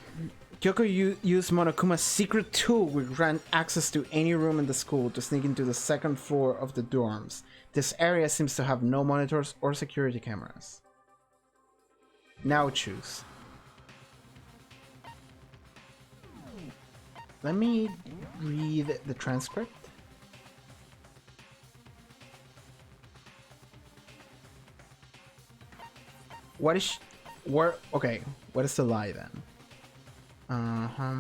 Kyoko used Monokuma's secret tool which grant access to any room in the school to sneak into the 2nd floor of the dorms. This area seems to have no monitors or security cameras. Now choose. Let me read the transcript. What is... okay, what is the lie then? Uh-huh.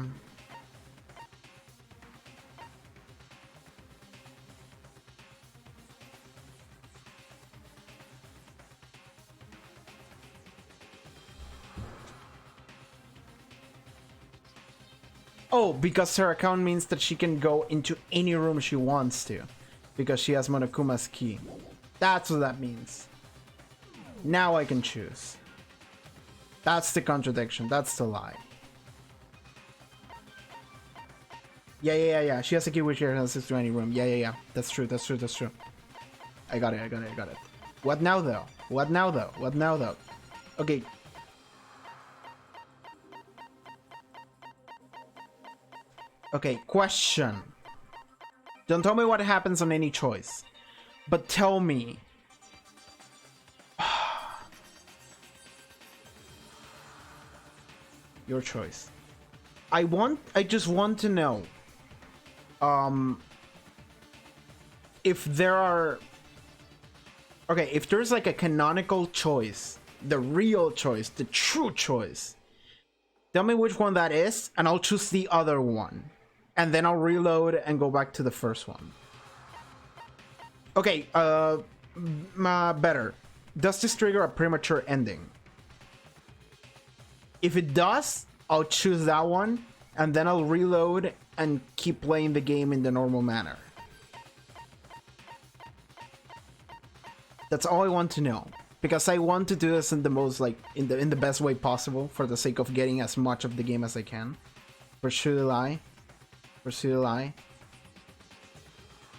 Oh, because her account means that she can go into any room she wants to. Because she has Monokuma's key. That's what that means. Now I can choose. That's the contradiction. That's the lie. Yeah. She has a key which she has access to any room. Yeah. That's true. I got it. What now though? Okay. Okay, question. Don't tell me what happens on any choice. But tell me. Your choice. I just want to know. If there are... Okay, if there's like a canonical choice, the real choice, the true choice, tell me which one that is, and I'll choose the other one. And then I'll reload and go back to the first one. Okay, better. Does this trigger a premature ending? If it does, I'll choose that one, and then I'll reload and keep playing the game in the normal manner. That's all I want to know. Because I want to do this in the most, like, in the best way possible, for the sake of getting as much of the game as I can. Pursue the lie.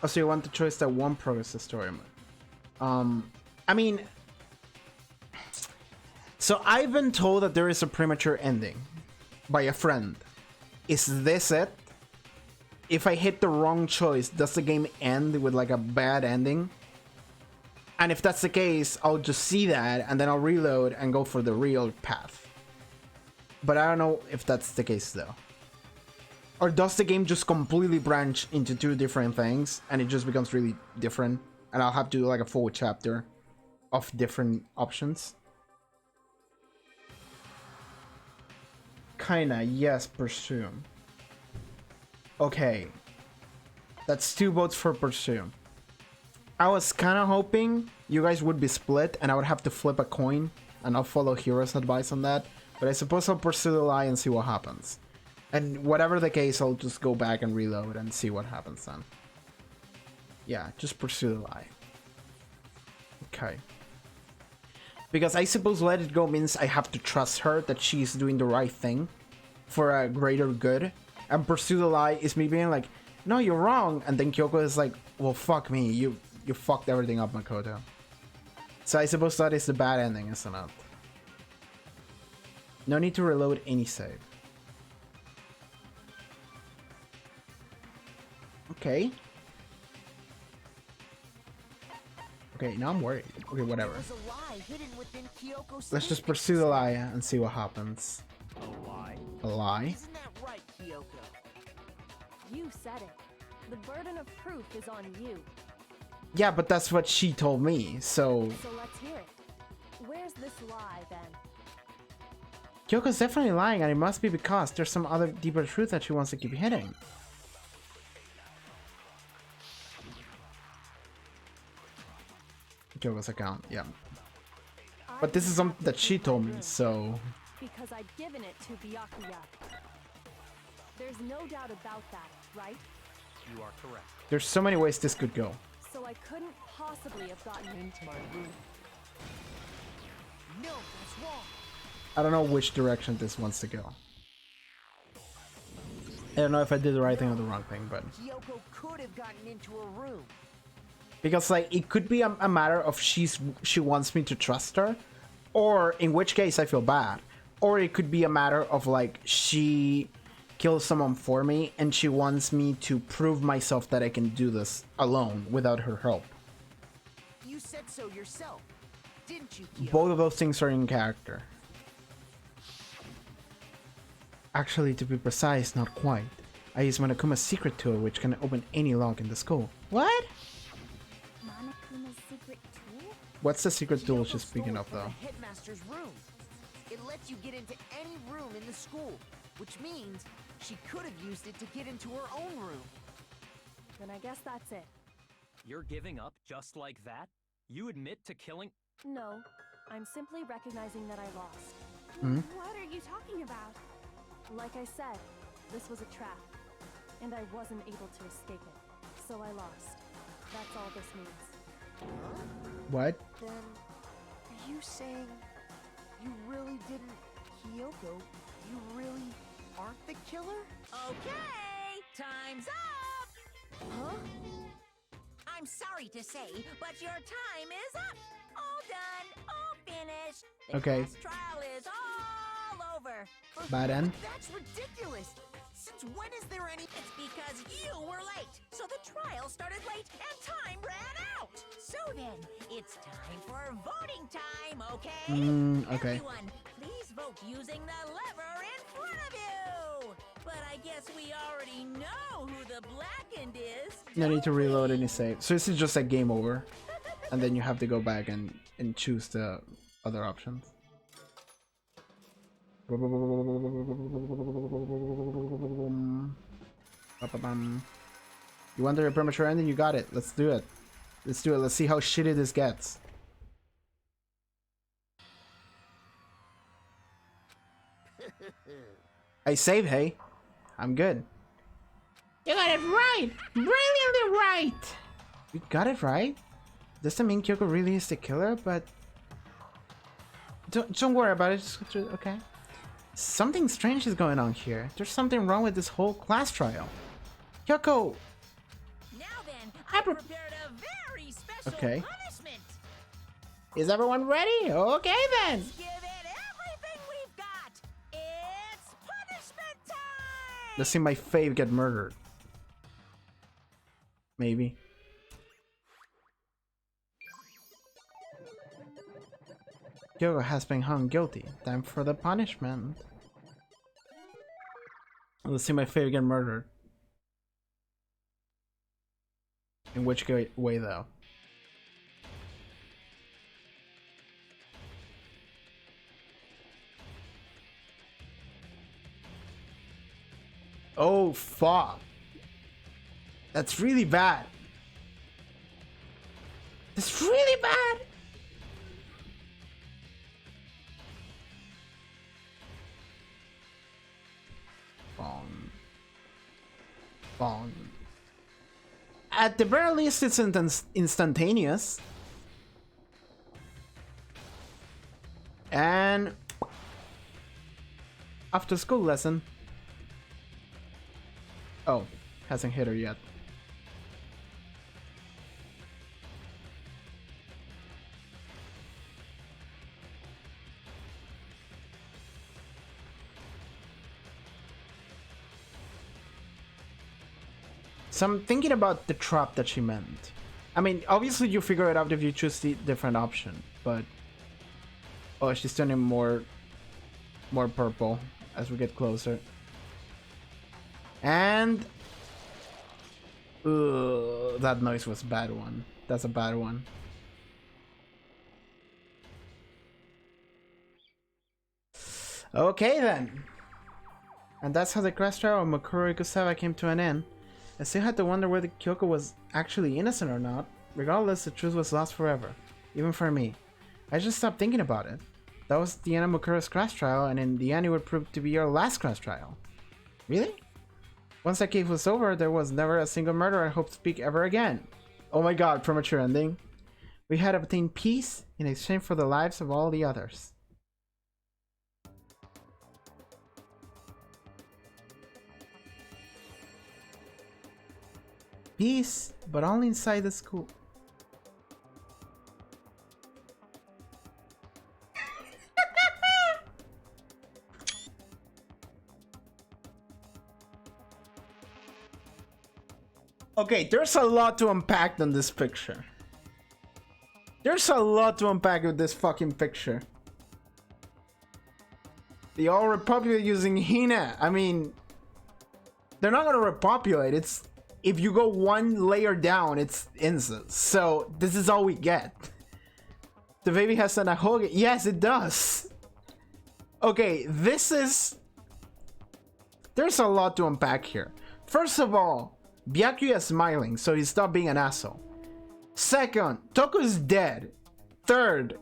Oh, so you want the choice that won't progress the story mode. I mean... So I've been told that there is a premature ending by a friend. Is this it? If I hit the wrong choice, does the game end with like a bad ending? And if that's the case, I'll just see that and then I'll reload and go for the real path. But I don't know if that's the case though. Or does the game just completely branch into two different things and it just becomes really different and I'll have to do like a full chapter of different options? Kinda, yes, pursue. Okay. That's 2 votes for pursue. I was kinda hoping you guys would be split and I would have to flip a coin and I'll follow Hero's advice on that. But I suppose I'll pursue the lie and see what happens. And whatever the case, I'll just go back and reload and see what happens then. Yeah, just pursue the lie. Okay. Because I suppose let it go means I have to trust her that she's doing the right thing for a greater good. And pursue the lie is me being like, no, you're wrong. And then Kyoko is like, well, fuck me. You fucked everything up, Makoto. So I suppose that is the bad ending, isn't it? No need to reload any save. Okay. Okay, now I'm worried. Okay, whatever. Let's just pursue the lie and see what happens. A lie? A lie? Isn't that right, Kyoko? You said it. The burden of proof is on you. Yeah, but that's what she told me, so... So let's hear it. Where's this lie, then? Kyoko's definitely lying, and it must be because there's some other deeper truth that she wants to keep hitting. Kyoko's account, yeah. But this is something that she told me, so... Because I'd given it to Byakuya. There's no doubt about that, right? You are correct. There's so many ways this could go. So I couldn't possibly have gotten into my room. No, that's wrong. I don't know which direction this wants to go. I don't know if I did the right thing or the wrong thing, but... Kyoko could have gotten into her room. Because, like, it could be a matter of she wants me to trust her, or in which case I feel bad. Or it could be a matter of, like, she kills someone for me and she wants me to prove myself that I can do this alone without her help. You said so yourself, didn't you, Kyoko? Both of those things are in character. Actually, to be precise, not quite. I use Monokuma's secret tool, which can open any lock in the school. What? Monokuma's secret tool? What's the secret tool she's speaking of, Stole it though? from the headmaster's room. It lets you get into any room in the school. which means she could have used it to get into her own room. Then I guess that's it. You're giving up just like that? You admit to killing... No, I'm simply recognizing that I lost. What are you talking about? Like I said, this was a trap, and I wasn't able to escape it, so I lost. That's all this means. What? Then, are you saying you really didn't, Kyoko? You really aren't the killer? Okay, time's up! Huh? I'm sorry to say, but your time is up. All done, all finished. The Okay. class trial is all over. Bad end. That's ridiculous! Since when is there any... It's because you were late. So the trial started late and time ran out. So then, it's time for voting time, okay? Okay. Everyone, please vote using the lever in front of you. But I guess we already know who the blackened is. No need to reload any save. So this is just a game over. And then you have to go back and choose the other options. You wanted a premature ending? You got it. Let's do it. Let's do it. Let's see how shitty this gets. I save, hey. I'm good. You got it right! Brilliantly right! You got it right? Doesn't mean Kyoko really is the killer, but... Don't worry about it, just go through, okay? Something strange is going on here. There's something wrong with this whole class trial. Kyoko! Now then, I prepared a very special punishment. Is everyone ready? Okay then! Let's give it everything we've got. It's punishment time! Let's see my fave get murdered. Maybe. Kyoko has been hung guilty. Time for the punishment. Let's see my fave get murdered. In which way though? Oh fuck. That's really bad. That's really bad. Bong. At the very least, it's instantaneous. And after school lesson. Oh, hasn't hit her yet. So I'm thinking about the trap that she meant. I mean, obviously you figure it out if you choose the different option, but... Oh, she's turning more purple as we get closer. And... that noise was a bad one. That's a bad one. Okay then. And that's how the class trial of Makuro Ikusawa came to an end. I still had to wonder whether Kyoko was actually innocent or not. Regardless, the truth was lost forever. Even for me. I just stopped thinking about it. That was the end of Makuro's class trial, and in the end it would prove to be your last class trial. Really? Once that case was over, there was never a single murder I hope to speak ever again. Oh my god, premature ending. We had obtained peace in exchange for the lives of all the others. Peace, but only inside the school. Okay, there's a lot to unpack on this picture. There's a lot to unpack with this fucking picture. The all repopulate using Hina. I mean, they're not gonna repopulate. It's if you go one layer down, it's incense. So this is all we get. The baby has an Ahoge. Yes, it does. Okay, this is There's a lot to unpack here. First of all, Byakuya is smiling, so he stopped being an asshole. Second, Toko is dead. Third,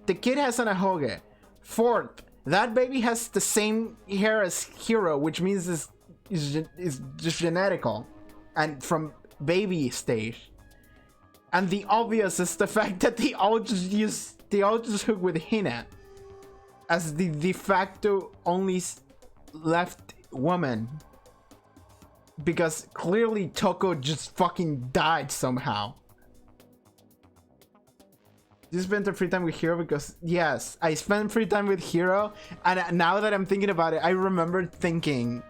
the kid has an ahoge. Fourth, that baby has the same hair as Hiro, which means it's just genetical and from baby stage. And the obvious is the fact that they all just hook with Hina as the de facto only left woman, because clearly Toko just fucking died somehow. You spent the free time with Hiro? Because yes, I spent free time with Hiro, and now that I'm thinking about it, I remember thinking,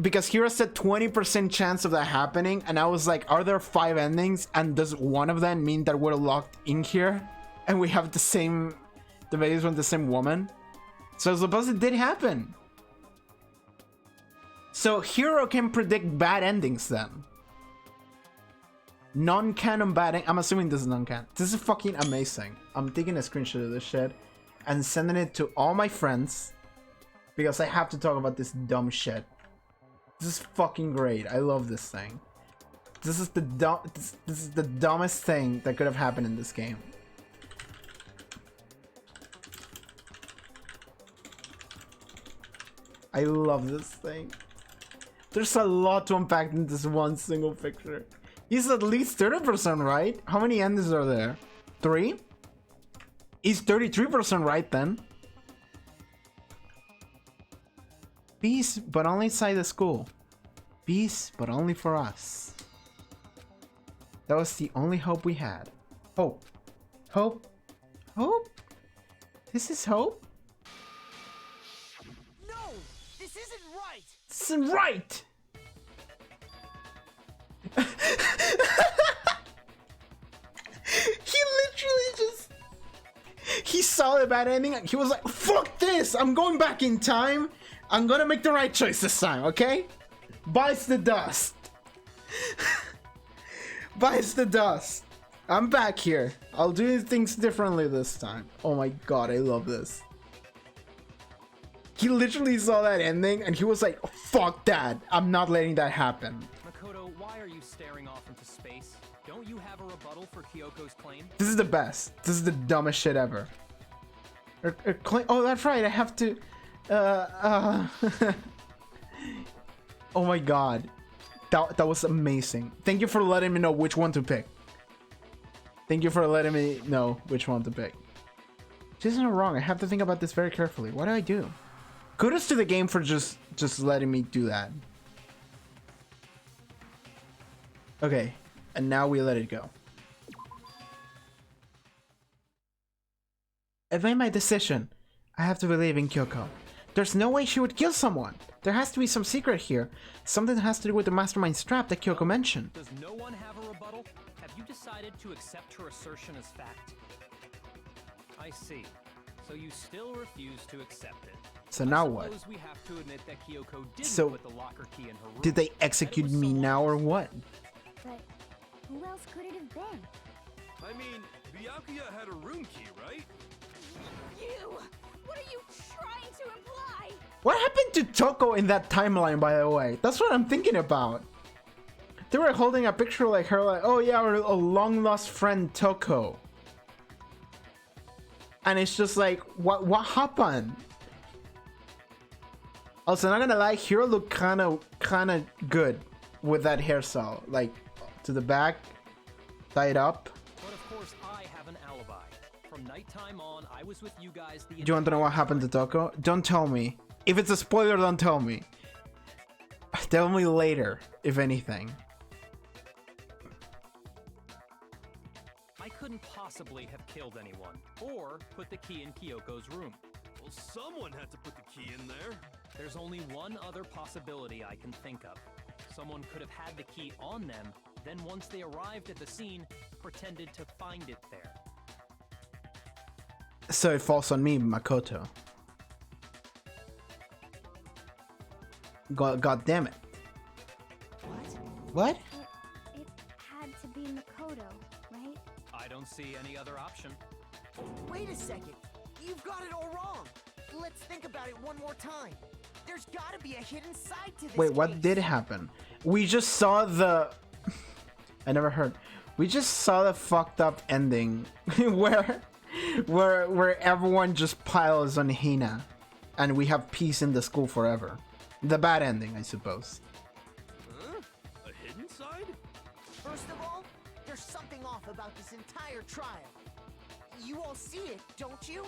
because Hiro said 20% chance of that happening, and I was like, are there 5 endings, and does one of them mean that we're locked in here and we have the babies from the same woman? So I suppose it did happen. So Hiro can predict bad endings then. Non-canon bad I'm assuming this is non-canon. This is fucking amazing. I'm taking a screenshot of this shit and sending it to all my friends because I have to talk about this dumb shit. This is fucking great. I love this thing. This is the dumbest thing that could have happened in this game. I love this thing. There's a lot to unpack in this one single picture. He's at least 30% right. How many endings are there? 3? He's 33% right then. Peace, but only inside the school. Peace, but only for us. That was the only hope we had. Hope. Hope. Hope? This is hope? No! This isn't right! This isn't right! He literally just... He saw the bad ending and he was like, fuck this! I'm going back in time! I'm gonna make the right choice this time, okay? Bites the dust. Bites the dust. I'm back here. I'll do things differently this time. Oh my god, I love this. He literally saw that ending and he was like, fuck that. I'm not letting that happen. Makoto, why are you staring off into space? Don't you have a rebuttal for Kyoko's claim? This is the best. This is the dumbest shit ever. Oh, that's right. I have to... Oh my god. That was amazing. Thank you for letting me know which one to pick. Thank you for letting me know which one to pick. This isn't wrong. I have to think about this very carefully. What do I do? Kudos to the game for just letting me do that. Okay, and now we let it go. I've made my decision. I have to believe in Kyoko. There's no way she would kill someone. There has to be some secret here. Something has to do with the mastermind's trap that Kyoko mentioned. Does no one have a rebuttal? Have you decided to accept her assertion as fact? I see. So you still refuse to accept it. So now what? We have to admit that Kyoko didn't So put the locker key in her room. Did they execute me now or what? But who else could it have been? I mean, Byakuya had a room key, right? You! What are you trying to imply? What happened to Toko in that timeline, by the way? That's what I'm thinking about. They were holding a picture like her, like, oh yeah, our long lost friend Toko. And it's just like, what happened? Also, not gonna lie, Hiro looked kind of good with that hairstyle, like to the back, tied up. But of course, I have an alibi. From nighttime on, I was with you guys. Do you want to know what happened to Toko? Don't tell me. If it's a spoiler, don't tell me. Tell me later, if anything. I couldn't possibly have killed anyone, or put the key in Kyoko's room. Well, someone had to put the key in there. There's only one other possibility I can think of. Someone could have had the key on them, then once they arrived at the scene, pretended to find it there. So it falls on me, Makoto. God damn it. What? It had to be Makoto, right? I don't see any other option. Wait a second. You've got it all wrong. Let's think about it one more time. There's gotta be a hidden side to this. Wait, what case. did happen? We just saw the... I never heard. We just saw the fucked up ending where everyone just piles on Hina and we have peace in the school forever. The bad ending, I suppose. Huh? A hidden side? First of all, there's something off about this entire trial. You all see it, don't you?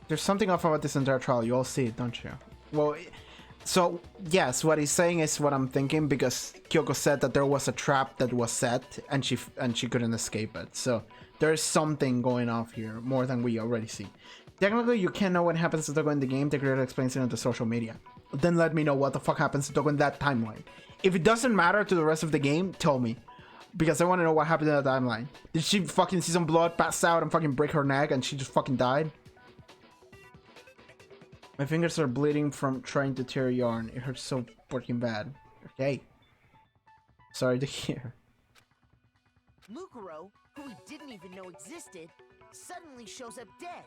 There's something off about this entire trial. You all see it, don't you? Well, so yes, what he's saying is what I'm thinking, because Kyoko said that there was a trap that was set and she couldn't escape it. So there's something going off here more than we already see. Technically, you can't know what happens to Toko in the game. The creator explains it on the social media. Then let me know what the fuck happens to Toko in that timeline. If it doesn't matter to the rest of the game, tell me. Because I want to know what happened in that timeline. Did she fucking see some blood, pass out, and fucking break her neck, and she just fucking died? My fingers are bleeding from trying to tear yarn. It hurts so fucking bad. Okay. Sorry to hear. Mukuro, who we didn't even know existed, suddenly shows up dead.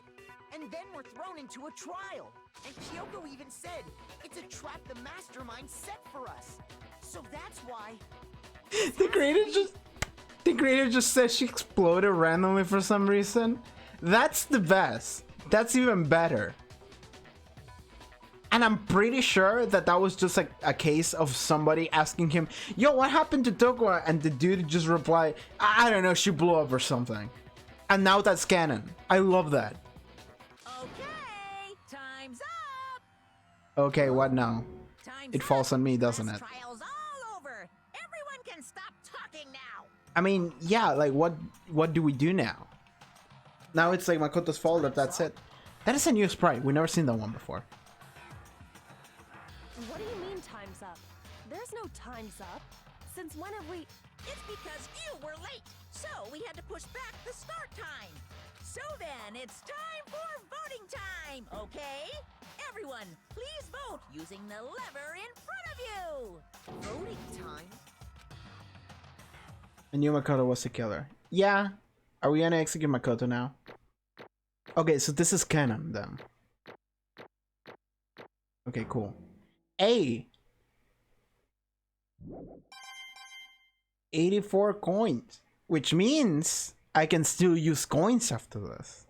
And then we're thrown into a trial. And Kyoko even said, it's a trap the mastermind set for us. So that's why... The creator just says she exploded randomly for some reason. That's the best. That's even better. And I'm pretty sure that that was just like a case of somebody asking him, yo, what happened to Toko? And the dude just replied, I don't know, she blew up or something. And now that's canon. I love that. Okay, time's up. Okay, what now? Time's It falls on me, doesn't Class it? Trial's all over. Everyone can stop talking now. I mean, yeah, like what do we do now? Now it's like Makoto's fault that that's it. That is a new sprite. We've never seen that one before. What do you mean time's up? There's no time's up. Since when have we... It's because you were late, so we had to push back the start time. So then, it's time for voting time, okay? Everyone, please vote using the lever in front of you. Voting time? I knew Makoto was the killer. Yeah. Are we gonna execute Makoto now? Okay, so this is canon then. Okay, cool. A 84 coins, which means I can still use coins after this.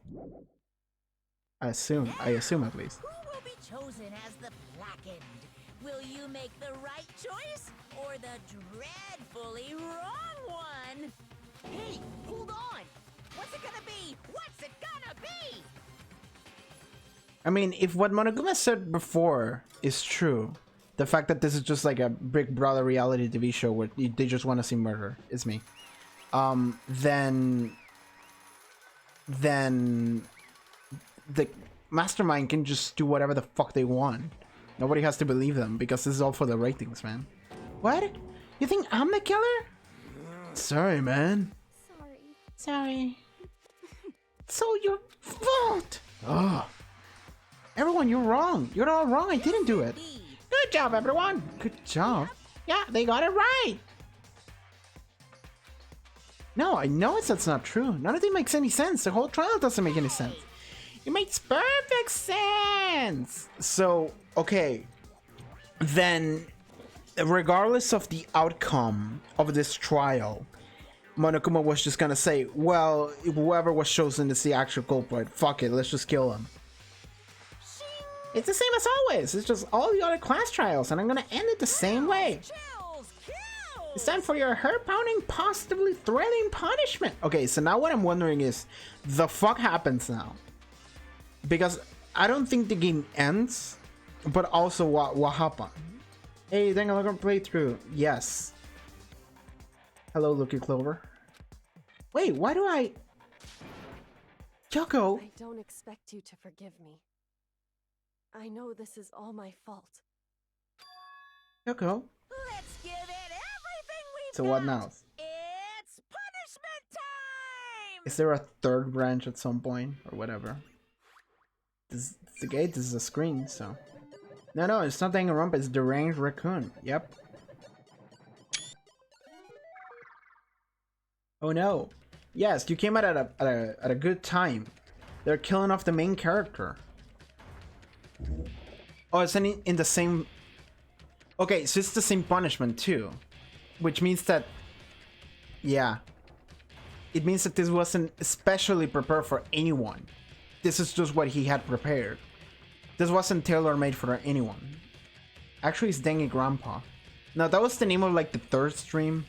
I assume at least. Who will be chosen as the blackened? Will you make the right choice or the dreadfully wrong one? Hey, hold on! What's it gonna be? What's it gonna be? I mean, if what Monoguma said before is true, the fact that this is just like a Big Brother reality TV show where they just want to see murder, is me. Then the mastermind can just do whatever the fuck they want. Nobody has to believe them because this is all for the ratings, man. What? You think I'm the killer? Sorry, man. Sorry. So your fault. Oh. Everyone, you're wrong. You're all wrong. I didn't do it. Good job, everyone. Good job. Yeah, they got it right. No, I know that's not true. None of it makes any sense. The whole trial doesn't make any sense. It makes perfect sense. So, okay. Then, regardless of the outcome of this trial, Monokuma was just gonna say, well, whoever was chosen is the actual culprit. Fuck it, let's just kill him. It's the same as always. It's just all the other class trials, and I'm gonna end it the same way. It's time for your heart-pounding, positively thrilling punishment. Okay, so now what I'm wondering is, the fuck happens now? Because I don't think the game ends, but also what happened? Hey, Danganronpa playthrough. Yes. Hello, Lucky Clover. Wait, why do I... Kyoko! I don't expect you to forgive me. I know this is all my fault. Kyoko? Let's give it everything we've So what got. now? It's punishment time! Is there a third branch at some point? Or whatever? This is the gate, this is a screen, so... No, it's not Danganronpa, it's Deranged Raccoon. Yep. Oh no. Yes, you came out at a good time. They're killing off the main character. Oh, it's in the same... Okay, so it's the same punishment too. Which means that... Yeah. It means that this wasn't especially prepared for anyone. This is just what he had prepared. This wasn't tailor-made for anyone. Actually, it's Danganronpa. No, that was the name of like the third stream.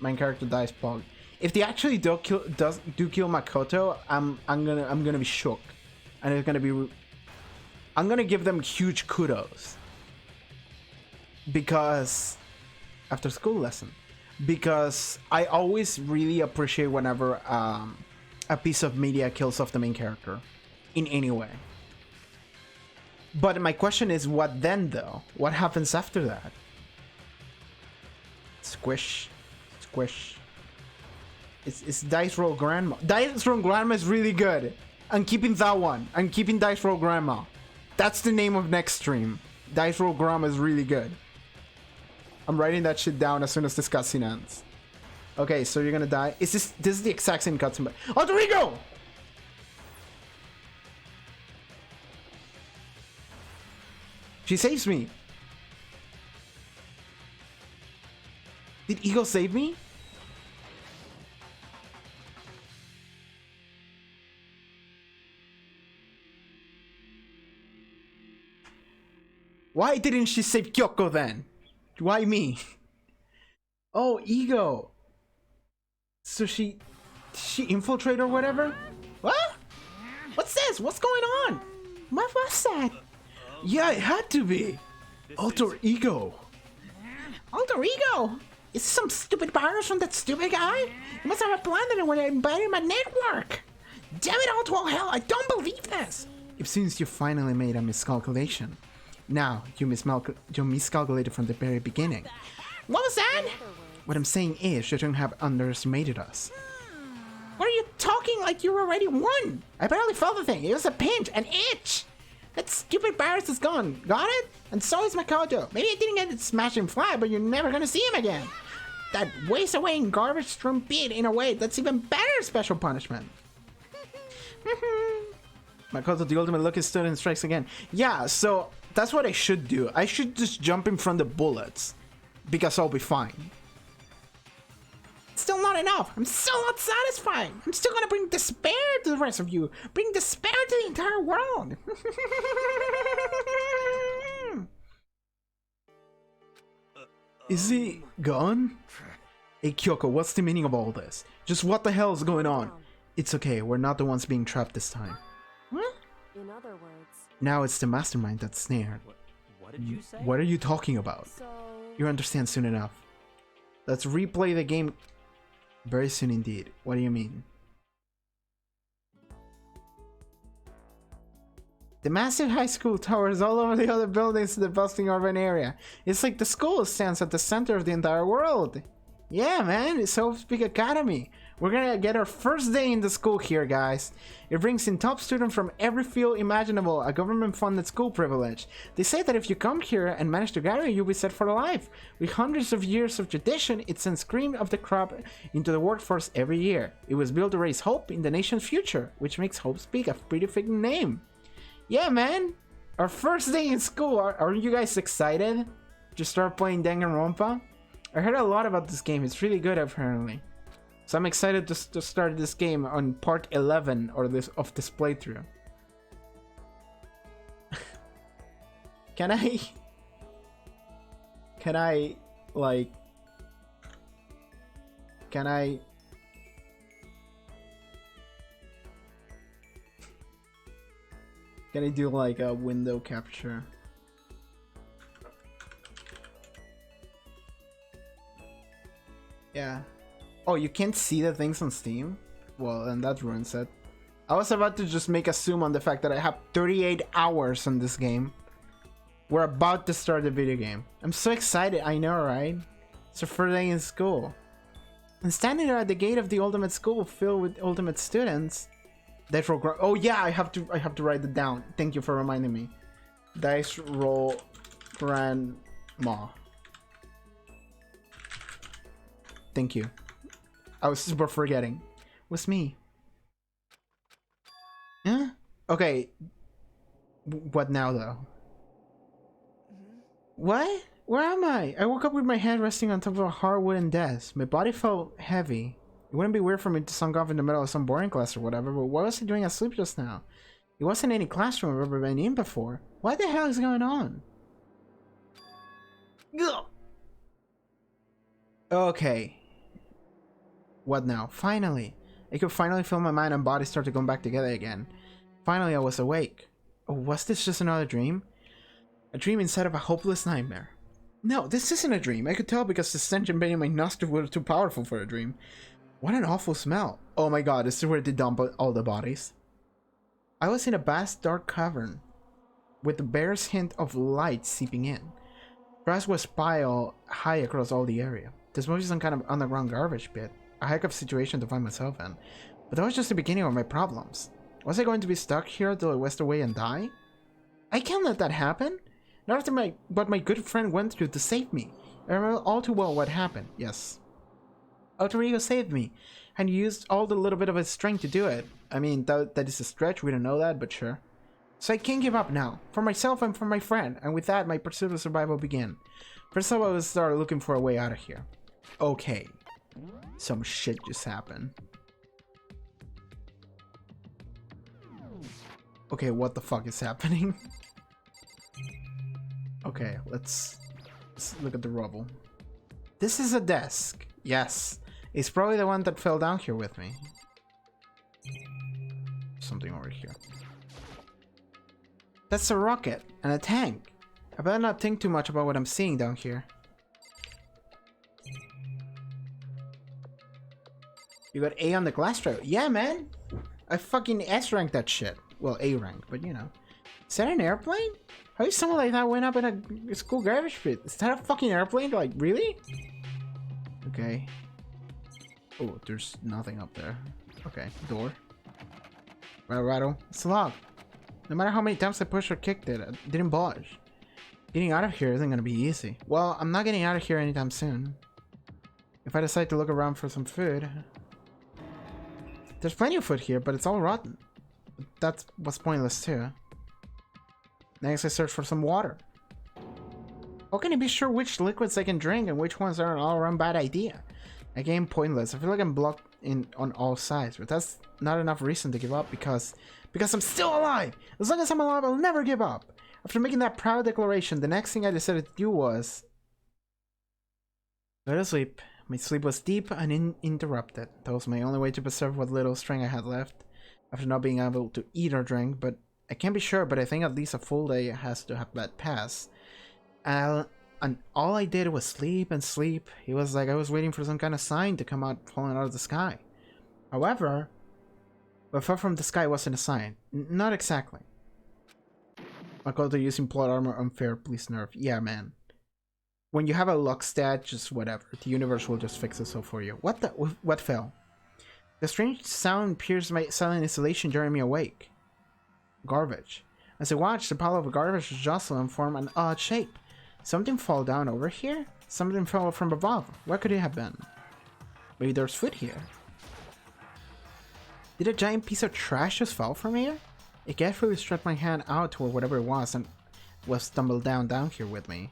Main character dies Pog. If they actually do kill Makoto, I'm gonna be shook. And it's gonna be... I'm gonna give them huge kudos. Because... After school lesson. Because I always really appreciate whenever a piece of media kills off the main character. In any way. But my question is, what then though? What happens after that? Squish. Squish. It's Dice Roll Grandma. Dice Roll Grandma is really good. I'm keeping that one. I'm keeping Dice Roll Grandma. That's the name of next stream. Dice Roll Grandma is really good. I'm writing that shit down as soon as this cutscene ends. Okay, so you're gonna die. This is the exact same cutscene, but... Alter Ego! She saves me. Did Ego save me? Why didn't she save Kyoko then? Why me? Oh, Ego. So she infiltrated or whatever? What? What's this? What's going on? What was that? Yeah, it had to be. Alter Ego. Alter Ego? Is this some stupid virus from that stupid guy? He must have planted it when I invited my network. Damn it all to all hell, I don't believe this. It seems you finally made a miscalculation. Now, you miscalculated from the very beginning. What was that? What I'm saying is, you shouldn't have underestimated us. What are you talking like you already won? I barely felt the thing. It was a pinch, an itch. That stupid virus is gone. Got it? And so is Makoto. Maybe I didn't get it smash and fly, but you're never gonna see him again. That wastes away in garbage strewn pit in a way that's even better special punishment. Makoto, the ultimate lucky student, strikes again. Yeah, so that's what I should do. I should just jump in front of bullets. Because I'll be fine. Still not enough. I'm still not satisfied. I'm still gonna bring despair to the rest of you. Bring despair to the entire world. Is he gone? Hey Kyoko, what's the meaning of all this? Just what the hell is going on? It's okay, we're not the ones being trapped this time. What? In other words... Now it's the mastermind that's snared. What did you say? What are you talking about? So... You'll understand soon enough. Let's replay the game very soon indeed. What do you mean? The massive high school towers all over the other buildings in the bustling urban area. It's like the school stands at the center of the entire world. Yeah, man, it's Hope's Peak Academy. We're gonna get our first day in the school here, guys. It brings in top students from every field imaginable, a government-funded school privilege. They say that if you come here and manage to gather, you'll be set for life. With hundreds of years of tradition, it sends cream of the crop into the workforce every year. It was built to raise hope in the nation's future, which makes Hope's Peak a pretty fitting name. Yeah, man! Our first day in school, aren't you guys excited to start playing Danganronpa? I heard a lot about this game, it's really good apparently. So I'm excited to start this game on part 11 of this playthrough. Can I do like a window capture? Yeah. Oh, you can't see the things on Steam? Well, then that ruins it. I was about to just make a zoom on the fact that I have 38 hours on this game. We're about to start the video game. I'm so excited, I know, right? It's our first day in school. And standing there at the gate of the ultimate school filled with ultimate students. Dice roll. Oh yeah, I have to write it down. Thank you for reminding me. Dice roll grandma. Thank you. I was super forgetting. What's me? Huh? Okay. What now though? What? Where am I? I woke up with my head resting on top of a hard wooden desk. My body felt heavy. It wouldn't be weird for me to sunk off in the middle of some boring class or whatever, but what was I doing asleep just now? It wasn't any classroom I've ever been in before. What the hell is going on? Ugh. Okay. What now? Finally! I could finally feel my mind and body start to come back together again. Finally, I was awake. Oh, was this just another dream? A dream instead of a hopeless nightmare. No, this isn't a dream. I could tell because the stench invading my nostrils was too powerful for a dream. What an awful smell. Oh my god, this is where they dump all the bodies. I was in a vast dark cavern with the barest hint of light seeping in. Grass was piled high across all the area. This must be some kind of underground garbage pit. A heck of a situation to find myself in. But that was just the beginning of my problems. Was I going to be stuck here till I waste away and die? I can't let that happen. Not after what my good friend went through to save me. I remember all too well what happened, yes. Alter Ego saved me, and used all the little bit of his strength to do it. I mean, that is a stretch, we don't know that, but sure. So I can't give up now, for myself and for my friend, and with that, my pursuit of survival began. First of all, I will start looking for a way out of here. Okay. Some shit just happened. Okay, what the fuck is happening? Okay, let's look at the rubble. This is a desk. Yes. It's probably the one that fell down here with me. Something over here. That's a rocket and a tank. I better not think too much about what I'm seeing down here. You got A on the glass trail. Yeah, man. I fucking S ranked that shit. Well, A rank, but you know. Is that an airplane? How is someone like that went up in a school garbage pit? Is that a fucking airplane? Like, really? Okay. Oh, there's nothing up there. Okay, door. Rattle. It's locked. No matter how many times I pushed or kicked it, it didn't budge. Getting out of here isn't gonna be easy. Well, I'm not getting out of here anytime soon. If I decide to look around for some food... There's plenty of food here, but it's all rotten. That was pointless too. Next I search for some water. How can I be sure which liquids I can drink and which ones are an all-around bad idea? Again, pointless. I feel like I'm blocked in on all sides, but that's not enough reason to give up because I'm still alive! As long as I'm alive, I'll never give up! After making that proud declaration, the next thing I decided to do was... go to sleep. My sleep was deep and uninterrupted. That was my only way to preserve what little strength I had left, after not being able to eat or drink, but I can't be sure, but I think at least a full day has to have that pass. And all I did was sleep and sleep. It was like I was waiting for some kind of sign to come out falling out of the sky. However, what fell from the sky wasn't a sign. Not exactly. I call it using plot armor unfair, please nerf. Yeah, man. When you have a luck stat, just whatever. The universe will just fix itself for you. What fell? The strange sound pierced my silent isolation, jarring me awake. Garbage. As I watched, the pile of garbage jostle and form an odd shape. Something fall down over here? Something fell from above. What could it have been? Maybe there's food here. Did a giant piece of trash just fall from here? I carefully stretched my hand out toward whatever it was and was tumbled down here with me.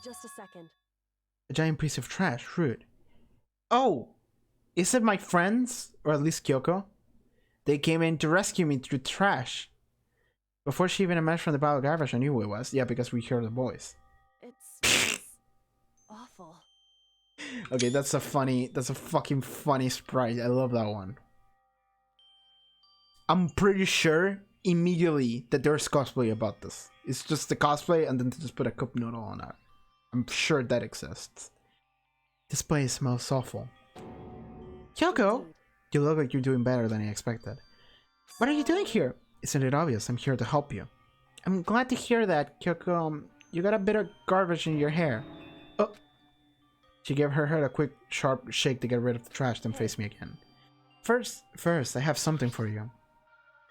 Just a second. A giant piece of trash, rude. Oh! Is it my friends? Or at least Kyoko? They came in to rescue me through trash. Before she even emerged from the pile of garbage, I knew who it was. Yeah, because we heard the voice. It's awful. Okay, that's a fucking funny sprite. I love that one. I'm pretty sure immediately that there's cosplay about this. It's just the cosplay and then to just put a cup noodle on it. I'm sure that exists. This place smells awful. Kyoko! You look like you're doing better than I expected. What are you doing here? Isn't it obvious? I'm here to help you. I'm glad to hear that, Kyoko. You got a bit of garbage in your hair. Oh! She gave her head a quick, sharp shake to get rid of the trash, then faced me again. First, I have something for you.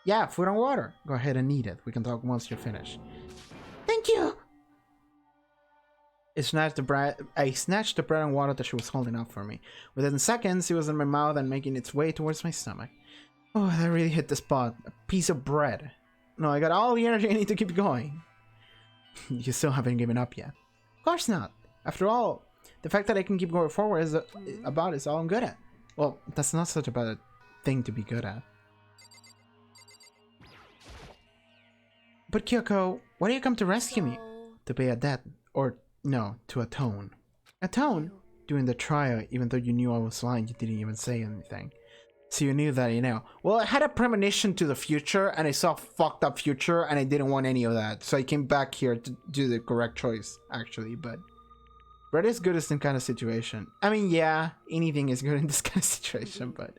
Yeah, food and water. Go ahead and eat it. We can talk once you're finished. Thank you! I snatched the bread and water that she was holding up for me. Within seconds, it was in my mouth and making its way towards my stomach. Oh, that really hit the spot. A piece of bread. No, I got all the energy I need to keep going. You still haven't given up yet. course not. After all, the fact that I can keep going forward is all I'm good at. Well, that's not such a bad thing to be good at. But Kyoko, why do you come to rescue me? To pay a debt. Or, no, to atone. Atone? During the trial, even though you knew I was lying, you didn't even say anything. So you knew that, you know. Well, I had a premonition to the future, and I saw a fucked up future, and I didn't want any of that. So I came back here to do the correct choice, actually, but... Red is good in this kind of situation. I mean, yeah, anything is good in this kind of situation, but...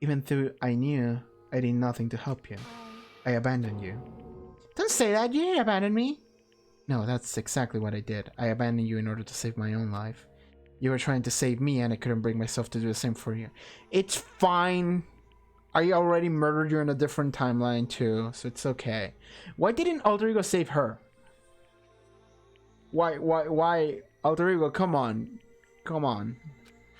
Even though I knew I did nothing to help you, I abandoned you. Don't say that, you didn't abandon me! No, that's exactly what I did. I abandoned you in order to save my own life. You were trying to save me and I couldn't bring myself to do the same for you. It's fine. I already murdered you in a different timeline too, so it's okay. Why didn't Alter Ego save her? Why? Alter Ego, come on. Come on.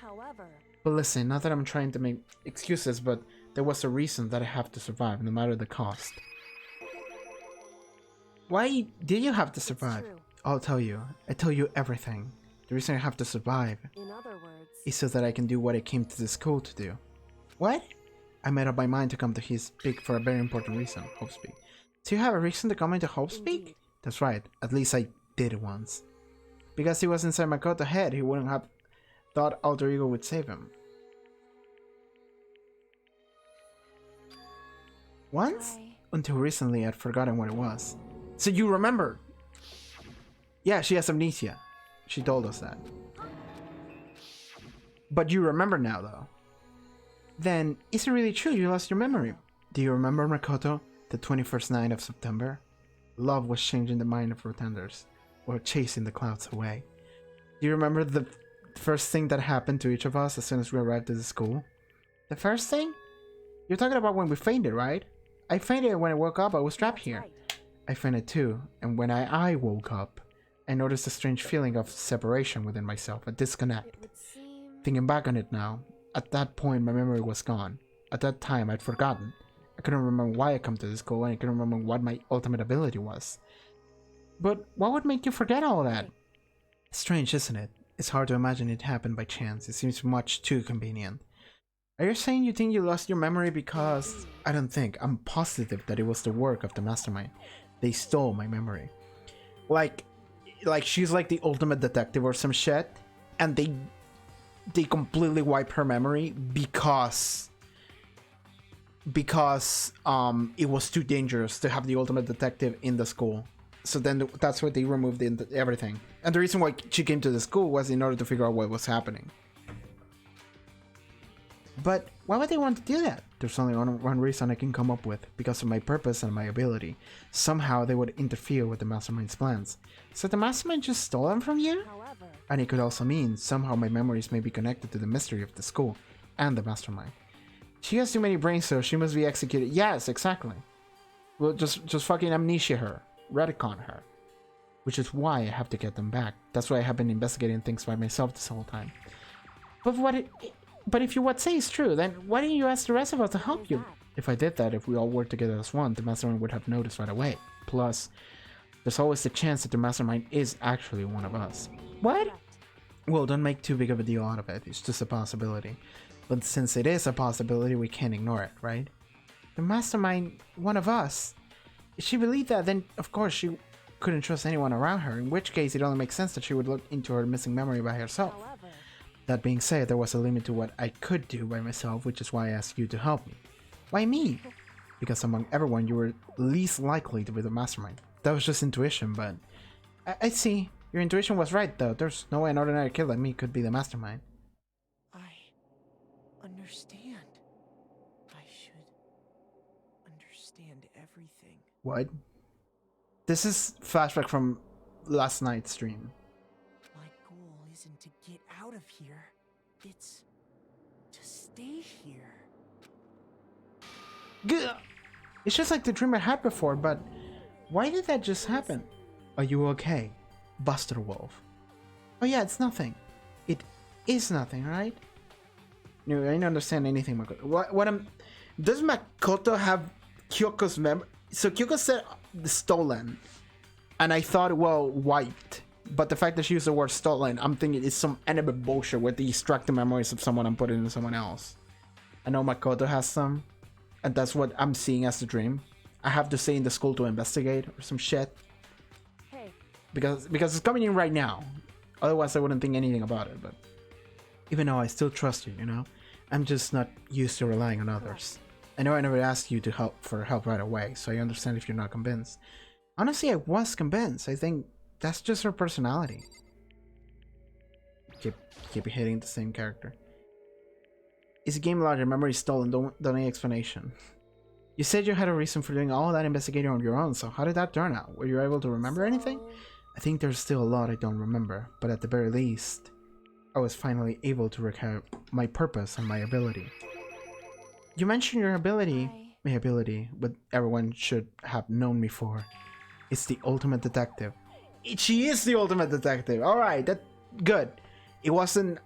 However... But listen, not that I'm trying to make excuses, but there was a reason that I have to survive, no matter the cost. Why did you have to survive? I'll tell you. I tell you everything. The reason I have to survive In other words, is so that I can do what I came to this school to do. What? I made up my mind to come to his peak for a very important reason, Hope Speak. So you have a reason to come into Hope Speak? That's right, at least I did it once. Because he was inside Makoto's head, he wouldn't have thought Alter Ego would save him. Once? Until recently I'd forgotten what it was. So you remember? Yeah, she has amnesia. She told us that. But you remember now, though. Then, is it really true you lost your memory? Do you remember, Makoto, the 21st night of September? Love was changing the mind of pretenders, or chasing the clouds away. Do you remember the first thing that happened to each of us as soon as we arrived at the school? The first thing? You're talking about when we fainted, right? I fainted when I woke up, I was trapped here. right. I fainted too, and when I woke up, I noticed a strange feeling of separation within myself, a disconnect. It would seem... Thinking back on it now, at that point my memory was gone. At that time I'd forgotten. I couldn't remember why I come to this school and I couldn't remember what my ultimate ability was. But what would make you forget all that? Strange, isn't it? It's hard to imagine it happened by chance. It seems much too convenient. Are you saying you think you lost your memory because... I don't think. I'm positive that it was the work of the mastermind. They stole my memory. Like she's like the ultimate detective or some shit, and they completely wipe her memory because it was too dangerous to have the ultimate detective in the school. So then that's why they removed everything. And the reason why she came to the school was in order to figure out what was happening. But why would they want to do that? There's only one reason I can come up with, because of my purpose and my ability. Somehow they would interfere with the mastermind's plans. So the mastermind just stole them from you? However... And it could also mean somehow my memories may be connected to the mystery of the school and the mastermind. She has too many brain cells, she must be executed. Yes, exactly. Well, just fucking amnesia her. Retcon her. Which is why I have to get them back. That's why I have been investigating things by myself this whole time. But if you what say is true, then why didn't you ask the rest of us to help you? If I did that, if we all worked together as one, the mastermind would have noticed right away. Plus, there's always the chance that the mastermind is actually one of us. What? Well, don't make too big of a deal out of it. It's just a possibility. But since it is a possibility, we can't ignore it, right? The mastermind, one of us. If she believed that, then of course she couldn't trust anyone around her, in which case it only makes sense that she would look into her missing memory by herself. However... That being said, there was a limit to what I could do by myself, which is why I asked you to help me. Why me? Because among everyone, you were least likely to be the mastermind. That was just intuition, but... I see. Your intuition was right, though. There's no way an ordinary kid like me could be the mastermind. I understand. I should understand everything. What? This is flashback from last night's stream. My goal isn't to get out of here. It's to stay here. Gah! It's just like the dream I had before, but why did that just happen? Are you okay, Buster Wolf? Oh yeah, it's nothing. It is nothing, right? No, I don't understand anything, Makoto. Does Makoto have Kyoko's memory? So Kyoko said stolen, and I thought, well, wiped. But the fact that she used the word stolen, I'm thinking it's some enemy bullshit with the extracting memories of someone and putting it in someone else. I know Makoto has some, and that's what I'm seeing as the dream. I have to stay in the school to investigate or some shit. Hey. Because it's coming in right now. Otherwise I wouldn't think anything about it, but even though I still trust you, you know? I'm just not used to relying on others. I know I never asked you to help right away, so I understand if you're not convinced. Honestly, I was convinced. I think that's just her personality. Keep hitting the same character. Is the game logic? Memory stolen? Don't need explanation. You said you had a reason for doing all that investigating on your own, so how did that turn out? Were you able to remember anything? I think there's still a lot I don't remember, but at the very least, I was finally able to recount my purpose and my ability. You mentioned your ability. My ability, what everyone should have known me for. It's the ultimate detective. She is the ultimate detective. All right, that good. It wasn't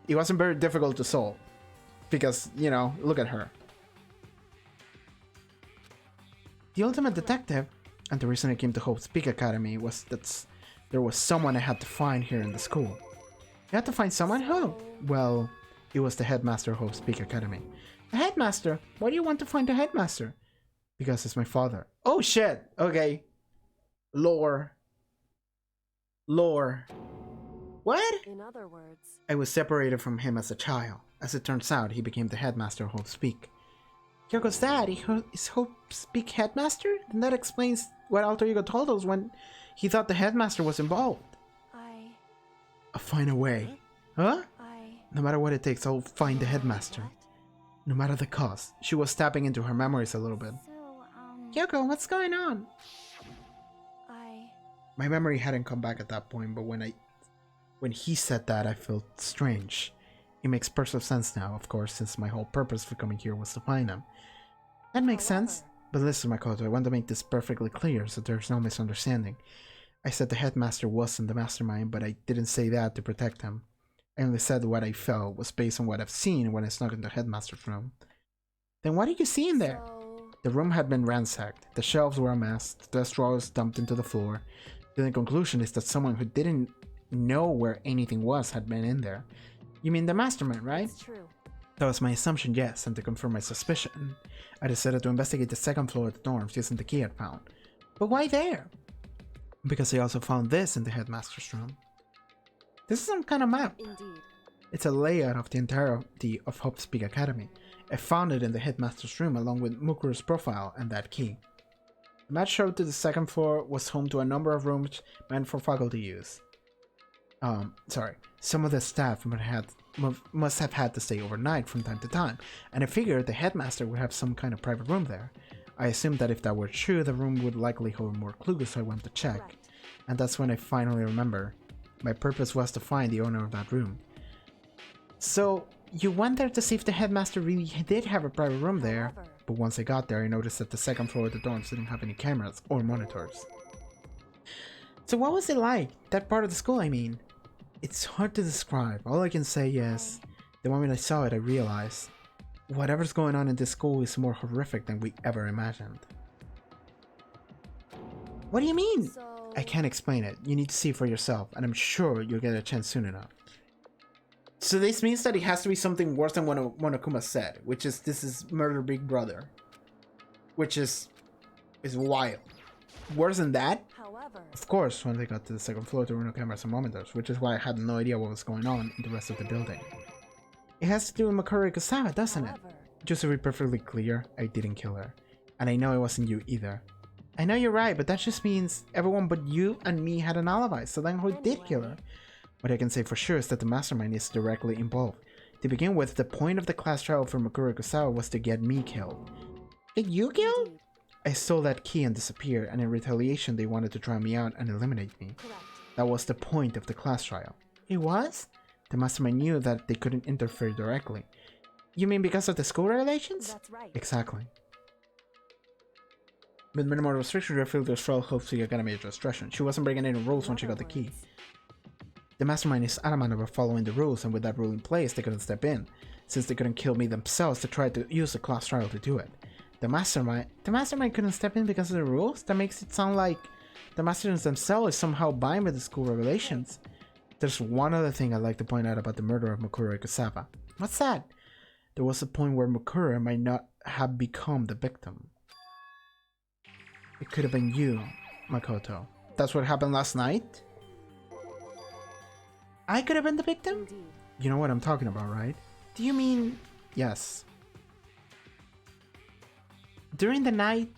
very difficult to solve because, you know, look at her. The ultimate detective, and the reason I came to Hope's Peak Academy was that there was someone I had to find here in the school. You had to find someone? Who? Well, it was the headmaster of Hope's Peak Academy. The headmaster? Why do you want to find the headmaster? Because it's my father. Oh shit! Okay. Lore. What? In other words, I was separated from him as a child. As it turns out, he became the headmaster of Hope's Peak. Kyoko's dad is Hope's Peak headmaster? Then that explains what Alter Ego told us when he thought the headmaster was involved. I'll find a way. Huh? No matter what it takes, I'll find the headmaster. No matter the cost. She was tapping into her memories a little bit. Kyoko, what's going on? My memory hadn't come back at that point, but when he said that, I felt strange. It makes perfect sense now, of course, since my whole purpose for coming here was to find him. That makes sense. But listen, Makoto, I want to make this perfectly clear so there's no misunderstanding. I said the headmaster wasn't the mastermind, but I didn't say that to protect him. I only said what I felt was based on what I've seen when I snuck into the headmaster's room. Then what did you see in there? The room had been ransacked. The shelves were a mess, the desk drawers dumped into the floor. The only conclusion is that someone who didn't know where anything was had been in there. You mean the mastermind, right? It's true. That was my assumption, yes, and to confirm my suspicion, I decided to investigate the second floor of the dorms using the key I'd found. But why there? Because I also found this in the headmaster's room. This is some kind of map. Indeed. It's a layout of the entirety of Hope's Peak Academy. I found it in the headmaster's room along with Mukuru's profile and that key. The map showed that the second floor was home to a number of rooms meant for faculty use. Some of the staff must have had to stay overnight from time to time, and I figured the headmaster would have some kind of private room there. I assumed that if that were true, the room would likely hold more clues, so I went to check. Correct. And that's when I finally remember. My purpose was to find the owner of that room. So, you went there to see if the headmaster really did have a private room there, However, but once I got there, I noticed that the second floor of the dorms didn't have any cameras or monitors. So what was it like? That part of the school, I mean? It's hard to describe. All I can say is, the moment I saw it, I realized whatever's going on in this school is more horrific than we ever imagined. What do you mean? so I can't explain it. You need to see for yourself, and I'm sure you'll get a chance soon enough. So this means that it has to be something worse than what Monokuma said, which is this is Murder Big Brother. Which is wild. Worse than that? however, Of course, when they got to the second floor, there were no cameras and monitors, which is why I had no idea what was going on in the rest of the building. It has to do with Makuri Kusawa, doesn't it? however, Just to be perfectly clear, I didn't kill her. And I know it wasn't you either. I know you're right, but that just means everyone but you and me had an alibi, so then who did kill her? What I can say for sure is that the mastermind is directly involved. To begin with, the point of the class trial for Makuri Kusawa was to get me killed. Get you killed? indeed, I stole that key and disappeared, and in retaliation they wanted to try me out and eliminate me. correct. That was the point of the class trial. It was? The mastermind knew that they couldn't interfere directly. You mean because of the school regulations? That's right. Exactly. With minimal restrictions, I feel there's full hopes to get a major restriction. She wasn't breaking any rules when she got the key. The mastermind is adamant about following the rules, and with that rule in place, they couldn't step in. Since they couldn't kill me themselves, they tried to use the class trial to do it. The mastermind couldn't step in because of the rules? That makes it sound like The masters themselves somehow bind by the school regulations. There's one other thing I'd like to point out about the murder of Mukuro Ikusawa. What's that? There was a point where Mukuro might not have become the victim. It could have been you, Makoto. That's what happened last night? I could have been the victim? Indeed. You know what I'm talking about, right? Do you mean... Yes. During the night...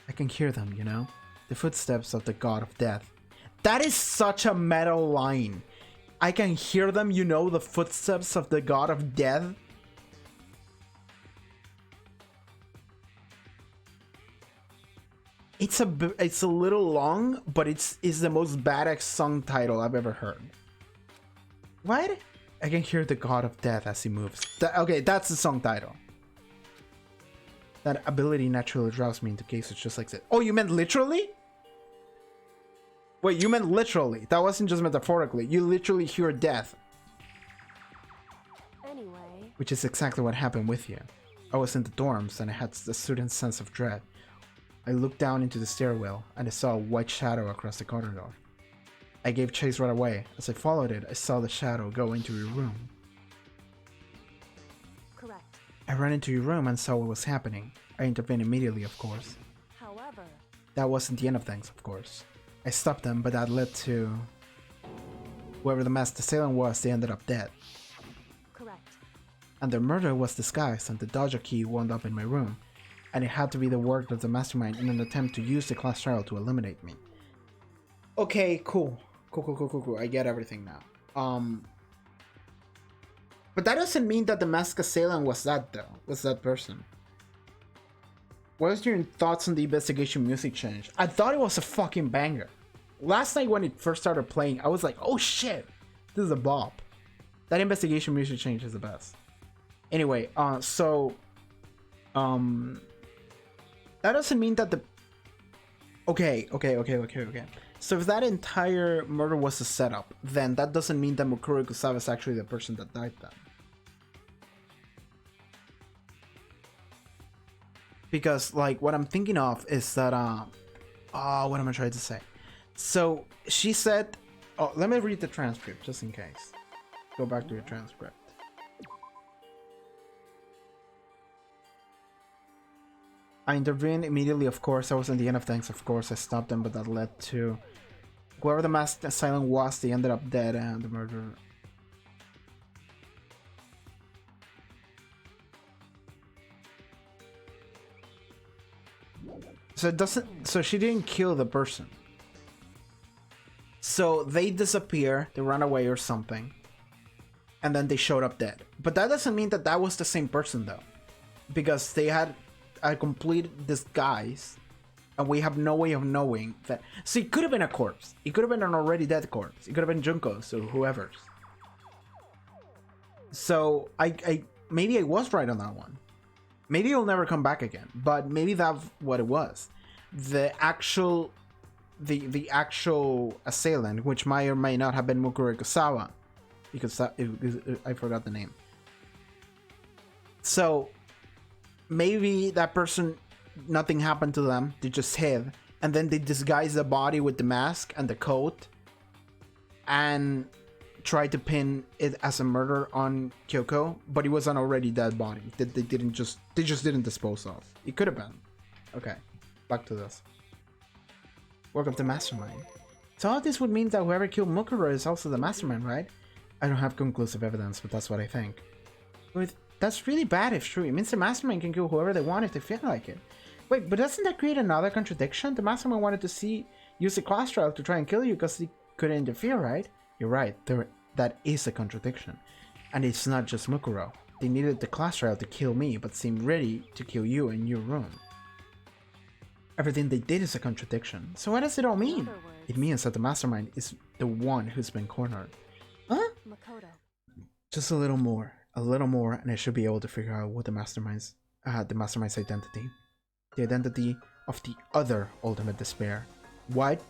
I can hear them, you know? The footsteps of the god of death. That is such a metal line. I can hear them, you know, the footsteps of the god of death. It's a little long, but it's the most badass song title I've ever heard. What? I can hear the god of death as he moves. Okay, that's the song title. That ability naturally draws me into cases just like that. Oh, you meant literally? Wait, you meant literally. That wasn't just metaphorically. You literally hear death. Anyway. Which is exactly what happened with you. I was in the dorms and I had a certain sense of dread. I looked down into the stairwell and I saw a white shadow across the corridor. I gave chase right away. As I followed it, I saw the shadow go into your room. Correct. I ran into your room and saw what was happening. I intervened immediately, of course. However... That wasn't the end of things, of course. I stopped them, but that led to... Whoever the masked assailant was, they ended up dead. Correct. And their murder was disguised, and the dojo key wound up in my room. And it had to be the work of the mastermind in an attempt to use the class trial to eliminate me. Okay, cool. Cool. I get everything now. But that doesn't mean that the masked assailant was that, though. Was that person. What was your thoughts on the investigation music change? I thought it was a fucking banger. Last night when it first started playing, I was like, oh shit, this is a bop. That investigation music change is the best. Anyway, that doesn't mean that the... Okay. So if that entire murder was a setup, then that doesn't mean that Mukuro Ikusawa is actually the person that died then. Because, like, what I'm thinking of is that, what am I trying to say? So, she said... Oh, let me read the transcript, just in case. Go back to your transcript. I intervened immediately, of course. I was in the end of things, of course. I stopped them, but that led to... Whoever the masked assailant was, they ended up dead, and the murderer... So it doesn't... So she didn't kill the person. So they disappear, they run away or something. And then they showed up dead. But that doesn't mean that that was the same person, though. Because they had a complete disguise. And we have no way of knowing that... So it could have been a corpse. It could have been an already dead corpse. It could have been Junko's or whoever's. So maybe I was right on that one. Maybe he'll never come back again, but maybe that's what it was. The actual assailant, which might or may not have been Mukuro Ikusawa, because I forgot the name. So maybe that person, nothing happened to them. They just hid, and then they disguised the body with the mask and the coat, and tried to pin it as a murder on Kyoko, but it was an already dead body that they just didn't dispose of. It could have been. Okay, back to this. Welcome to Mastermind. So all this would mean that whoever killed Mukuro is also the Mastermind, right? I don't have conclusive evidence, but that's what I think. That's really bad if true. It means the Mastermind can kill whoever they want if they feel like it. Wait, but doesn't that create another contradiction? The Mastermind wanted to use the class trial to try and kill you because he couldn't interfere, right? You're right, that is a contradiction. And it's not just Mukuro. They needed the class trial to kill me, but seemed ready to kill you in your room. Everything they did is a contradiction. So what does it all mean? It means that the Mastermind is the one who's been cornered. Huh? Makoto. Just a little more, and I should be able to figure out what the Mastermind's identity. The identity of the other Ultimate Despair. What?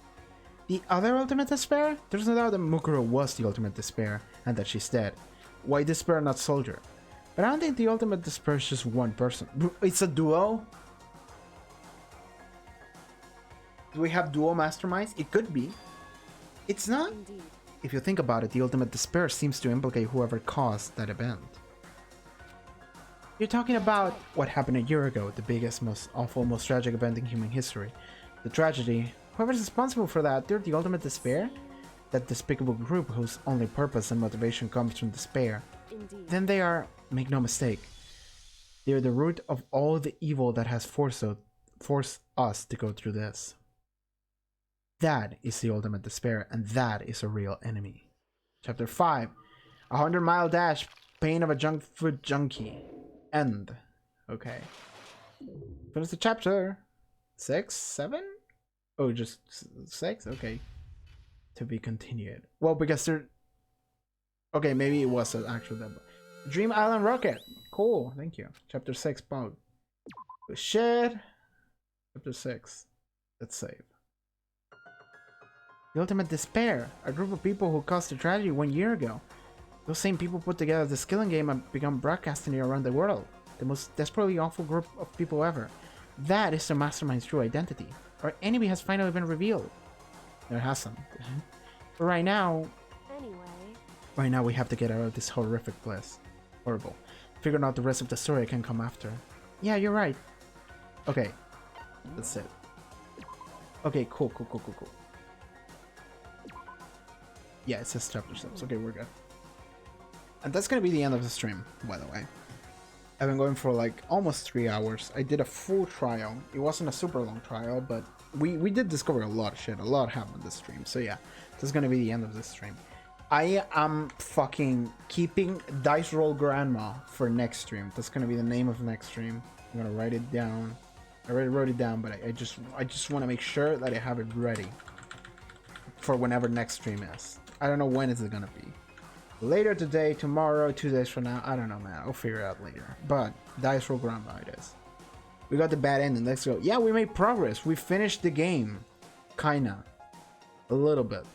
The other Ultimate Despair? There's no doubt that Mukuro was the Ultimate Despair and that she's dead. Why Despair, not Soldier? But I don't think the Ultimate Despair is just one person. It's a duo? Do we have dual masterminds? It could be. It's not. Indeed. If you think about it, the ultimate despair seems to implicate whoever caused that event. You're talking about what happened a year ago, the biggest, most awful, most tragic event in human history. The tragedy, whoever's responsible for that, they're the ultimate despair? That despicable group whose only purpose and motivation comes from despair. Indeed. Then they are, make no mistake, they're the root of all the evil that has forced us to go through this. That is the ultimate despair, and that is a real enemy. Chapter 5. 100-mile dash, pain of a junk food junkie. End. Okay. Finish the chapter. 6? 7? Oh, just 6? Okay. To be continued. Well, because they're... Okay, maybe it was an actual demo. Dream Island Rocket. Cool, thank you. Chapter 6, Pog. Shit. Chapter 6. Let's save. The ultimate despair. A group of people who caused the tragedy 1 year ago. Those same people put together the skilling game and began broadcasting it around the world. The most desperately awful group of people ever. That is the mastermind's true identity. Our enemy has finally been revealed. There hasn't. But right now... Anyway... Right now we have to get out of this horrific place. Horrible. Figuring out the rest of the story can come after. Yeah, you're right. Okay. That's it. Okay, cool. Yeah, it says chapter 6. Okay, we're good. And that's gonna be the end of the stream, by the way. I've been going for like almost 3 hours. I did a full trial. It wasn't a super long trial, but we did discover a lot of shit. A lot happened this stream. So yeah, this is gonna be the end of this stream. I am fucking keeping Dice Roll Grandma for next stream. That's gonna be the name of next stream. I'm gonna write it down. I already wrote it down, but I just want to make sure that I have it ready for whenever next stream is. I don't know when it's gonna be. Later today, tomorrow, 2 days from now. I don't know, man. I'll figure it out later. But Dice Roll Grandma it is. We got the bad ending. Let's go. Yeah, we made progress. We finished the game. Kinda. A little bit.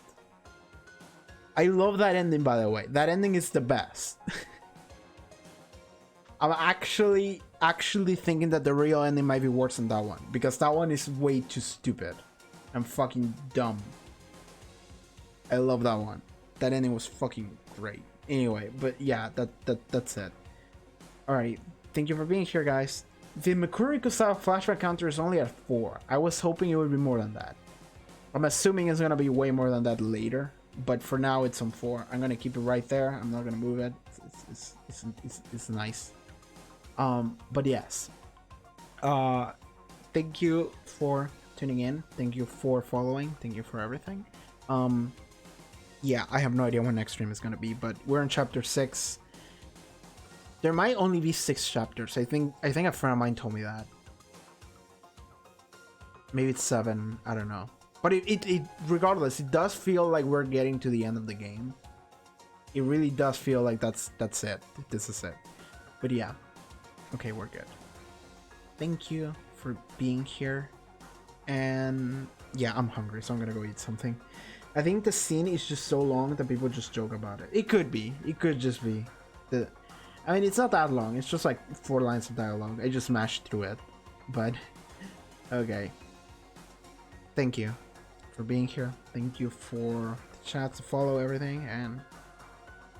I love that ending, by the way. That ending is the best. I'm actually thinking that the real ending might be worse than that one. Because that one is way too stupid. And fucking dumb. I love that one. That ending was fucking great. Anyway, but yeah, that's it. Alright, thank you for being here, guys. The Mikuri Kusawa flashback counter is only at 4. I was hoping it would be more than that. I'm assuming it's gonna be way more than that later. But for now, it's on 4. I'm gonna keep it right there. I'm not gonna move it. It's nice. But yes. Thank you for tuning in. Thank you for following. Thank you for everything. Yeah, I have no idea when next stream is gonna be, but we're in chapter 6. There might only be 6 chapters. I think a friend of mine told me that. Maybe it's 7. I don't know. But it regardless, it does feel like we're getting to the end of the game. It really does feel like that's it. This is it. But yeah. Okay, we're good. Thank you for being here. And yeah, I'm hungry, so I'm gonna go eat something. I think the scene is just so long that people just joke about it. It could be. It could just be. I mean, it's not that long. It's just like 4 lines of dialogue. I just mashed through it. But, okay. Thank you for being here. Thank you for the chat to follow everything. And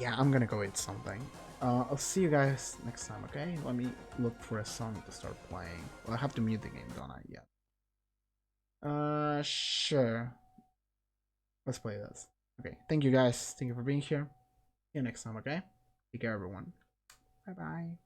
yeah, I'm gonna go eat something. I'll see you guys next time, okay? Let me look for a song to start playing. Well, I have to mute the game, don't I? Yeah. Sure. Let's play this. Okay, thank you guys. Thank you for being here. See you next time, okay? Take care, everyone. Bye-bye.